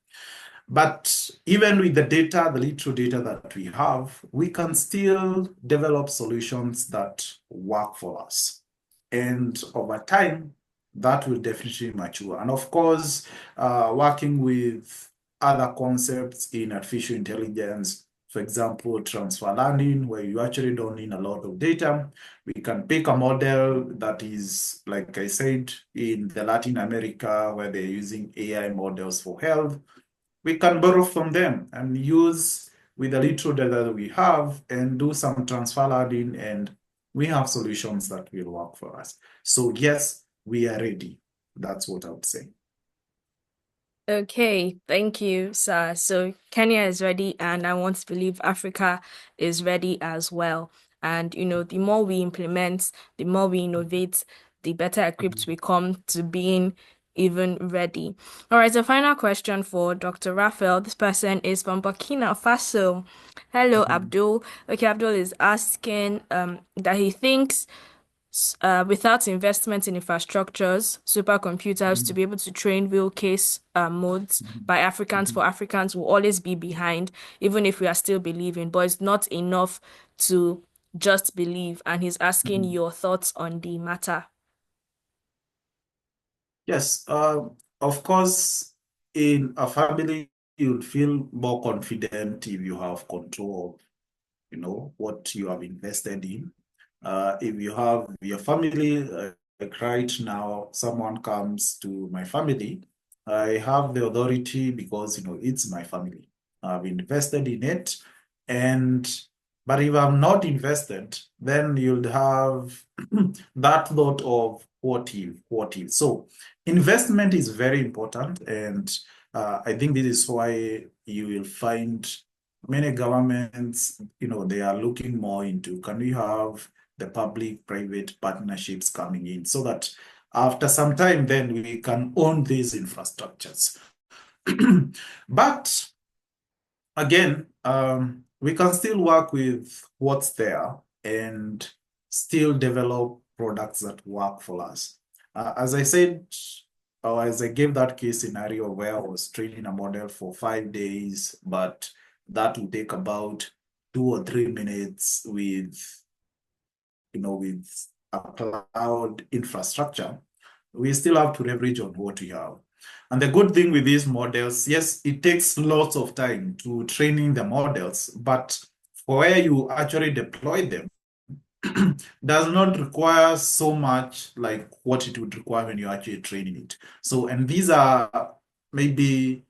But even with the data, the little data that we have, we can still develop solutions that work for us. And over time, that will definitely mature. And of course, working with other concepts in artificial intelligence, for example, transfer learning, where you actually don't need a lot of data. We can pick a model that is, like I said, in the Latin America, where they're using AI models for health. We can borrow from them and use with the little data that we have and do some transfer learning, and we have solutions that will work for us. So yes, we are ready. That's what I would say. Okay, thank you, sir. So Kenya is ready, and I want to believe Africa is ready as well. And the more we implement, the more we innovate, the better equipped we come to being even ready. All right, so final question for Dr. Raphael. This person is from Burkina Faso. Hello, Abdul. Okay, Abdul is asking that he thinks without investment in infrastructures, supercomputers to be able to train real case modes by Africans for Africans will always be behind, even if we are still believing, but it's not enough to just believe. And he's asking your thoughts on the matter. Yes, of course, in a family, you'll feel more confident if you have control of, what you have invested in. If you have your family, like right now, someone comes to my family, I have the authority because, it's my family. I've invested in it. But if I'm not invested, then you'll have that thought of what if. So investment is very important. And I think this is why you will find many governments, they are looking more into, can we have the public-private partnerships coming in so that after some time, then we can own these infrastructures. But again, we can still work with what's there and still develop products that work for us. As I said, or as I gave that case scenario where I was training a model for 5 days, but that would take about 2 or 3 minutes with a cloud infrastructure. We still have to leverage on what we have. And the good thing with these models, yes, it takes lots of time to training the models, but for where you actually deploy them, does not require so much like what it would require when you're actually training it. So, and these are maybe,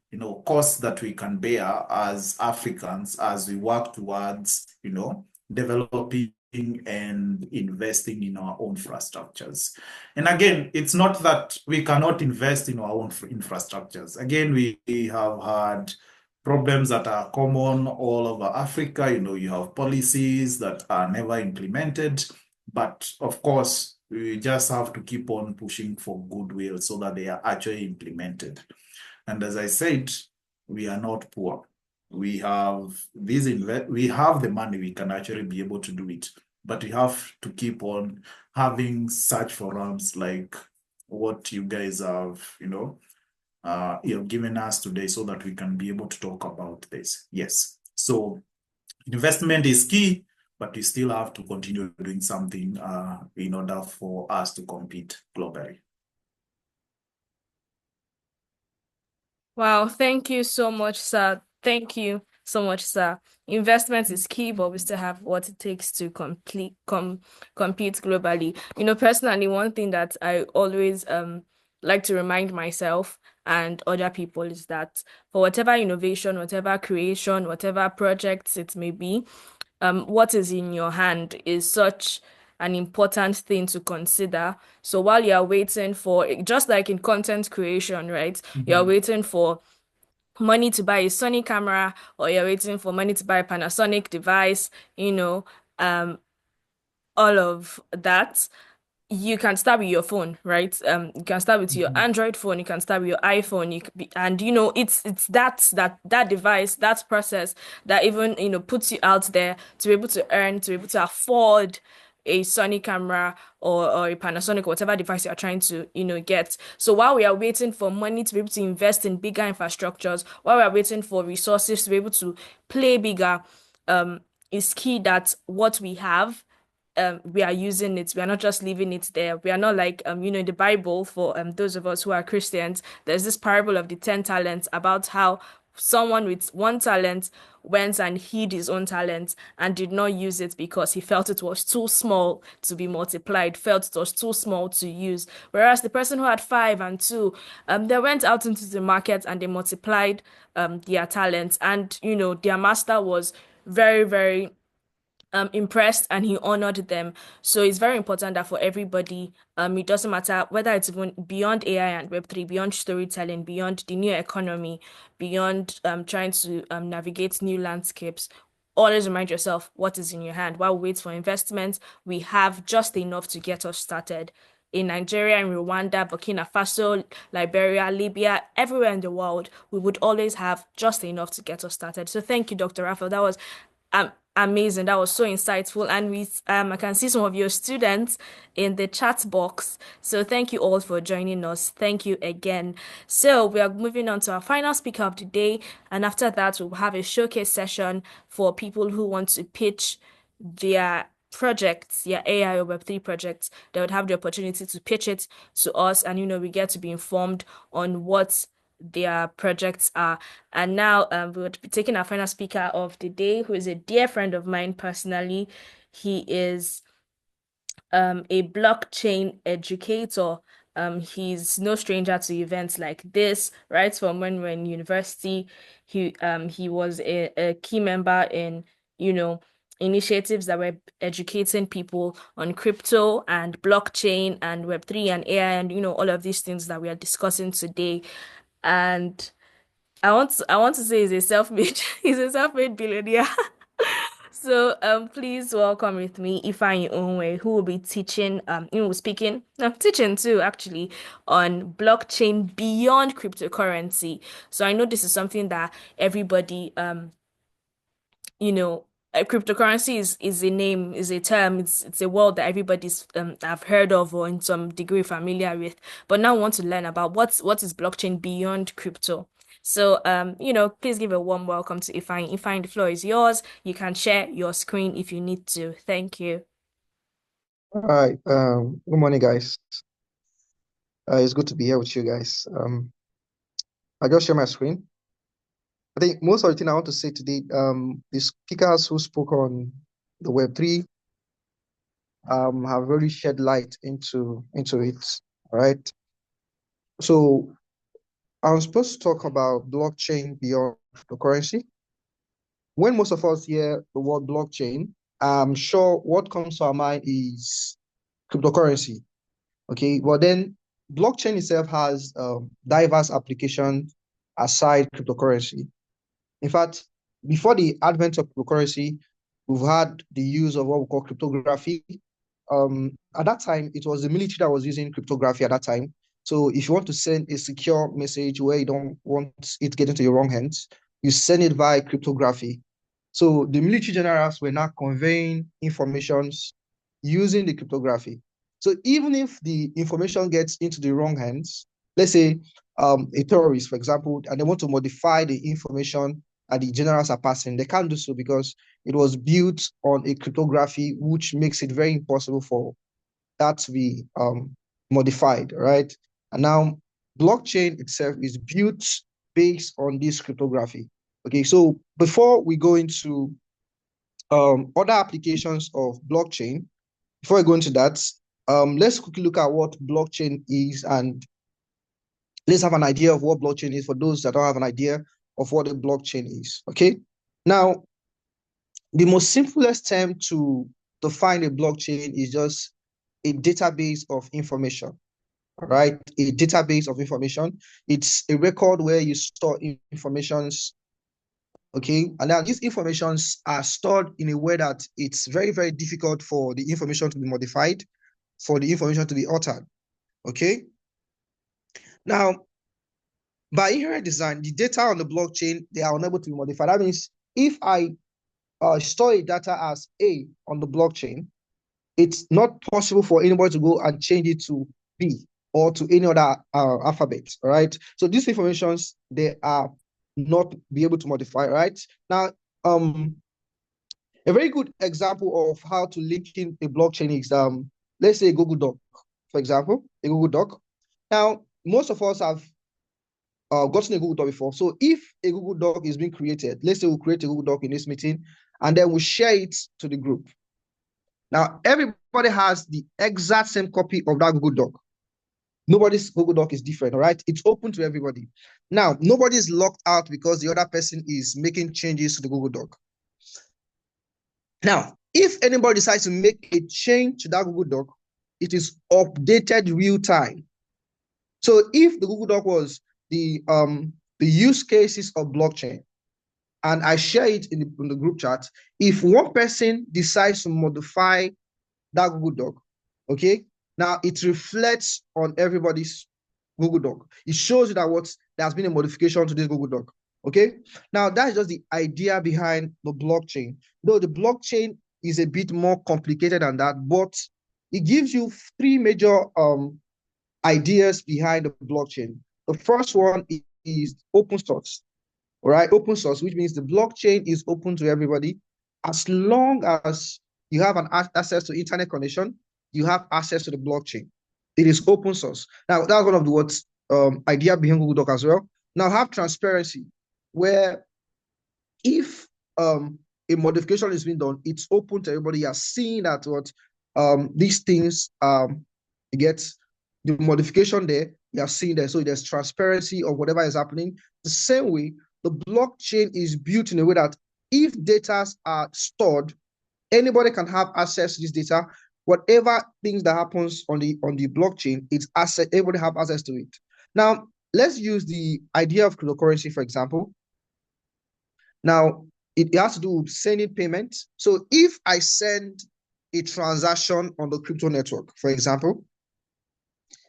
costs that we can bear as Africans as we work towards, developing and investing in our own infrastructures. And again, it's not that we cannot invest in our own infrastructures. Again, we have had problems that are common all over Africa. You have policies that are never implemented, but of course, we just have to keep on pushing for goodwill so that they are actually implemented. And as I said, we are not poor. We have we have the money, we can actually be able to do it, but we have to keep on having such forums like what you guys have, given us today so that we can be able to talk about this. Yes. So investment is key, but we still have to continue doing something in order for us to compete globally. Wow, thank you so much, sir. Thank you so much, sir. Investment is key, but we still have what it takes to compete globally. Personally, one thing that I always like to remind myself and other people is that for whatever innovation, whatever creation, whatever projects it may be, what is in your hand is such an important thing to consider. So while you're waiting for, just like in content creation, right? You're waiting for money to buy a Sony camera, or you're waiting for money to buy a Panasonic device, all of that. You can start with your phone, right? You can start with your Android phone, you can start with your iPhone, and it's that device, that process that even puts you out there to be able to earn, to be able to afford a Sony camera or a Panasonic, whatever device you're trying to, get. So while we are waiting for money to be able to invest in bigger infrastructures, while we are waiting for resources to be able to play bigger, it's key that what we have, we are using it. We are not just leaving it there. We are not like, in the Bible, for those of us who are Christians, there's this parable of the 10 talents about how someone with one talent went and hid his own talent and did not use it because he felt it was too small to be multiplied, felt it was too small to use. Whereas the person who had five and two, they went out into the market and they multiplied their talents, and their master was very, very impressed, and he honored them. So it's very important that for everybody, it doesn't matter whether it's even beyond AI and Web3, beyond storytelling, beyond the new economy, beyond trying to navigate new landscapes. Always remind yourself what is in your hand. While we wait for investment, we have just enough to get us started. In Nigeria, in Rwanda, Burkina Faso, Liberia, Libya, everywhere in the world, we would always have just enough to get us started. So thank you, Dr. Raphael. That was amazing. That was so insightful. And I can see some of your students in the chat box. So thank you all for joining us. Thank you again. So we are moving on to our final speaker of the day. And after that, we'll have a showcase session for people who want to pitch their projects, their AI or Web3 projects. They would have the opportunity to pitch it to us. And, we get to be informed on what their projects are. And now we would be taking our final speaker of the day, who is a dear friend of mine personally. He is a blockchain educator. He's no stranger to events like this. Right from when we're in university, he was a key member in, initiatives that were educating people on crypto and blockchain and Web3 and AI and, all of these things that we are discussing today. And I want to say he's a self-made he's a self-made billionaire. So please welcome with me Ifeanyi Onwe, who will be teaching speaking, no, teaching too actually, on blockchain beyond cryptocurrency. So I know this is something that everybody you know cryptocurrency is a name, is a term, it's a word that everybody's have heard of or in some degree familiar with, but now I want to learn about what is blockchain beyond crypto. So please give a warm welcome to Ifeanyi. Ifeanyi, the floor is yours. You can share your screen if you need to. Thank you. All right. Good morning, guys. It's good to be here with you guys. I just share my screen. I think most of the thing I want to say today, the speakers who spoke on the Web3 have really shed light into it. All right. So I'm supposed to talk about blockchain beyond cryptocurrency. When most of us hear the word blockchain, I'm sure what comes to our mind is cryptocurrency. Okay, well then blockchain itself has diverse applications aside cryptocurrency. In fact, before the advent of cryptocurrency, we've had the use of what we call cryptography. At that time, it was the military that was using cryptography at that time. So if you want to send a secure message where you don't want it to get into your wrong hands, you send it via cryptography. So the military generals were now conveying informations using the cryptography. So even if the information gets into the wrong hands, let's say a terrorist, for example, and they want to modify the information that the generals are passing, they can't do so because it was built on a cryptography, which makes it very impossible for that to be modified, right? And now blockchain itself is built based on this cryptography. Okay, so before we go into other applications of blockchain, before I go into that, let's quickly look at what blockchain is, and let's have an idea of what blockchain is for those that don't have an idea of what a blockchain is. Okay, now the most simplest term to define a blockchain is just a database of information. All right, a database of information. It's a record where you store informations. Okay, and now these informations are stored in a way that it's very, very difficult for the information to be modified, for the information to be altered. Okay, now by inherent design, the data on the blockchain, they are unable to be modified. That means if I store a data as A on the blockchain, it's not possible for anybody to go and change it to B or to any other alphabet, all right? So these informations, they are not be able to modify, right? Now, a very good example of how to link in a blockchain is, let's say a Google Doc, for example, a Google Doc. Now, most of us have gotten a Google Doc before. So if a Google Doc is being created, let's say we'll create a Google Doc in this meeting, and then we'll share it to the group. Now, everybody has the exact same copy of that Google Doc. Nobody's Google Doc is different, all right? It's open to everybody. Now, nobody's locked out because the other person is making changes to the Google Doc. Now, if anybody decides to make a change to that Google Doc, it is updated real time. So if the Google Doc was the use cases of blockchain, and I share it in the group chat, if one person decides to modify that Google Doc, okay, now it reflects on everybody's Google Doc. It shows you that there has been a modification to this Google Doc. Okay, now that's just the idea behind the blockchain. Though the blockchain is a bit more complicated than that, but it gives you three major ideas behind the blockchain. The first one is open source. All right, open source, which means the blockchain is open to everybody. As long as you have an access to internet connection, you have access to the blockchain. It is open source. Now, that's one of the idea behind Google Doc as well. Now, have transparency, where if a modification is being done, it's open to everybody. You are seeing that these things gets the modification there, you are seeing there. So there's transparency of whatever is happening. The same way, the blockchain is built in a way that if data are stored, anybody can have access to this data. Whatever things that happens on the blockchain, it's asset. Everybody have access to it. Now, let's use the idea of cryptocurrency, for example. Now, it has to do with sending payment. So if I send a transaction on the crypto network, for example,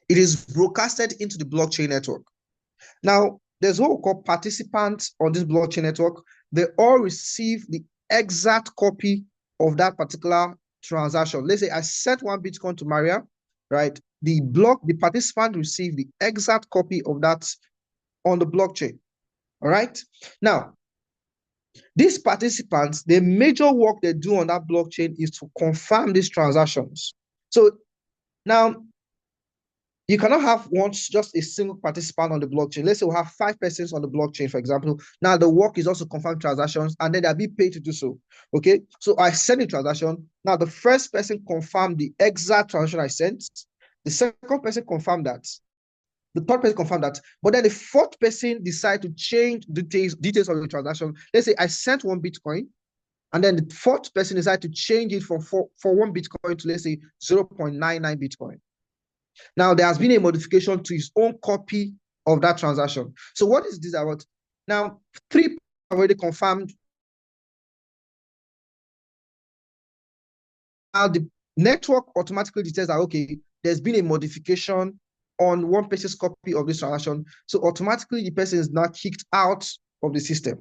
it is broadcasted into the blockchain network. Now, there's what we call participants on this blockchain network. They all receive the exact copy of that particular transaction. Let's say I sent 1 Bitcoin to Maria, right? The participant receive the exact copy of that on the blockchain. All right. Now, these participants, the major work they do on that blockchain is to confirm these transactions. So now, you cannot have just a single participant on the blockchain. Let's say we have 5 persons on the blockchain, for example. Now the work is also confirm transactions, and then they'll be paid to do so. Okay, so I send a transaction. Now the first person confirmed the exact transaction I sent. The second person confirmed that. The third person confirmed that. But then the fourth person decide to change details of the transaction. Let's say I sent 1 Bitcoin, and then the fourth person decide to change it for 1 Bitcoin to, let's say, 0.99 Bitcoin. Now, there has been a modification to his own copy of that transaction. So what is this about? Now, 3 already confirmed. Now, the network automatically detects that, okay, there's been a modification on one person's copy of this transaction. So automatically, the person is now kicked out of the system.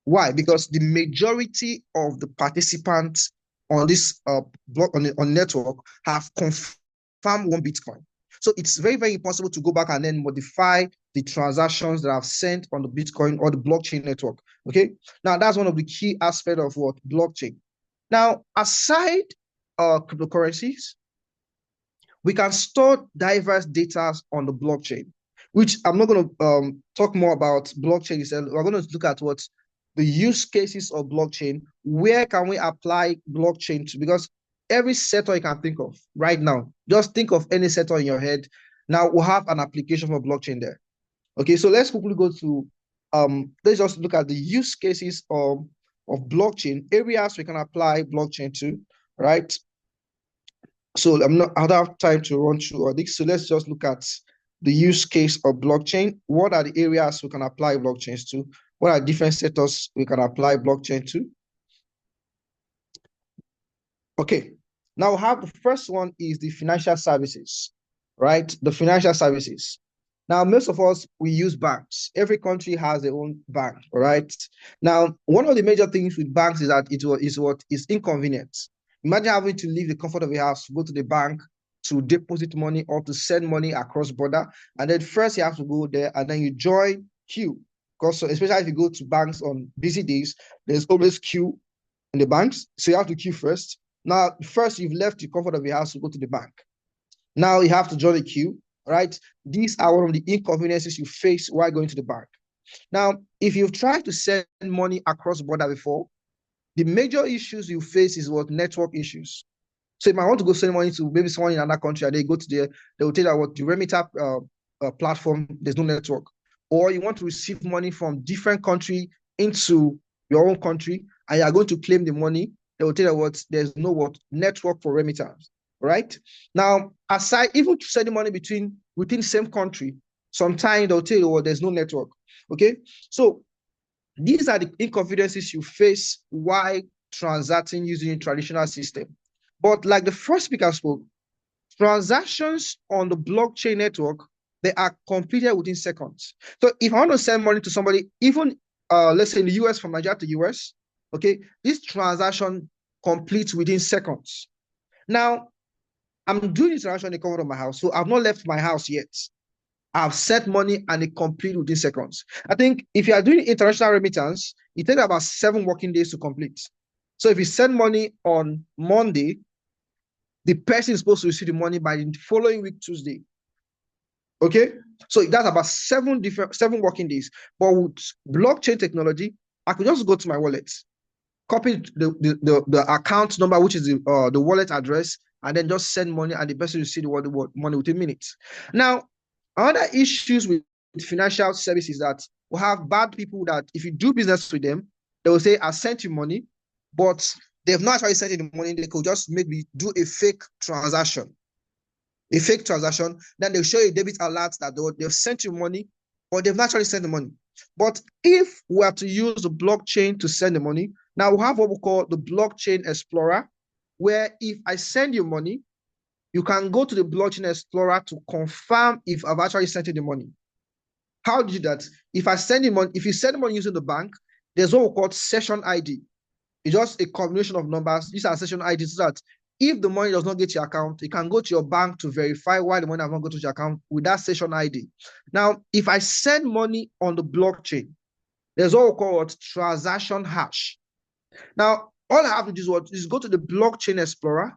Why? Because the majority of the participants on this block on network have confirmed 1 Bitcoin. So it's very, very impossible to go back and then modify the transactions that I've sent on the Bitcoin or the blockchain network. Okay. Now that's one of the key aspects of what blockchain. Now, aside cryptocurrencies, we can store diverse data on the blockchain, which I'm not going to talk more about blockchain itself. We're going to look at what the use cases of blockchain. Where can we apply blockchain to? Because every sector you can think of right now, just think of any sector in your head. Now we'll have an application for blockchain there. Okay, so let's quickly go to, let's just look at the use cases of blockchain, areas we can apply blockchain to, right? So I don't have time to run through all this. So let's just look at the use case of blockchain. What are the areas we can apply blockchains to? What are different sectors we can apply blockchain to? Okay, now we have the first one is the financial services, right? The financial services. Now, most of us, we use banks. Every country has their own bank, all right? Now, one of the major things with banks is that it is inconvenient. Imagine having to leave the comfort of your house to go to the bank to deposit money or to send money across border. And then first you have to go there and then you join queue. Because especially if you go to banks on busy days, there's always queue in the banks. So you have to queue first. Now, first you've left the comfort of your house to go to the bank. Now you have to join the queue, right? These are one of the inconveniences you face while going to the bank. Now, if you've tried to send money across border before, the major issues you face is what network issues. So if I want to go send money to maybe someone in another country and they go to there, they will tell you what the remitter platform, there's no network. Or you want to receive money from different country into your own country and you are going to claim the money, they will tell you what there's no what network for remittance, right? Now, aside even sending money within the same country, sometimes they'll tell you what there's no network. Okay, so these are the inconveniences you face while transacting using a traditional system. But like the first speaker spoke, transactions on the blockchain network, they are completed within seconds. So if I want to send money to somebody, even let's say in the US, from Nigeria to US, okay, this transaction completes within seconds. Now, I'm doing this transaction in the comfort of my house, so I've not left my house yet. I've sent money and it complete within seconds. I think if you are doing international remittance, it takes about 7 working days to complete. So if you send money on Monday, the person is supposed to receive the money by the following week, Tuesday. Okay, so that's about 7 working days. But with blockchain technology, I could just go to my wallet, copy the account number, which is the wallet address, and then just send money, and the person will see the money within minutes. Now, other issues with financial services that we have bad people that if you do business with them, they will say, I sent you money, but they've not actually sent you the money. They could just maybe do a fake transaction. Then they'll show you a debit alert that they've sent you money, but they've not actually sent the money. But if we are to use the blockchain to send the money, now we have what we call the blockchain explorer, where if I send you money, you can go to the blockchain explorer to confirm if I've actually sent you the money. How do you do that? If I send you money, if you send money using the bank, there's what we call session ID. It's just a combination of numbers. These are session IDs so that if the money does not get to your account, you can go to your bank to verify why the money has not got to your account with that session ID. Now, if I send money on the blockchain, there's what we call transaction hash. Now, all I have to do is go to the blockchain explorer,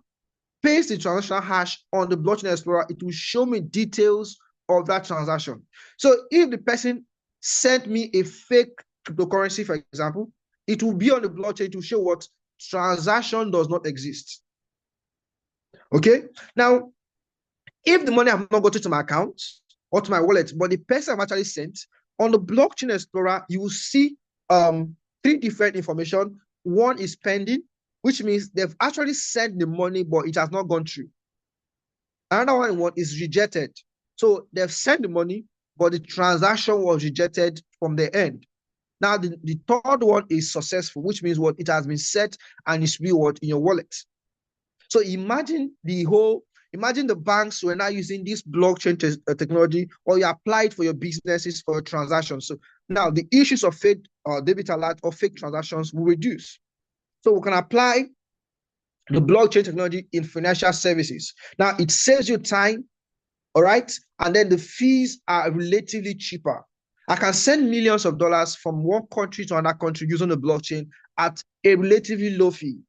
paste the transaction hash on the blockchain explorer. It will show me details of that transaction. So if the person sent me a fake cryptocurrency, for example, it will be on the blockchain to show what transaction does not exist. Okay. Now, if the money have not got to my account or to my wallet, but the person I've actually sent, on the blockchain explorer, you will see 3 different information. One is pending, which means they've actually sent the money, but it has not gone through. Another one is rejected. So they've sent the money, but the transaction was rejected from their end. Now, the third one is successful, which means what it has been set and it's be what in your wallet. So imagine the banks who are now using this blockchain technology, or you apply it for your businesses, for your transactions. So now the issues of fake debit alert or fake transactions will reduce. So we can apply the blockchain technology in financial services. Now it saves you time, all right? And then the fees are relatively cheaper. I can send millions of dollars from one country to another country using the blockchain at a relatively low fee.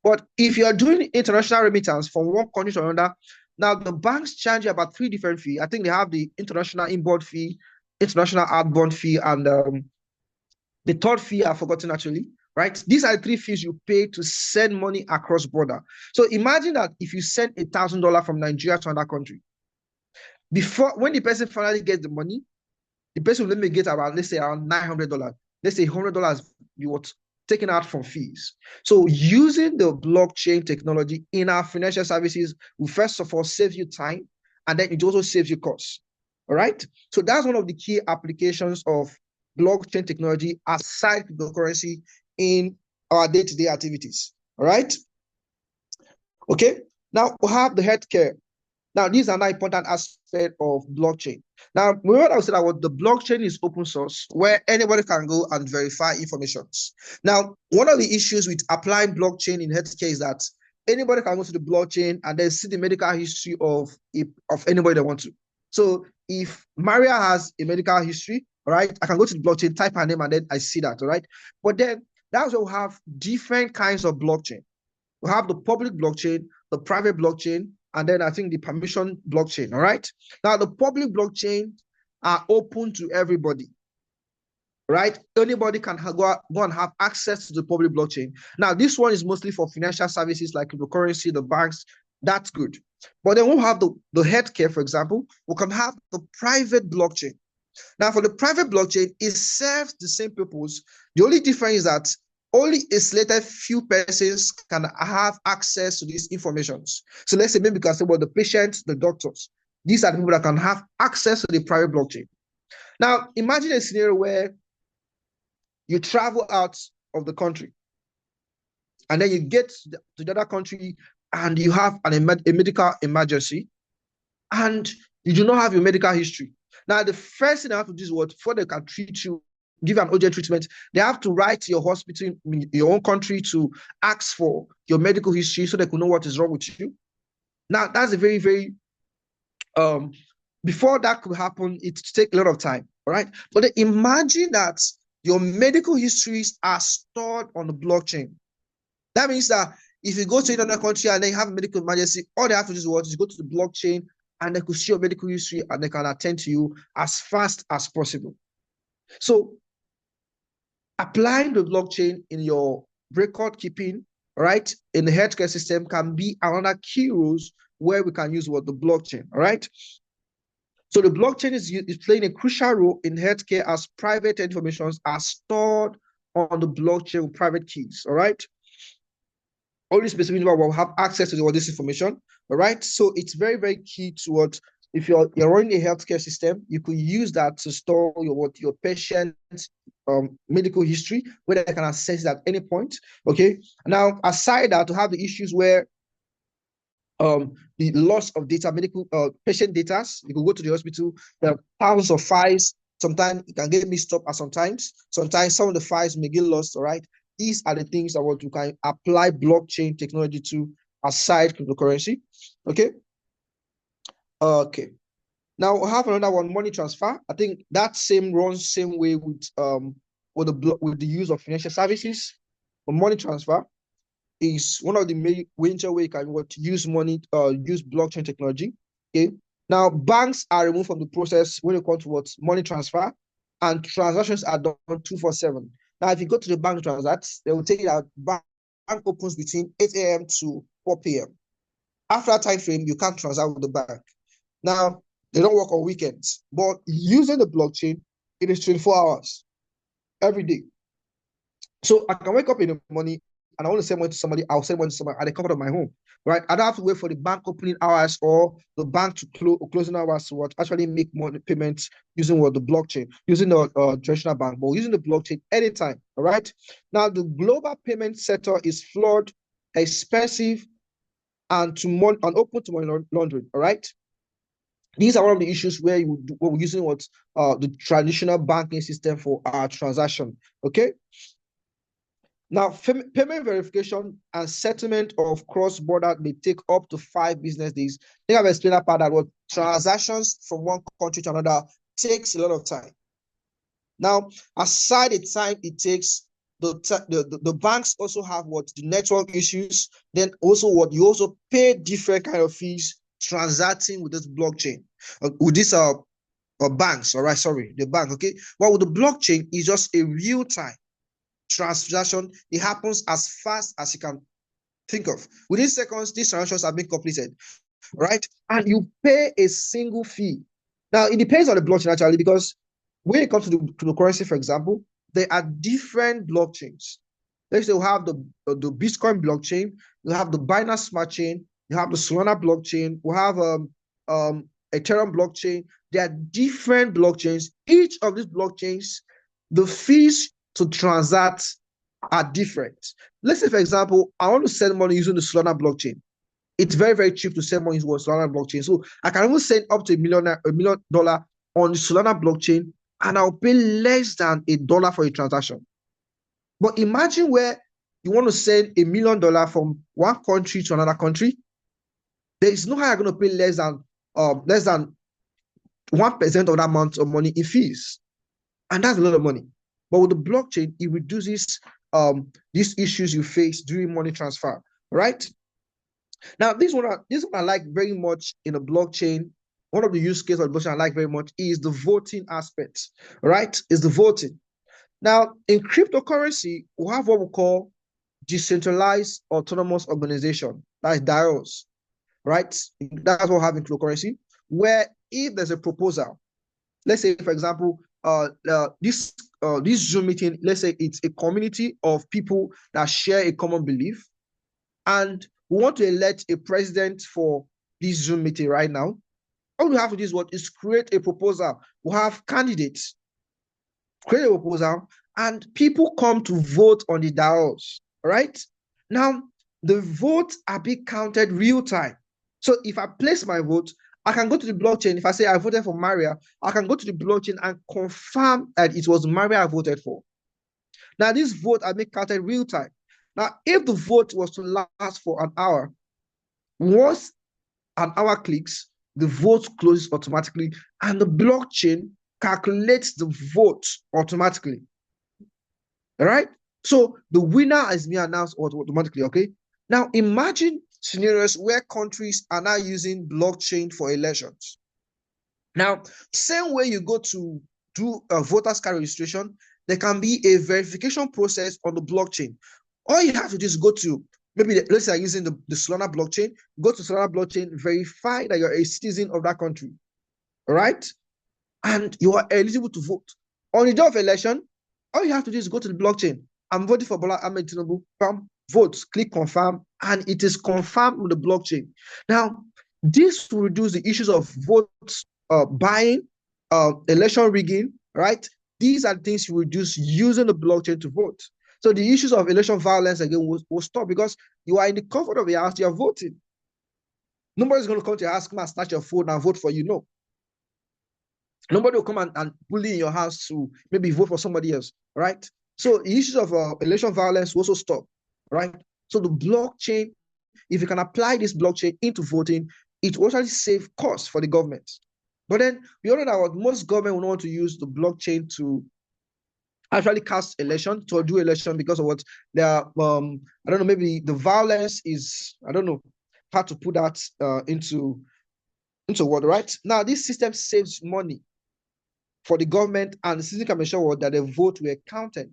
But if you are doing international remittance from one country to another, now the banks charge you about 3 different fees. I think they have the international inbound fee, international outbound fee, and the third fee I've forgotten actually, right? These are the 3 fees you pay to send money across border. So imagine that if you send $1,000 from Nigeria to another country, when the person finally gets the money, the person will let me get around, let's say around $900. Let's say $100 you were taken out from fees. So using the blockchain technology in our financial services will first of all save you time, and then it also saves you costs. All right. So that's one of the key applications of blockchain technology aside cryptocurrency in our day-to-day activities. All right. Okay. Now we have the healthcare. Now, these are not important aspects of blockchain. Now, remember I would say that the blockchain is open source, where anybody can go and verify information. Now, one of the issues with applying blockchain in healthcare is that anybody can go to the blockchain and then see the medical history of anybody they want to. So if Maria has a medical history, all right, I can go to the blockchain, type her name, and then I see that, all right? But then that's why we have different kinds of blockchain. We have the public blockchain, the private blockchain, and then I think the permission blockchain, all right? Now, the public blockchain are open to everybody, right? Anybody can go and have access to the public blockchain. Now, this one is mostly for financial services like cryptocurrency, the banks. That's good. But then we'll have the healthcare, for example. We can have the private blockchain. Now, for the private blockchain, it serves the same purpose. The only difference is that only a selected few persons can have access to these informations. So let's say maybe we can say about the patients, the doctors. These are the people that can have access to the private blockchain. Now, imagine a scenario where you travel out of the country and then you get to the other country and you have a medical emergency and you do not have your medical history. Now, the first thing they have to do is what? Before they can treat you, give you an urgent treatment, they have to write to your hospital in your own country to ask for your medical history so they can know what is wrong with you. Now, that's a very, very, before that could happen, it takes a lot of time, all right? But then imagine that your medical histories are stored on the blockchain. That means that if you go to another country and then you have a medical emergency, all they have to do is go to the blockchain and they could see your medical history and they can attend to you as fast as possible. So applying the blockchain in your record keeping, right, in the healthcare system can be another key rules where we can use what the blockchain, all right? So the blockchain is playing a crucial role in healthcare as private information are stored on the blockchain with private keys, all right? Only specific people will have access to all this information, all right? So it's very, very key to what, if you're running a healthcare system, you could use that to store your patient's medical history, where they can access it at any point, okay? Now, aside that, to have the issues where the loss of data, medical patient data, you can go to the hospital, there are thousands of files, sometimes it can get mixed up, and sometimes some of the files may get lost, all right? These are the things that what you can apply blockchain technology to aside cryptocurrency, okay? Okay. Now we have another one, money transfer. I think that runs same way with the use of financial services. But money transfer is one of the major way you can use use blockchain technology. Okay. Now banks are removed from the process when it comes to money transfer, and transactions are done 24/7. Now, if you go to the bank to transact, they will tell you that bank opens between 8 a.m. to 4 p.m. After that time frame, you can't transact with the bank. Now, they don't work on weekends, but using the blockchain, it is 24 hours every day. So I can wake up in the morning and I want to send money to somebody, I'll send money to somebody at the comfort of my home, right? I don't have to wait for the bank opening hours or the bank to closing hours to actually make money payments using the blockchain, using the traditional bank, but using the blockchain anytime, all right? Now, the global payment sector is flawed, expensive, and open to money laundering, all right? These are one of the issues where we're using the traditional banking system for our transaction, okay? Now, payment verification and settlement of cross-border may take up to 5 business days. I think I've explained that part, that what transactions from one country to another takes a lot of time. Now, aside the time it takes, the banks also have the network issues. Then also you also pay different kind of fees transacting with this blockchain, with this banks, all right, sorry, the bank, okay? Well, with the blockchain, is just a real-time transaction. It happens as fast as you can think of. Within seconds, these transactions have been completed, right? And you pay a single fee. Now, it depends on the blockchain actually, because when it comes to the currency, for example, there are different blockchains. Let's say we have the Bitcoin blockchain, you have the Binance Smart Chain, you have the Solana blockchain, we have Ethereum blockchain. There are different blockchains. Each of these blockchains, the fees to transact are different. Let's say, for example, I want to send money using the Solana blockchain. It's very, very cheap to send money using the Solana blockchain. So I can even send up to $1 million on the Solana blockchain, and I'll pay less than $1 for a transaction. But imagine where you want to send $1 million from one country to another country, there is no how you're going to pay less than 1% of that amount of money in fees. And that's a lot of money. But with the blockchain, it reduces these issues you face during money transfer, right? Now, this one I like very much in the blockchain. One of the use cases of the blockchain I like very much is the voting aspect, right? Is the voting. Now, in cryptocurrency, we have what we call decentralized autonomous organization, that's DAOs, right? That's what we have in cryptocurrency, where if there's a proposal, let's say, for example, this Zoom meeting, let's say it's a community of people that share a common belief, and we want to elect a president for this Zoom meeting right now. All we have to do is create a proposal. We have candidates, create a proposal, and people come to vote on the DAOs, right? Now, the votes are being counted real time. So if I place my vote, I can go to the blockchain. If I say I voted for Maria, I can go to the blockchain and confirm that it was Maria I voted for. Now, this vote are being counted real time. Now, if the vote was to last for an hour, once an hour clicks, the vote closes automatically, and the blockchain calculates the vote automatically. All right? So the winner is being announced automatically, okay? Now, imagine scenarios where countries are now using blockchain for elections. Now, same way you go to do a voters card registration, there can be a verification process on the blockchain. All you have to do is go to, maybe let's say you're using the Solana blockchain, go to Solana blockchain, verify that you're a citizen of that country, all right? And you are eligible to vote. On the day of election, all you have to do is go to the blockchain. I'm voting for Bola Ahmed Tinubu, vote, click confirm, and it is confirmed with the blockchain. Now, this will reduce the issues of votes buying, election rigging, right? These are things you reduce using the blockchain to vote. So the issues of election violence again will stop because you are in the comfort of your house, you are voting. Nobody's going to come to your house, come and snatch your phone and vote for you. No. Nobody will come and bully in your house to maybe vote for somebody else, right? So the issues of election violence will also stop, right? So the blockchain, if you can apply this blockchain into voting, it will actually save costs for the government. But then we all know that most government will not want to use the blockchain to actually cast election, to do election because of what they are, I don't know, maybe the violence is, I don't know how to put that into what, right? Now, this system saves money for the government, and the system can ensure that the vote were counted.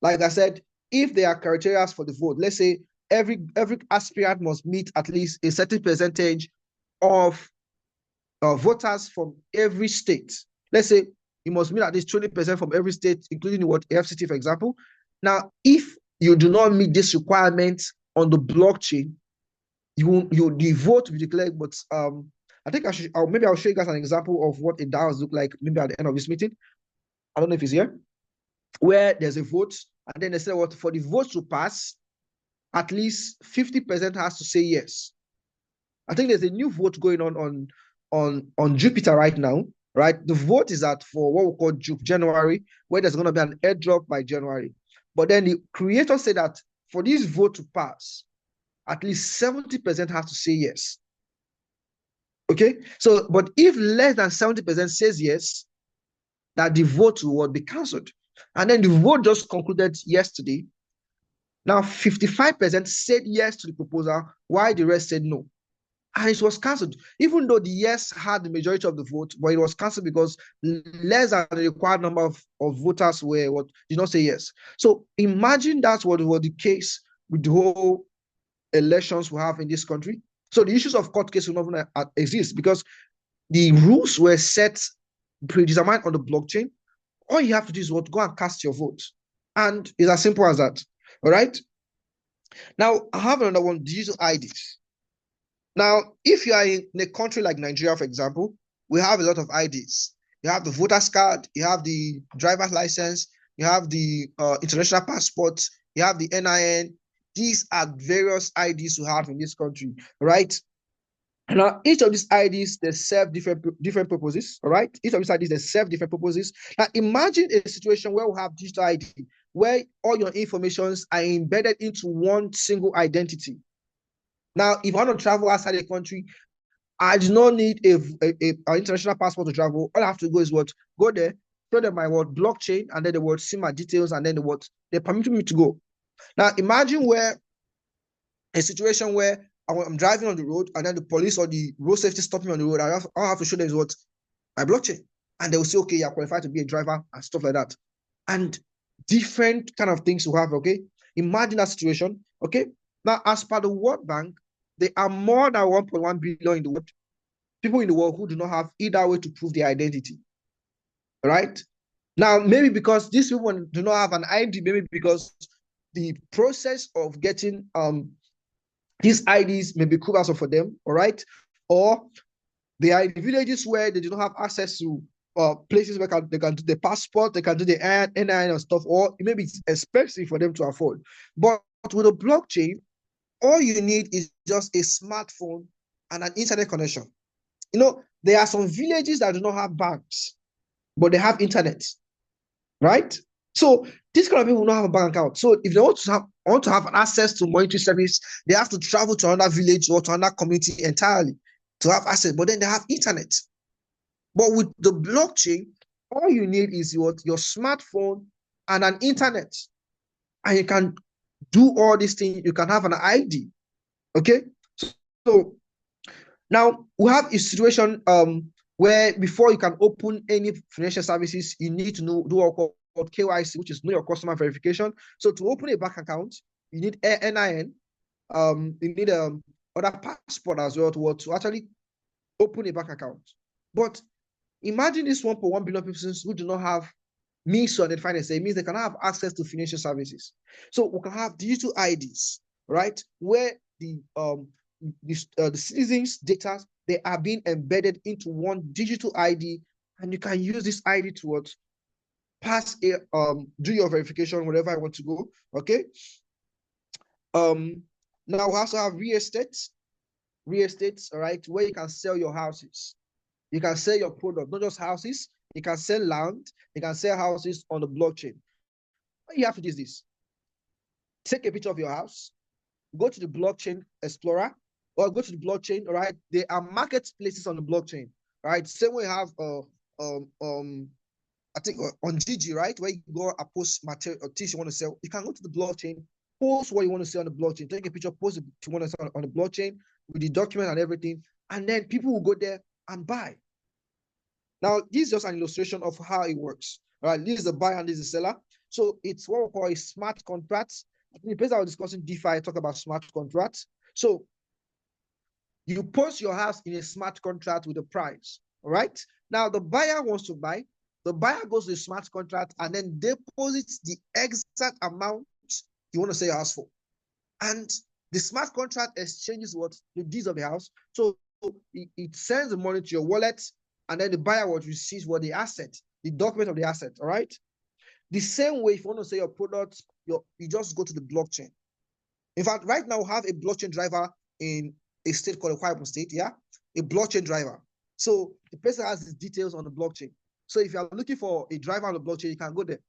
Like I said, if there are criteria for the vote, let's say every aspirant must meet at least a certain percentage of voters from every state. Let's say you must meet at least 20% from every state, including what FCT, for example. Now, if you do not meet this requirement on the blockchain, the vote will be declared. But I think maybe I'll show you guys an example of what it does look like maybe at the end of this meeting. I don't know if it's here, where there's a vote, and then they say what for the vote to pass, at least 50% has to say yes. I think there's a new vote going on Jupiter right now, right? The vote is at for what we call January, where there's going to be an airdrop by January. But then the creator said that for this vote to pass, at least 70% have to say yes. Okay, so but if less than 70% says yes, that the vote will be cancelled. And then the vote just concluded yesterday. Now 55% said yes to the proposal, while the rest said no. And it was cancelled, even though the yes had the majority of the vote, but it was cancelled because less than the required number of voters did not say yes. So imagine that's what was the case with the whole elections we have in this country. So the issues of court cases will not exist because the rules were set, predetermined on the blockchain. All you have to do is go and cast your vote. And it's as simple as that. All right. Now, I have another one, digital IDs. Now, if you are in a country like Nigeria, for example, we have a lot of IDs. You have the voter's card, you have the driver's license, you have the international passport, you have the NIN. These are various IDs we have in this country, right? Now, each of these IDs, they serve different purposes, all right? Each of these IDs, they serve different purposes. Now, imagine a situation where we have digital ID, where all your informations are embedded into one single identity. Now, if I want to travel outside the country, I do not need an international passport to travel. All I have to go is what? Go there, show them my word blockchain, and then the word see my details, and then the word they permit me to go. Now, imagine a situation where I'm driving on the road, and then the police or the road safety stop me on the road. All I have to show them is what? My blockchain. And they will say, okay, you're qualified to be a driver and stuff like that. And different kind of things you have, okay? Imagine that situation, okay? Now, as per the World Bank, there are more than 1.1 billion in the world, people in the world who do not have either way to prove their identity, right? Now, maybe because these people do not have an ID, maybe because the process of getting these IDs may be cumbersome for them, all right? Or they are in villages where they do not have access to places where they can do the passport, they can do the NIN and stuff, or it may be expensive for them to afford. But with a blockchain, all you need is just a smartphone and an internet connection. You know, there are some villages that do not have banks, but they have internet, right? So these kind of people don't have a bank account. So if they want to have access to monetary service, they have to travel to another village or to another community entirely to have access. But then they have internet. But with the blockchain, all you need is your smartphone and an internet, and you can do all these things. You can have an ID. Okay, so now we have a situation where before you can open any financial services, you need to do what called KYC, which is know your customer verification. So to open a bank account, you need NIN. You need other passport as well to actually open a bank account. But imagine this 1.1 billion people who do not have means to identify themselves. It means they cannot have access to financial services. So we can have digital IDs, right? Where the citizens' data, they are being embedded into one digital ID, and you can use this ID to what? Pass a do your verification wherever I want to go. Okay. Now we also have real estates, all right, where you can sell your houses. You can sell your product, not just houses. You can sell land. You can sell houses on the blockchain. All you have to do is this. Take a picture of your house, go to the blockchain explorer, or go to the blockchain, all right? There are marketplaces on the blockchain, right? Same way you have I think on Gigi, right? Where you go and post material or things you want to sell. You can go to the blockchain, post what you want to sell on the blockchain, take a picture, post what you want to sell on the blockchain with the document and everything, and then people will go there and buy. Now, this is just an illustration of how it works. All right, this is the buyer and this is the seller. So it's what we call a smart contract. I think the place I was discussing DeFi, I talk about smart contracts. So you post your house in a smart contract with a price. All right. Now the buyer wants to buy. The buyer goes to the smart contract and then deposits the exact amount you want to sell your house for. And the smart contract exchanges what? The deeds of the house. So it sends the money to your wallet, and then the buyer will receive what? The asset, the document of the asset, all right? The same way, if you want to sell your product, you just go to the blockchain. In fact, right now we have a blockchain driver in a state called Akwa Ibom State, yeah? A blockchain driver. So the person has his details on the blockchain. So if you're looking for a driver on the blockchain, you can go there.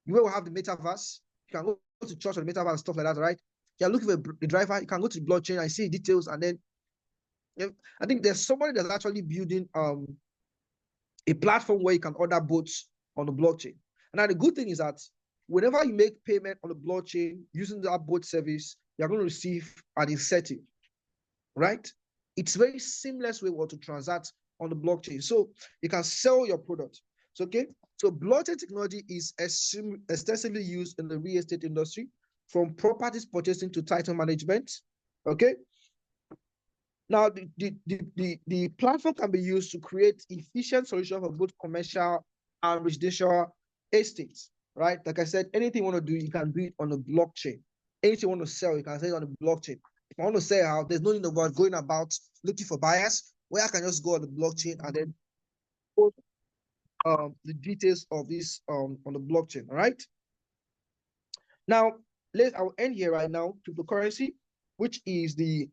You will have the metaverse. You can go to church on the metaverse and stuff like that, right? If you're looking for a driver, you can go to the blockchain and see details, and then I think there's somebody that's actually building a platform where you can order boats on the blockchain. And now the good thing is that whenever you make payment on the blockchain using that boat service, you're going to receive an incentive, right? It's very seamless way to transact on the blockchain. So you can sell your product. So, okay. So blockchain technology is extensively used in the real estate industry, from properties purchasing to title management. Okay. Now, the platform can be used to create efficient solutions for both commercial and residential estates, right? Like I said, anything you want to do, you can do it on the blockchain. Anything you want to sell, you can sell it on the blockchain. If I want to sell a house, there's no need about going about looking for buyers, where I can just go on the blockchain and then post the details of this on the blockchain, all right? Now, I'll end here right now. Cryptocurrency, which is the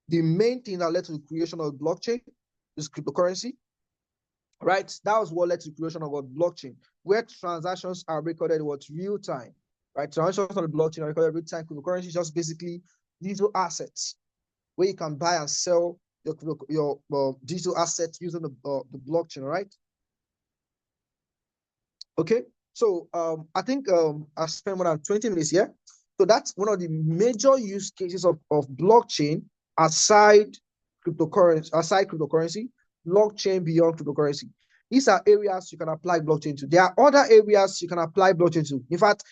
main thing that led to the creation of the blockchain, is cryptocurrency, right? That was what led to the creation of a blockchain. where transactions are recorded what real time, right? Transactions on the blockchain are recorded real time. Cryptocurrency is just basically digital assets where you can buy and sell your digital assets using the blockchain, right? Okay, so I think I spent more than 20 minutes here. So that's one of the major use cases of blockchain aside cryptocurrency, blockchain beyond cryptocurrency. These are areas you can apply blockchain to. There are other areas you can apply blockchain to. In fact,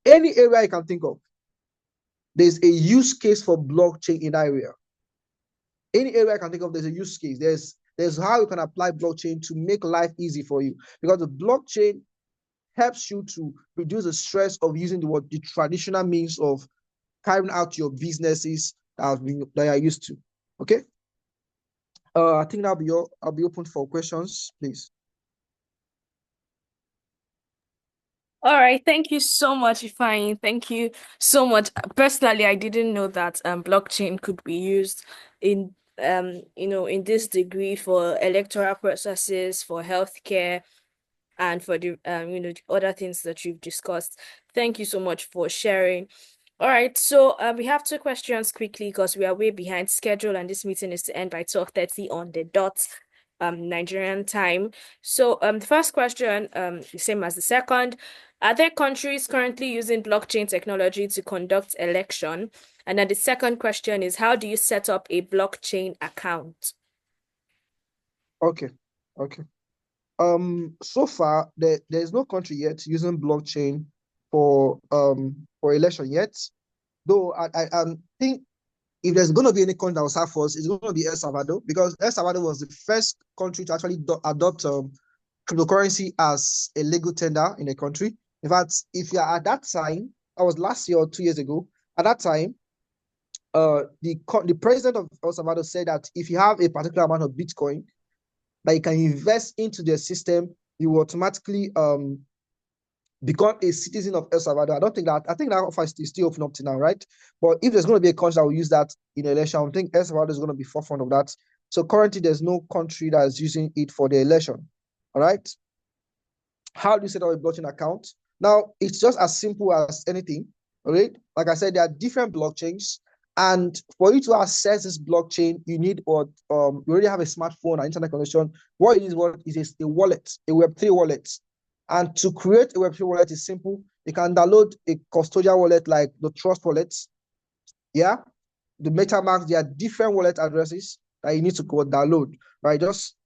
any area you can think of, there's a use case for blockchain in that area. Any area I can think of, there's a use case. There's how you can apply blockchain to make life easy for you, because the blockchain helps you to reduce the stress of using the traditional means of carrying out your businesses that you are used to. Okay. I think I'll be open for questions, please. All right, thank you so much, Ifeanyi. Thank you so much. Personally, I didn't know that blockchain could be used in in this degree for electoral processes, for healthcare, and for the the other things that you've discussed. Thank you so much for sharing. All right, so we have two questions quickly because we are way behind schedule, and this meeting is to end by 12:30 on the dot, Nigerian time. So the first question, the same as the second. Are there countries currently using blockchain technology to conduct election? And then the second question is, how do you set up a blockchain account? Okay. So far there's no country yet using blockchain for election yet. Though I think if there's going to be any country that will start first, it's going to be El Salvador, because El Salvador was the first country to actually adopt cryptocurrency as a legal tender in the country. In fact, if you are at that time, that was last year or 2 years ago, at that time, the president of El Salvador said that if you have a particular amount of Bitcoin that you can invest into the system, you will automatically become a citizen of El Salvador. I think that offer is still open up to now, right? But if there's going to be a country that will use that in election, I think El Salvador is going to be forefront of that. So currently, there's no country that is using it for the election. All right. How do you set up a blockchain account? Now, it's just as simple as anything. All right. Like I said, there are different blockchains. And for you to access this blockchain, you need you already have a smartphone or internet connection. What it is a wallet, a Web3 wallet. And to create a Web3 wallet is simple. You can download a custodial wallet like the Trust wallet. Yeah. The MetaMask, there are different wallet addresses that you need to go download. Right. Just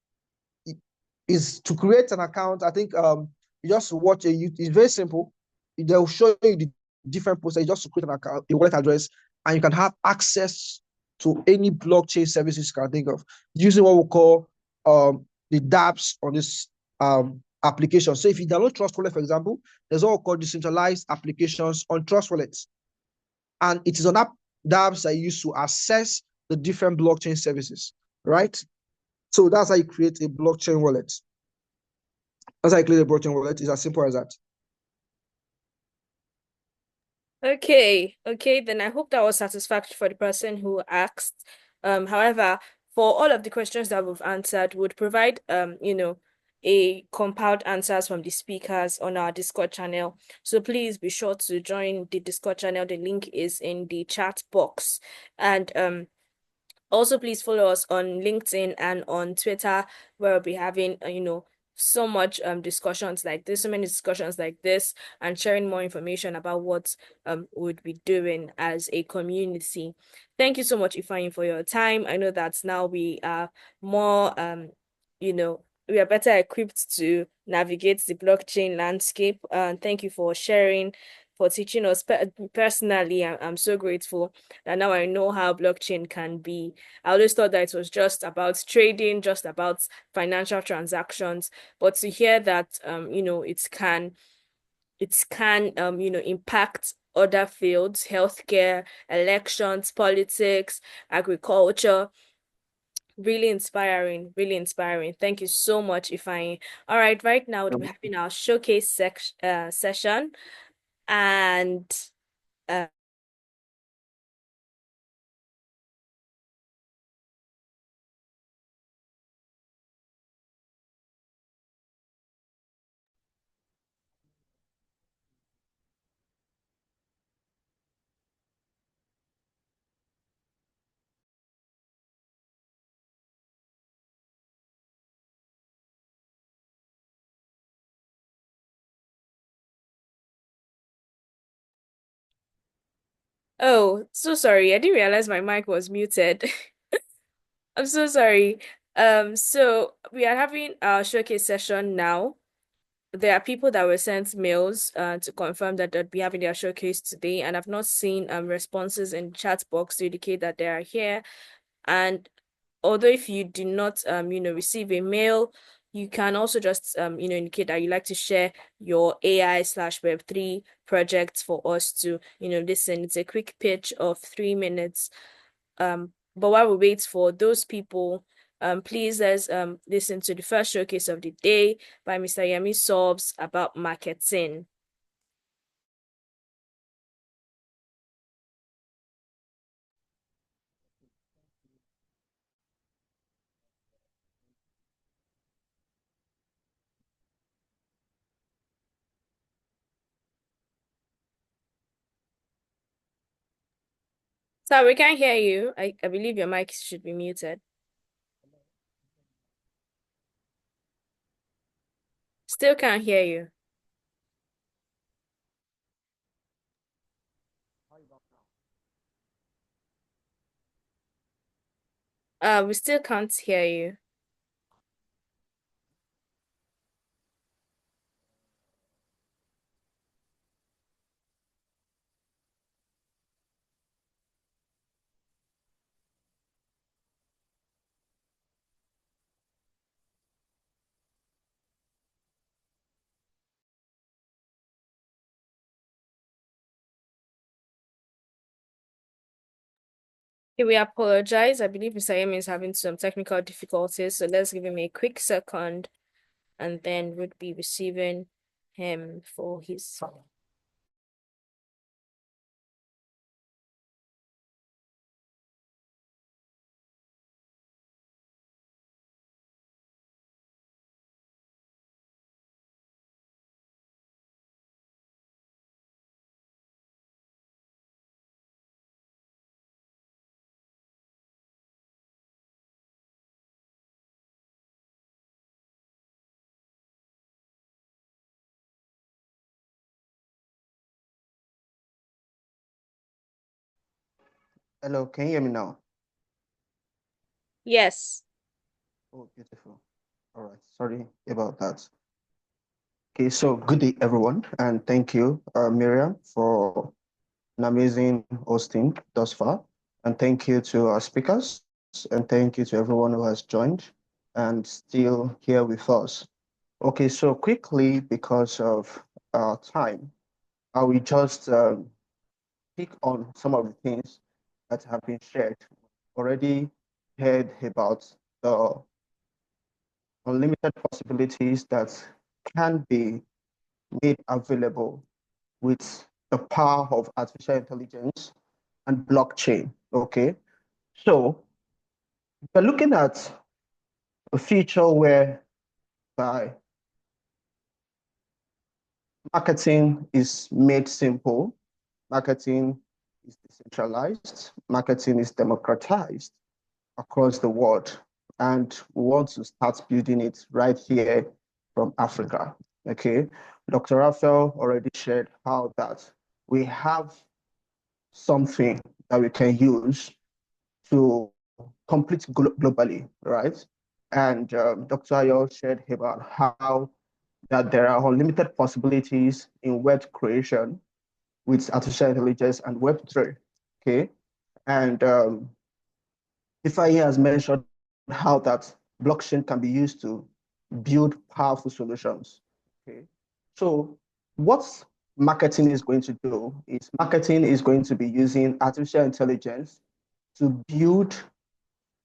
is to create an account. I think you just watch it's very simple. They'll show you the different process just to create an account, a wallet address, and you can have access to any blockchain services you can think of using what we call the dApps on this application. So if you download Trust Wallet, for example, there's what we call decentralized applications on Trust Wallet. And it is on that dApps that you use to access the different blockchain services, right? So that's how you create a blockchain wallet. That's how you create a blockchain wallet. It's as simple as that. Okay, then I hope that was satisfactory for the person who asked. However, for all of the questions that we've answered, would provide a compiled answers from the speakers on our Discord channel. So please be sure to join the Discord channel. The link is in the chat box. And also please follow us on LinkedIn and on Twitter, where we'll be having so much discussions like this, so many discussions like this, and sharing more information about what we'd be doing as a community. Thank you so much, Ifeanyi, for your time. I know that now we are more we are better equipped to navigate the blockchain landscape. Thank you for sharing, for teaching us. Personally, I'm so grateful that now I know how blockchain can be. I always thought that it was just about trading, just about financial transactions, but to hear that it can impact other fields, healthcare, elections, politics, agriculture. Really inspiring, really inspiring. Thank you so much, Ifeanyi. All right, right now we're having our showcase session, and uh, Oh, so sorry. I didn't realize my mic was muted. I'm so sorry. So we are having our showcase session now. There are people that were sent mails to confirm that they'll be having their showcase today, and I've not seen responses in the chat box to indicate that they are here. And although if you do not receive a mail, you can also just indicate that you like to share your AI/Web3 projects for us to listen. It's a quick pitch of 3 minutes. But while we wait for those people, please let's listen to the first showcase of the day by Mr. Yemi Sobs about marketing. So we can't hear you. I believe your mic should be muted. Still can't hear you. We still can't hear you. Okay, we apologize. I believe Mr. Yemi is having some technical difficulties, so let's give him a quick second and then we'd be receiving him for his. Hello, can you hear me now? Yes. Oh, beautiful. All right, sorry about that. Okay, so good day, everyone, and thank you, Miriam, for an amazing hosting thus far. And thank you to our speakers, and thank you to everyone who has joined and still here with us. Okay, so quickly, because of our time, I will just pick on some of the things that have been shared. Already heard about the unlimited possibilities that can be made available with the power of artificial intelligence and blockchain. Okay, so we're looking at a future whereby marketing is made simple, marketing is decentralized, marketing is democratized across the world. And we want to start building it right here from Africa. Okay, Dr. Raphael already shared how that we have something that we can use to complete globally, right? And Dr. Ayo shared about how that there are unlimited possibilities in web creation with artificial intelligence and Web3. Okay, and Ifeanyi has mentioned how that blockchain can be used to build powerful solutions. Okay, so what marketing is going to do is marketing is going to be using artificial intelligence to build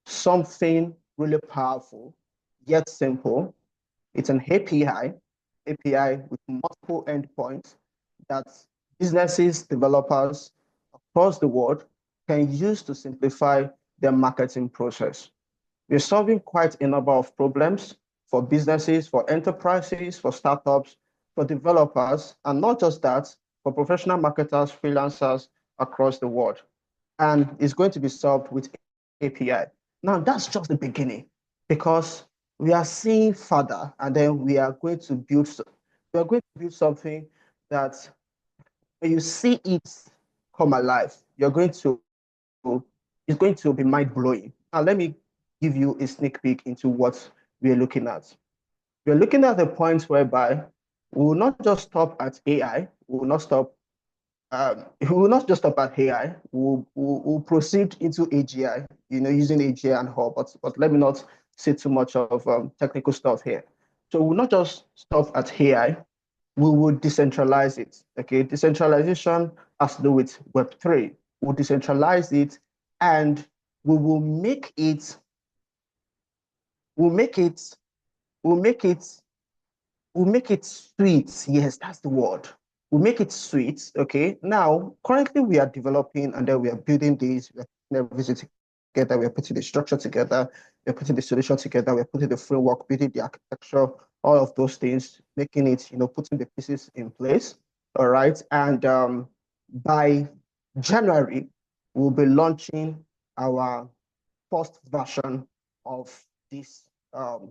something really powerful yet simple. It's an API with multiple endpoints that businesses, developers across the world can use to simplify their marketing process. We're solving quite a number of problems for businesses, for enterprises, for startups, for developers, and not just that, for professional marketers, freelancers across the world. And it's going to be solved with API. Now, that's just the beginning because we are seeing further, and then we are going to build something that when you see it come alive, it's going to be mind-blowing. Now, let me give you a sneak peek into what we're looking at. We're looking at the point whereby we will not just stop at AI, we will not just stop at AI, we'll proceed into AGI, using AGI and all, but let me not say too much of technical stuff here. So we'll not just stop at AI, we will decentralize it. Okay, decentralization has to do with Web3. We'll decentralize it and we will make it, we'll make it, we'll make it, we'll make it sweet. Yes, that's the word. We'll make it sweet. Okay. Now, currently we are developing and then we are building these, we're putting everything together, we're putting the structure together, we're putting the solution together, we're putting the framework, building the architecture, all of those things, making it, putting the pieces in place. All right. And by January, we'll be launching our first version of this um,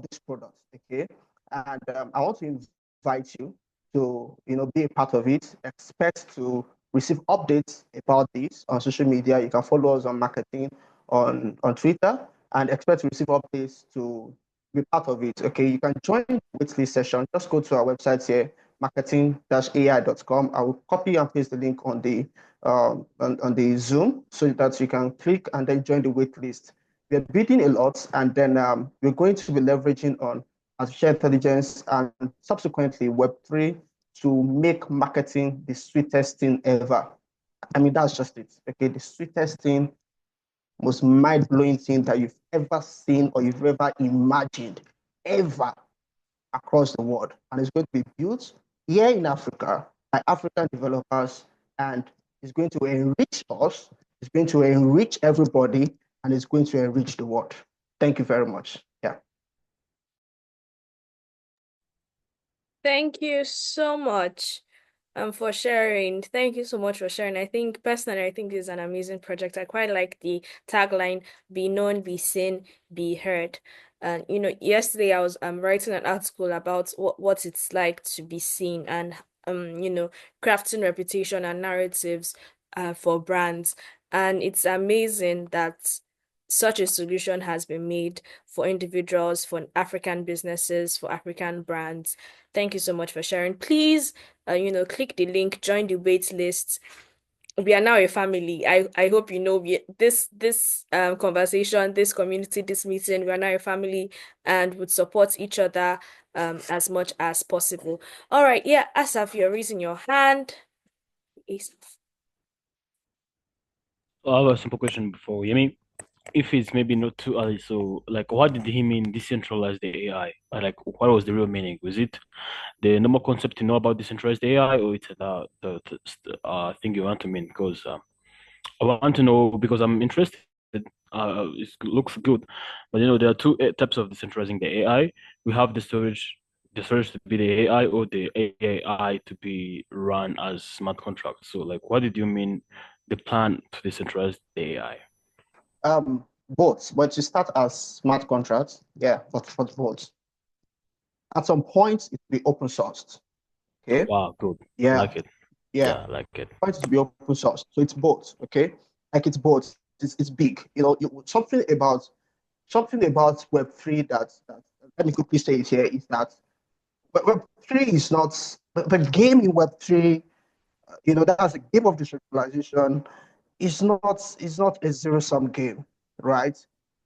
this product. Okay, and I want to invite you to be a part of it. Expect to receive updates about this on social media. You can follow us on marketing on Twitter and expect to receive updates to be part of it. Okay, you can join the waitlist session. Just go to our website here, marketing-ai.com. I will copy and paste the link on the Zoom so that you can click and then join the waitlist. We're building a lot, and then we're going to be leveraging on artificial intelligence and subsequently Web3 to make marketing the sweetest thing ever. I mean, that's just it. Okay, the sweetest thing, most mind-blowing thing that you've ever seen or you've ever imagined, ever across the world. And it's going to be built here in Africa by African developers, and it's going to enrich us, it's going to enrich everybody, and it's going to enrich the world. Thank you very much. Yeah. Thank you so much for sharing. Thank you so much for sharing. I think personally, I think it's an amazing project. I quite like the tagline, be known, be seen, be heard. And yesterday I was writing an article about what it's like to be seen and crafting reputation and narratives for brands. And it's amazing that such a solution has been made for individuals, for African businesses, for African brands. Thank you so much for sharing. Please, click the link, join the wait list. We are now a family. I hope this conversation, this community, this meeting, we are now a family and would support each other as much as possible. All right, yeah, Asaph, you're raising your hand. Asaph. I have a simple question before. If it's maybe not too early, so like, what did he mean decentralized the AI? Like, what was the real meaning? Was it the normal concept to know about decentralized AI, or it's the thing you want to mean? Because I want to know because I'm interested. It looks good, but there are two types of decentralizing the AI. We have the storage to be the AI, or the AI to be run as smart contracts. So, like, what did you mean the plan to decentralize the AI? Both, but you start as smart contracts, yeah, but for both. At some point, it will be open sourced. Okay. Wow, good. Yeah. Like it. Yeah. Yeah, I like it. Point to be open source. So it's both. Okay. Like it's both. It's big. Something about Web3 that let me quickly say it here is that Web3 is not the game in Web3, that's a game of decentralization. It's not a zero-sum game, right?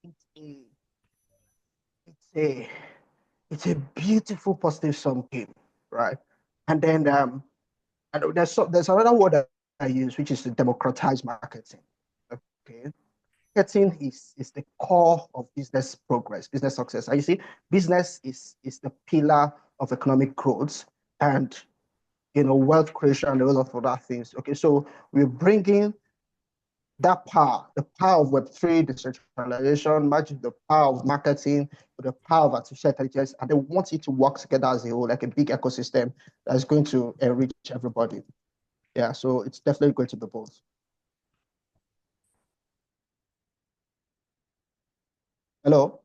It's a it's a it's a beautiful positive sum game, right? And then and there's another word that I use, which is to democratize marketing. Okay. Marketing is the core of business progress, business success. And you see, business is the pillar of economic growth and wealth creation and all of other things. Okay, so we're bringing that power, the power of Web3, decentralization, matching the power of marketing with the power of artificial intelligence, and they want it to work together as a whole, like a big ecosystem that's going to enrich everybody. Yeah, so it's definitely going to be both. Hello?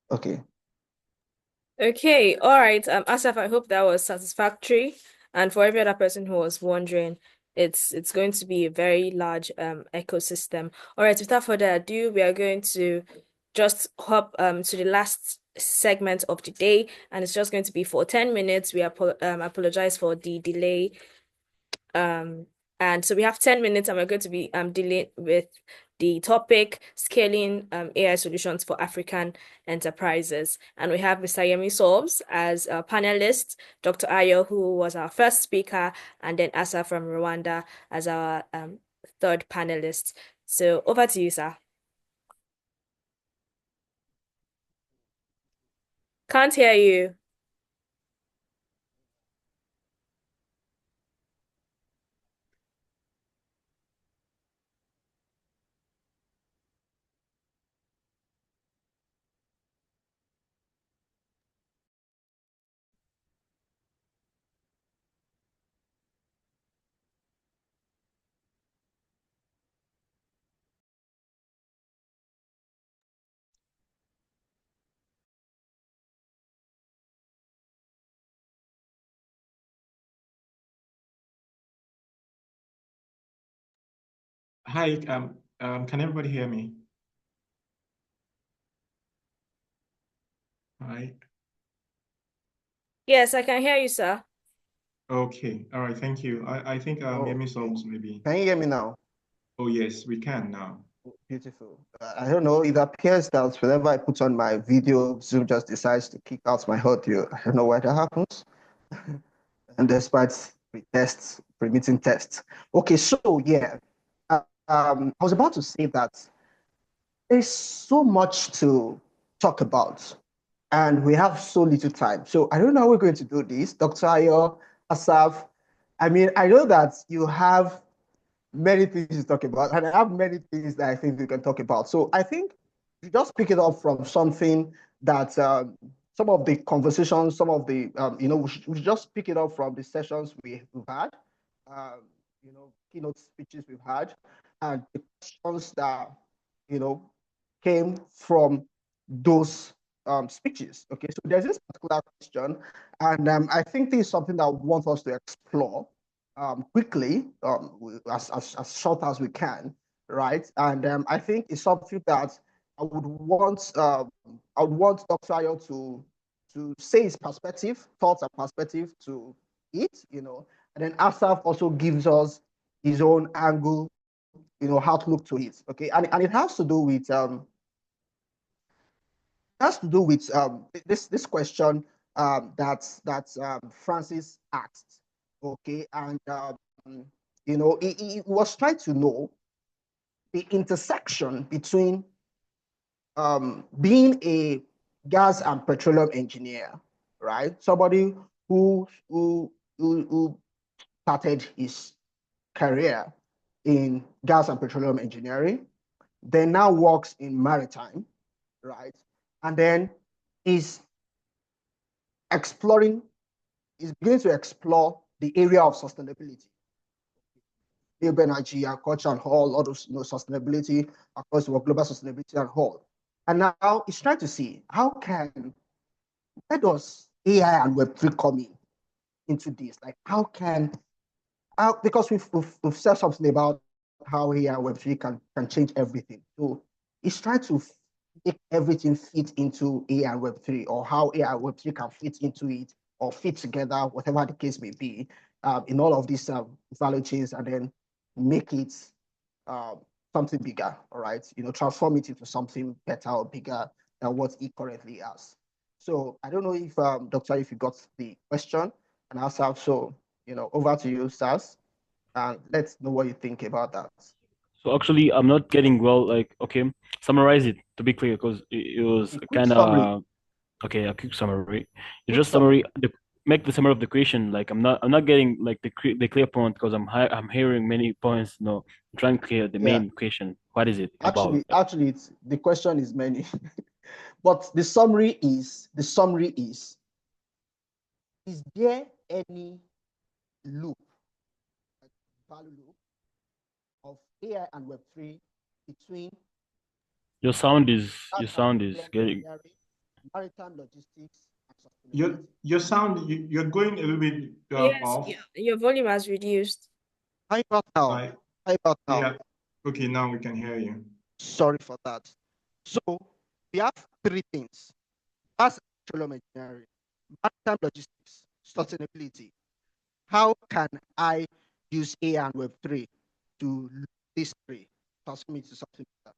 Okay. Okay, all right. Asaph, I hope that was satisfactory. And for every other person who was wondering, It's going to be a very large ecosystem. All right, without further ado, we are going to just hop to the last segment of the day, and it's just going to be for 10 minutes. We apologize for the delay. And so we have 10 minutes, and we're going to be dealing with the topic scaling AI solutions for African enterprises. And we have Mr. Yemi Solves as a panelist, Dr. Ayo, who was our first speaker, and then Asaph from Rwanda as our third panelist. So over to you, sir. Can't hear you. Hi, can everybody hear me? Hi. Yes, I can hear you, sir. Okay. All right. Thank you. I think Yemi Okay. Solms maybe. Can you hear me now? Oh yes, we can now. Beautiful. I don't know. It appears that whenever I put on my video, Zoom just decides to kick out my audio. I don't know why that happens. And despite pre-tests, pre-meeting tests. Okay, so yeah, I was about to say that there's so much to talk about, and we have so little time. So I don't know how we're going to do this, Dr. Ayo, Asaph. I mean, I know that you have many things to talk about, and I have many things that I think we can talk about. So I think you just pick it up from something that some of the conversations, some of the we should just pick it up from the sessions we've had, um, keynote speeches we've had, and the questions that you know came from those speeches. Okay, so there's this particular question, and I think this is something that I want us to explore quickly, as short as we can, right? And I think it's something that I would want Dr. Ayo to say his perspective, thoughts and perspective to it, and then Asaph also gives us his own angle, how to look to it. Okay, and it has to do with this question that Francis asked. Okay, and he was trying to know the intersection between being a gas and petroleum engineer, right? Somebody who started his career in gas and petroleum engineering, then now works in maritime, right? And then is beginning to explore the area of sustainability, renewable energy, agriculture, and all those sustainability across the world, global sustainability and all. And now it's trying to see where does AI and Web3 come into this? Like because we've said something about how AI and Web3 can change everything. So it's trying to make everything fit into AI and Web3, or how AI and Web3 can fit into it or fit together, whatever the case may be, in all of these value chains, and then make it something bigger, all right? Transform it into something better or bigger than what it currently has. So I don't know if, Doctor, if you got the question and answer. So, over to you, Stas, and let's know what you think about that. So actually, I'm not getting well. Like, okay, summarize it to be clear, because it was A quick kind summary. of okay. A quick summary. You Quick just summary summary. make the summary of the question. Like, I'm not getting like the clear point, because I'm hearing many points. I'm trying to clear the Yeah. main question. What is it about? Actually, the question is many, but the summary is there any loop, like value loop of AI and Web3 between Your sound is gas your and sound is petroleum getting. engineering, maritime logistics, and Your sustainability? your sound, you're going a little bit Yes, off. your volume has reduced. How about now? I, How about now? yeah. Okay, now we can hear you. Sorry for that. So we have three things. That's petroleum engineering, maritime logistics, sustainability. How can I use AI and Web3 to these three, transform it to something better?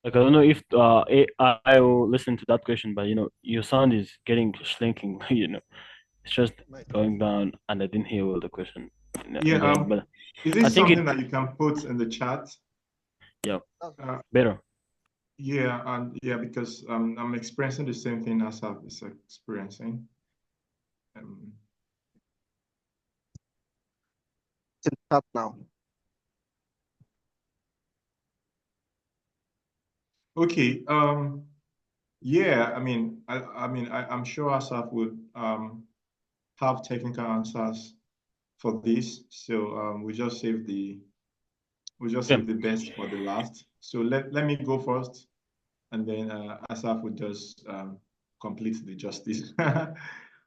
Like I don't know if I will listen to that question, but your sound is getting shrinking. It's just Right. going down, and I didn't hear all the question in Yeah, the end. But is I this think something it, that you can put in the chat? yeah, That's Uh, better. yeah, and yeah, because I'm experiencing the same thing Asaph is experiencing. Um, in the chat now. okay. Yeah, I'm sure Asaph would have technical answers for this. So we just Okay. save the best for the last. So let me go first, and then Asaph would just complete the justice.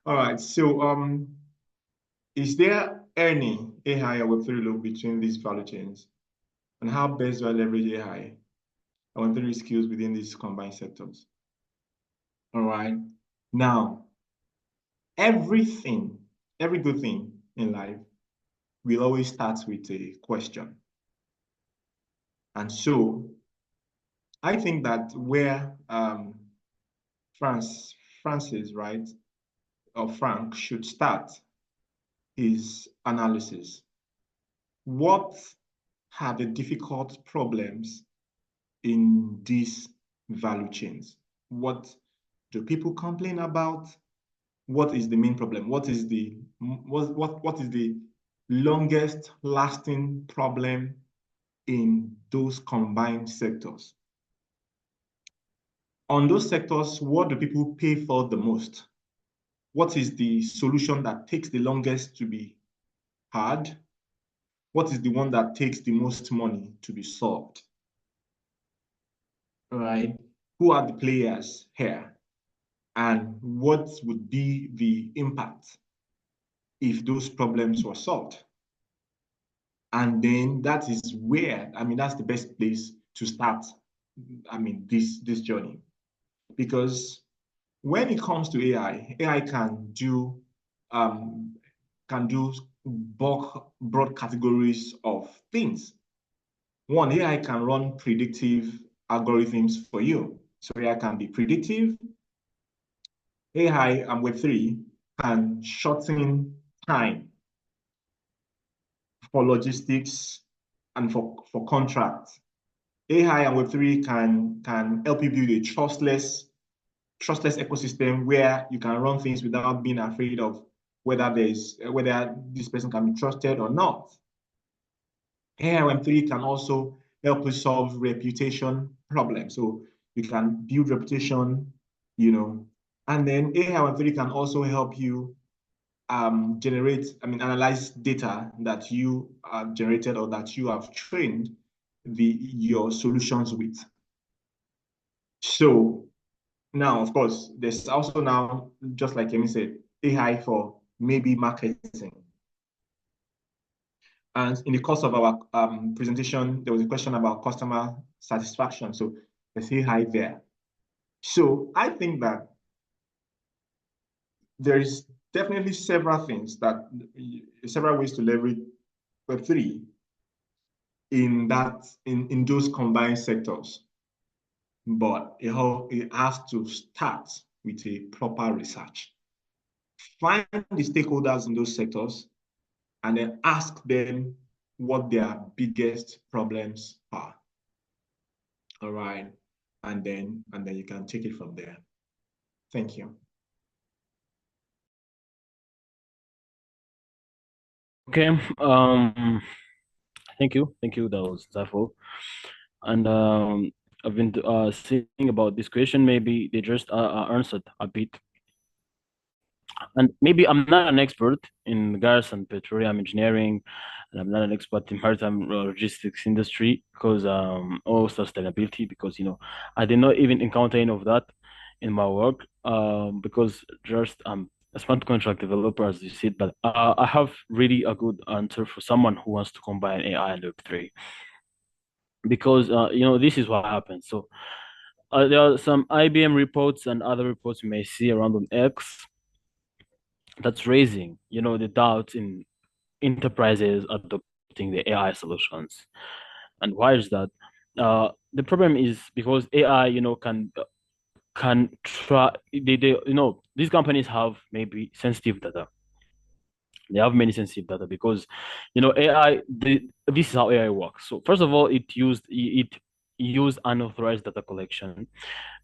All right. So is there any AI or Web3 loop between these value chains, and how best do I leverage AI and Web3 skills within these combined sectors? All right. Now, everything, every good thing in life will always start with a question. And so I think that where Francis, right, or Frank should start his analysis. What are the difficult problems in these value chains? What do people complain about? What is the main problem? What is the longest lasting problem in those combined sectors? On those sectors, what do people pay for the most? What is the solution that takes the longest to be had? What is the one that takes the most money to be solved? Right? Who are the players here? And what would be the impact if those problems were solved? And then that is where, that's the best place to start, this journey. Because when it comes to AI can do broad categories of things. One, AI can run predictive algorithms for you. So AI can be predictive. AI and Web3 can shorten time for logistics and for contracts. AI and Web3 can help you build a trustless ecosystem where you can run things without being afraid of whether this person can be trusted or not. AI and Web3 can also help you solve reputation problems. So you can build reputation, and then AI and Web3 can also help you analyze data that you have generated or that you have trained your solutions with. So now, of course, there's also now, just like Emi said, AI for maybe marketing. And in the course of our presentation, there was a question about customer satisfaction. So there's AI there. So I think that there is definitely several ways to leverage Web3 in those combined sectors. But it has to start with a proper research. Find the stakeholders in those sectors and then ask them what their biggest problems are. All right. And then you can take it from there. Thank you. Okay. Thank you. That was insightful. And I've been seeing about this question. Maybe they just answered a bit. And maybe I'm not an expert in gas and petroleum engineering, and I'm not an expert in maritime logistics industry because or sustainability because I did not even encounter any of that in my work because just smart contract developer, as you said, but I have really a good answer for someone who wants to combine AI and Web3 because this is what happens. So there are some IBM reports and other reports you may see around on X that's raising the doubts in enterprises adopting the AI solutions. And why is that? The problem is because AI, can try they these companies have maybe sensitive data. They have many sensitive data because AI this is how AI works. So first of all, it used unauthorized data collection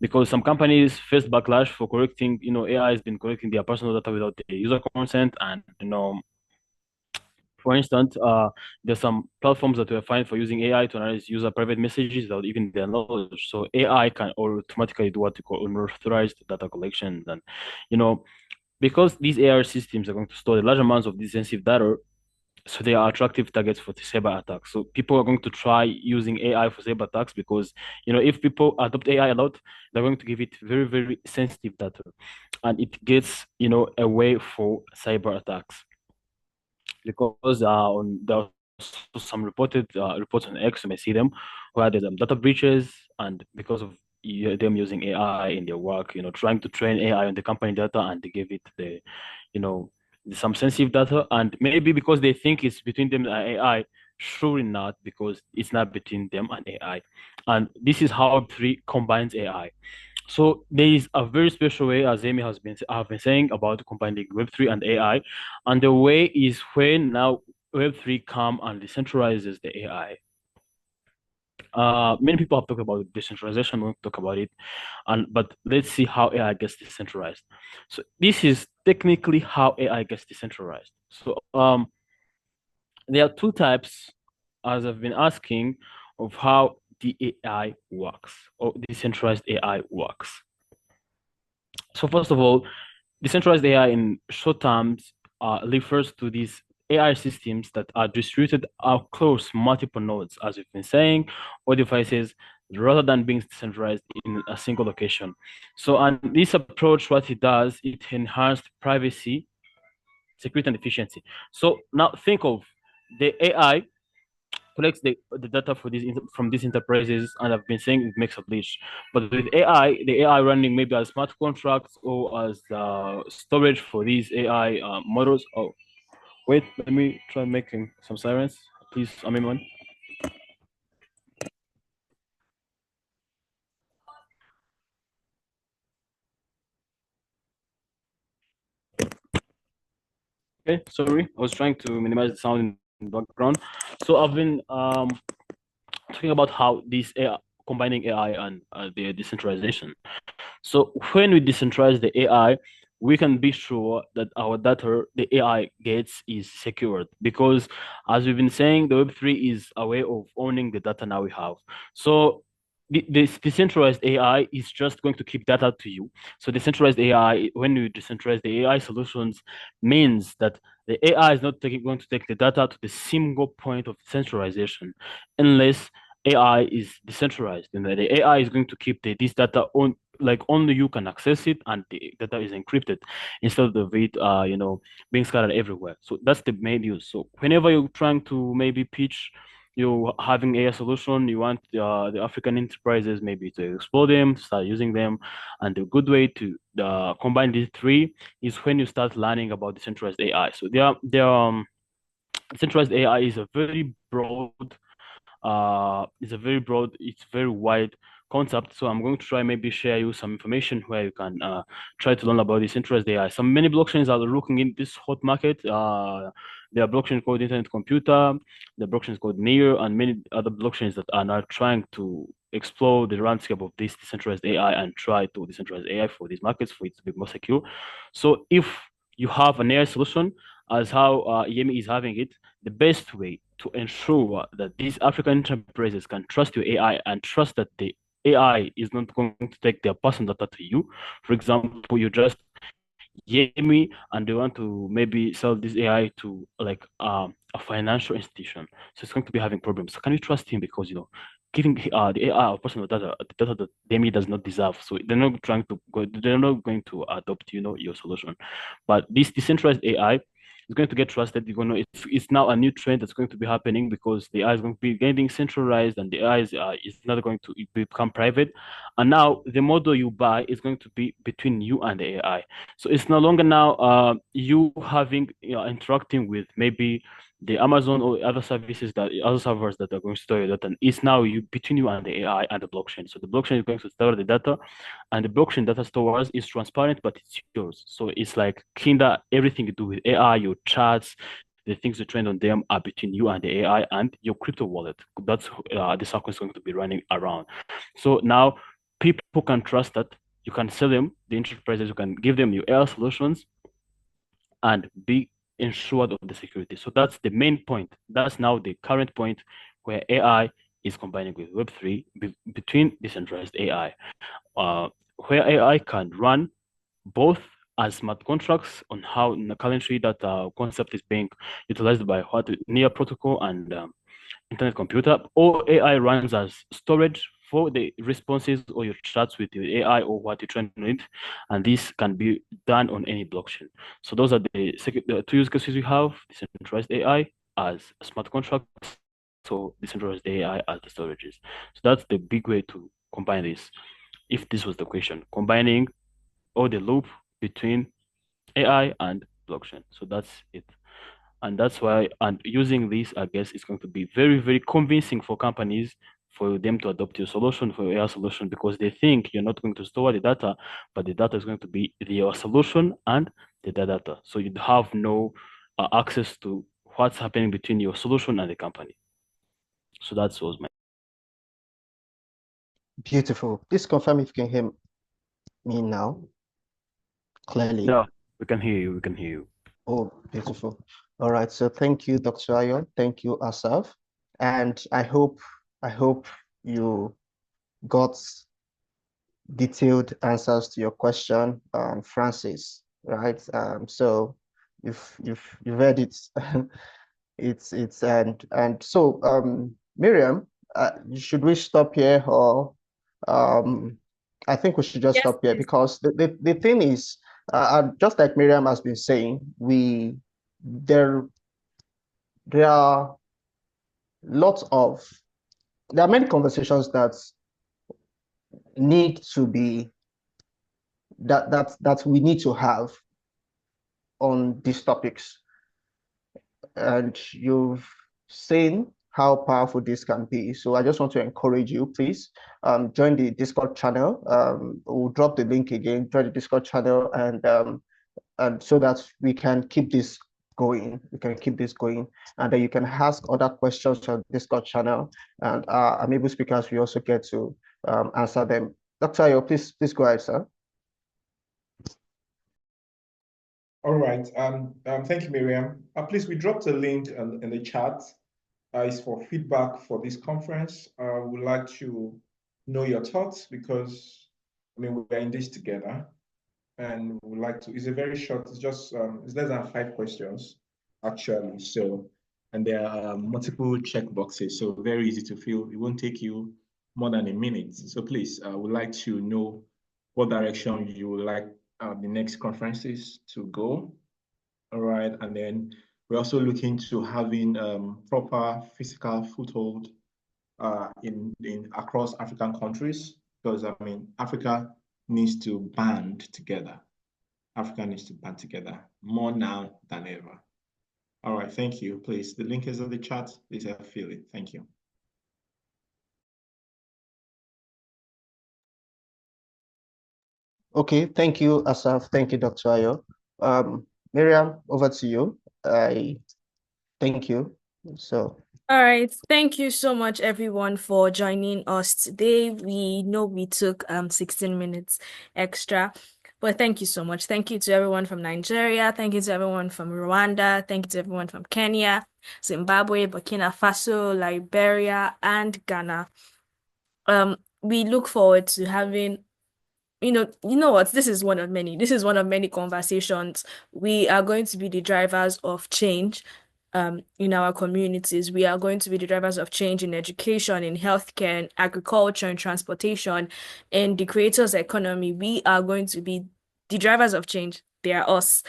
because some companies face backlash for correcting, AI has been collecting their personal data without the user consent. And for instance, there's some platforms that were fined for using AI to analyze user private messages without even their knowledge. So AI can automatically do what you call unauthorized data collection. And because these AI systems are going to store large amounts of this sensitive data, so they are attractive targets for the cyber attacks. So people are going to try using AI for cyber attacks because if people adopt AI a lot, they're going to give it very, very sensitive data, and it gets a way for cyber attacks because there are some reports on X, you may see them, where there's data breaches, and because of them using AI in their work, trying to train AI on the company data, and they give it you know, some sensitive data, and maybe because they think it's between them and AI, surely not, because it's not between them and AI. And this is how Web3 combines AI. So there is a very special way, as Amy have been saying, about combining Web3 and AI, and the way is when now Web3 come and decentralizes the AI. Many people have talked about decentralization. We won't talk about it, but let's see how AI gets decentralized. So this is technically how AI gets decentralized. So there are two types, as I've been asking, of how the AI works or decentralized AI works. So first of all, decentralized AI in short terms refers to these AI systems that are distributed across multiple nodes, as we've been saying, or devices, rather than being decentralized in a single location. So, and this approach, what it does, it enhances privacy, security, and efficiency. So now think of the AI collects the data from these enterprises, and I've been saying it makes a glitch. But with AI, the AI running maybe as smart contracts or as storage for these AI models. Oh, wait, let me try making some sirens. Please, Amiman. Okay, sorry, I was trying to minimize the sound in the background. So I've been talking about how this AI, combining AI and the decentralization. So when we decentralize the AI, we can be sure that our data the AI gets is secured because, as we've been saying, the Web3 is a way of owning the data now we have. So this decentralized AI is just going to keep data to you. So decentralized AI, when you decentralize the AI solutions, means that the AI is not going to take the data to the single point of centralization unless AI is decentralized. And the AI is going to keep this data on, like only you can access it, and the data is encrypted instead of it, being scattered everywhere. So that's the main use. So whenever you're trying to maybe pitch you having AI solution, you want the African enterprises maybe to explore them, to start using them, and the good way to combine these three is when you start learning about decentralized AI. So decentralized AI is a very broad it's very wide concept. So I'm going to try maybe share you some information where you can try to learn about this interest AI. Some many blockchains are looking in this hot market. There are blockchains called Internet Computer, the blockchains called Near, and many other blockchains that are now trying to explore the landscape of this decentralized AI and try to decentralize AI for these markets for it to be more secure. So if you have an AI solution, as how Yemi is having it, the best way to ensure that these African enterprises can trust your AI and trust that the AI is not going to take their personal data to you. For example, you just Yemi and they want to maybe sell this AI to like a financial institution. So it's going to be having problems. So can you trust him because giving the AI or personal data, the data that the ME does not deserve. So they're not going to adopt, your solution. But this decentralized AI is going to get trusted. It's now a new trend that's going to be happening because the AI is going to be getting centralized and the AI is not going to become private. And now the model you buy is going to be between you and the AI. So it's no longer now you having interacting with maybe the Amazon or other servers that are going to store your data. And it's now between you and the AI and the blockchain. So the blockchain is going to store the data, and the blockchain data stores is transparent, but it's yours. So it's like kinda everything you do with AI, your charts, the things you trend on them are between you and the AI and your crypto wallet. That's the circle is going to be running around. So now people can trust that you can sell them the enterprises, you can give them your AI solutions and be ensured of the security. So that's the main point. That's now the current point where AI is combining with Web3 between decentralized AI, where AI can run both as smart contracts on how currently that concept is being utilized by what near protocol and internet computer, or AI runs as storage for the responses or your chats with your AI or what you're trying to read, and this can be done on any blockchain. So those are the two use cases we have: decentralized AI as smart contracts, so decentralized AI as the storages. So that's the big way to combine this. If this was the question, combining all the loop between AI and blockchain. So that's it. And that's why, and using this, I guess, is going to be very, very convincing for companies for them to adopt your solution, for your AI solution, because they think you're not going to store the data, but the data is going to be your solution and the data. So you have no access to what's happening between your solution and the company. So that was my. Beautiful. Please confirm if you can hear me now clearly. Yeah, we can hear you. We can hear you. Oh, beautiful. All right. So thank you, Dr. Ayo. Thank you, Asaph. And I hope you got detailed answers to your question, Francis, right? So you've read it. It's and so Miriam, should we stop here or I think we should just Yes, stop here please. because the thing is just like Miriam has been saying, there there are lots of there are many conversations that need to be that we need to have on these topics. And you've seen how powerful this can be. So I just want to encourage you, please join the Discord channel. We'll drop the link again, join the Discord channel and so that we can keep this going. We can keep this going. And then you can ask other questions on Discord channel. And able speakers, we also get to answer them. Dr. Ayo, please go ahead, sir. All right. Thank you, Miriam. Please, we dropped a link in the chat. It's for feedback for this conference. We'd like to know your thoughts because, I mean, we're in this together. And we'd like to, it's a very short, it's just, it's less than 5 questions, actually. So, and there are multiple check boxes, so very easy to fill. It won't take you more than a minute. So please, we'd like to know what direction you would like the next conferences to go. All right, and then we're also looking to having proper physical foothold in across African countries, because I mean Africa needs to band together. Africa needs to band together more now than ever. All right, thank you. Please, the link is in the chat. Please fill it. Thank you. Okay, thank you, Asaph. Thank you, Dr. Ayo. Miriam, over to you. Thank you. So. All right. Thank you so much, everyone, for joining us today. We know we took 16 minutes extra, but thank you so much. Thank you to everyone from Nigeria. Thank you to everyone from Rwanda. Thank you to everyone from Kenya, Zimbabwe, Burkina Faso, Liberia, and Ghana. We look forward to having you know what? This is one of many. This is one of many conversations. We are going to be the drivers of change. in our communities. We are going to be the drivers of change in education, in healthcare, in agriculture, in transportation, in the creators economy. We are going to be the drivers of change. They are us,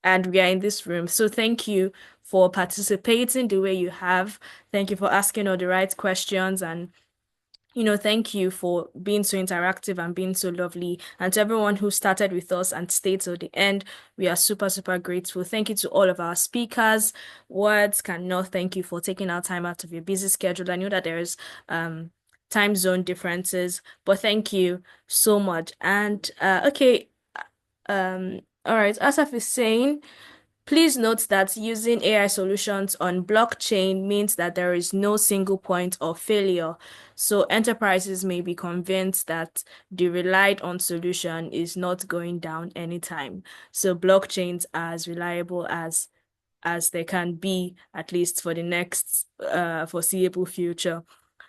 and we are in this room. So thank you for participating the way you have. Thank you for asking all the right questions, and thank you for being so interactive and being so lovely. And to everyone who started with us and stayed till the end, we are super, super grateful. Thank you to all of our speakers. Words cannot thank you for taking our time out of your busy schedule. I know that there's time zone differences, but thank you so much. And okay, all right, Asaph is saying, please note that using AI solutions on blockchain means that there is no single point of failure. So enterprises may be convinced that the relied on solution is not going down anytime. So blockchains are as reliable as they can be, at least for the next foreseeable future.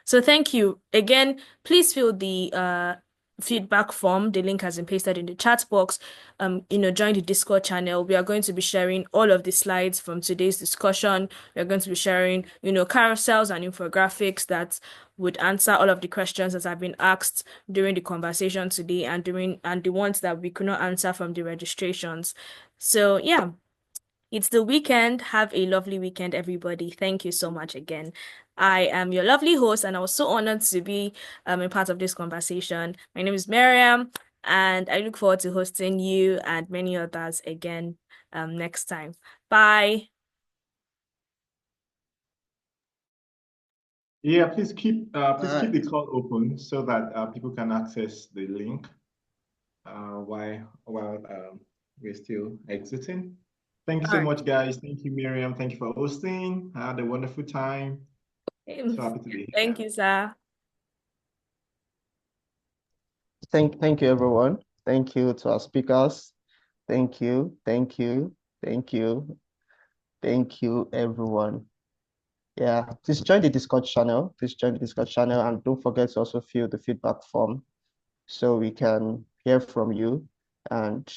So thank you. Again, please fill the feedback form. The link has been pasted in the chat box. Join the Discord channel. We are going to be sharing all of the slides from today's discussion. We are going to be sharing, carousels and infographics that would answer all of the questions that have been asked during the conversation today and the ones that we could not answer from the registrations. So yeah. It's the weekend. Have a lovely weekend, everybody. Thank you so much again. I am your lovely host, and I was so honored to be a part of this conversation. My name is Miriam, and I look forward to hosting you and many others again next time. Bye. Yeah, please keep the call open so that people can access the link while we're still exiting. Thank you All so right. much, guys. Thank you, Miriam. Thank you for hosting. I had a wonderful time. So happy to be Thank here. you, sir. Thank you, everyone. Thank you to our speakers. Thank you, thank you, thank you, thank you, everyone. Yeah, please join the Discord channel. Please join the Discord channel, and don't forget to also fill the feedback form so we can hear from you. And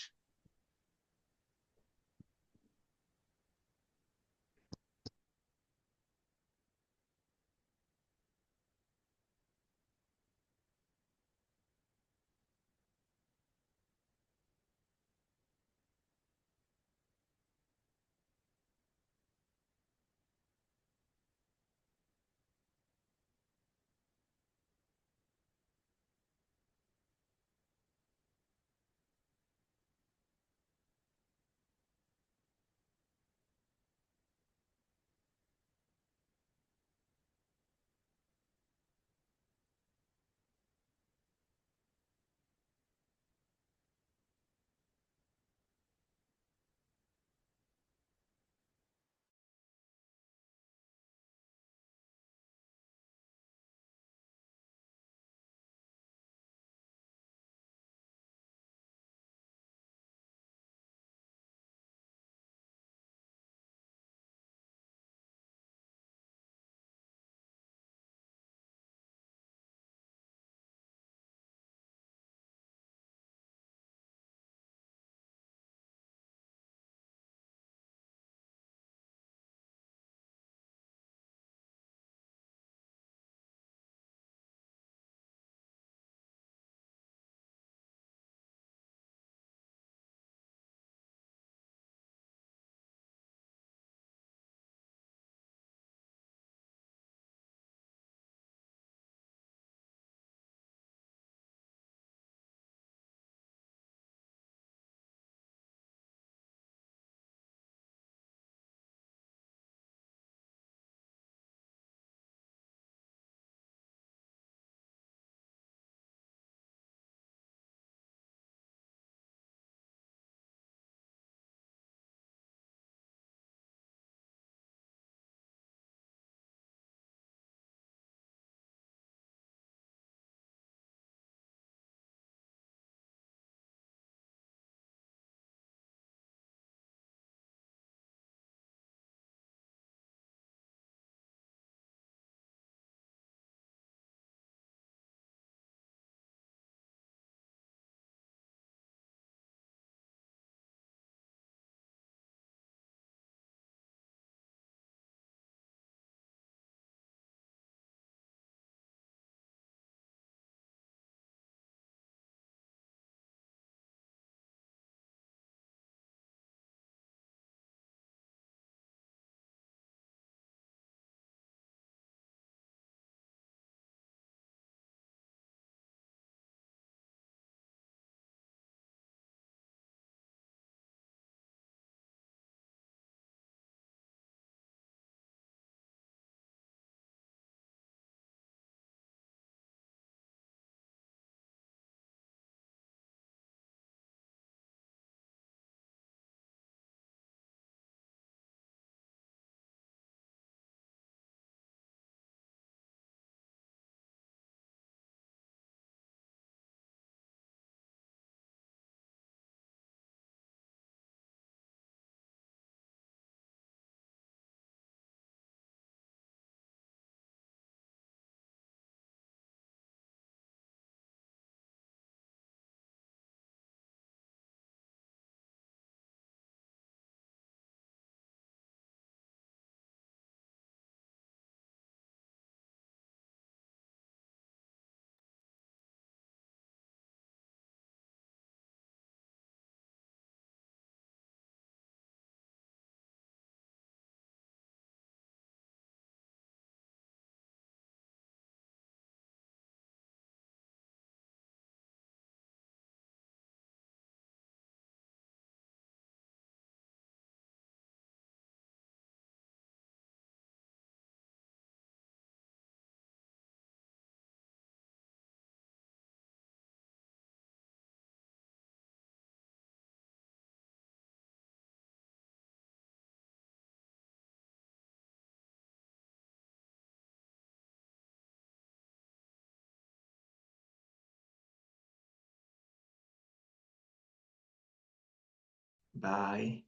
Bye.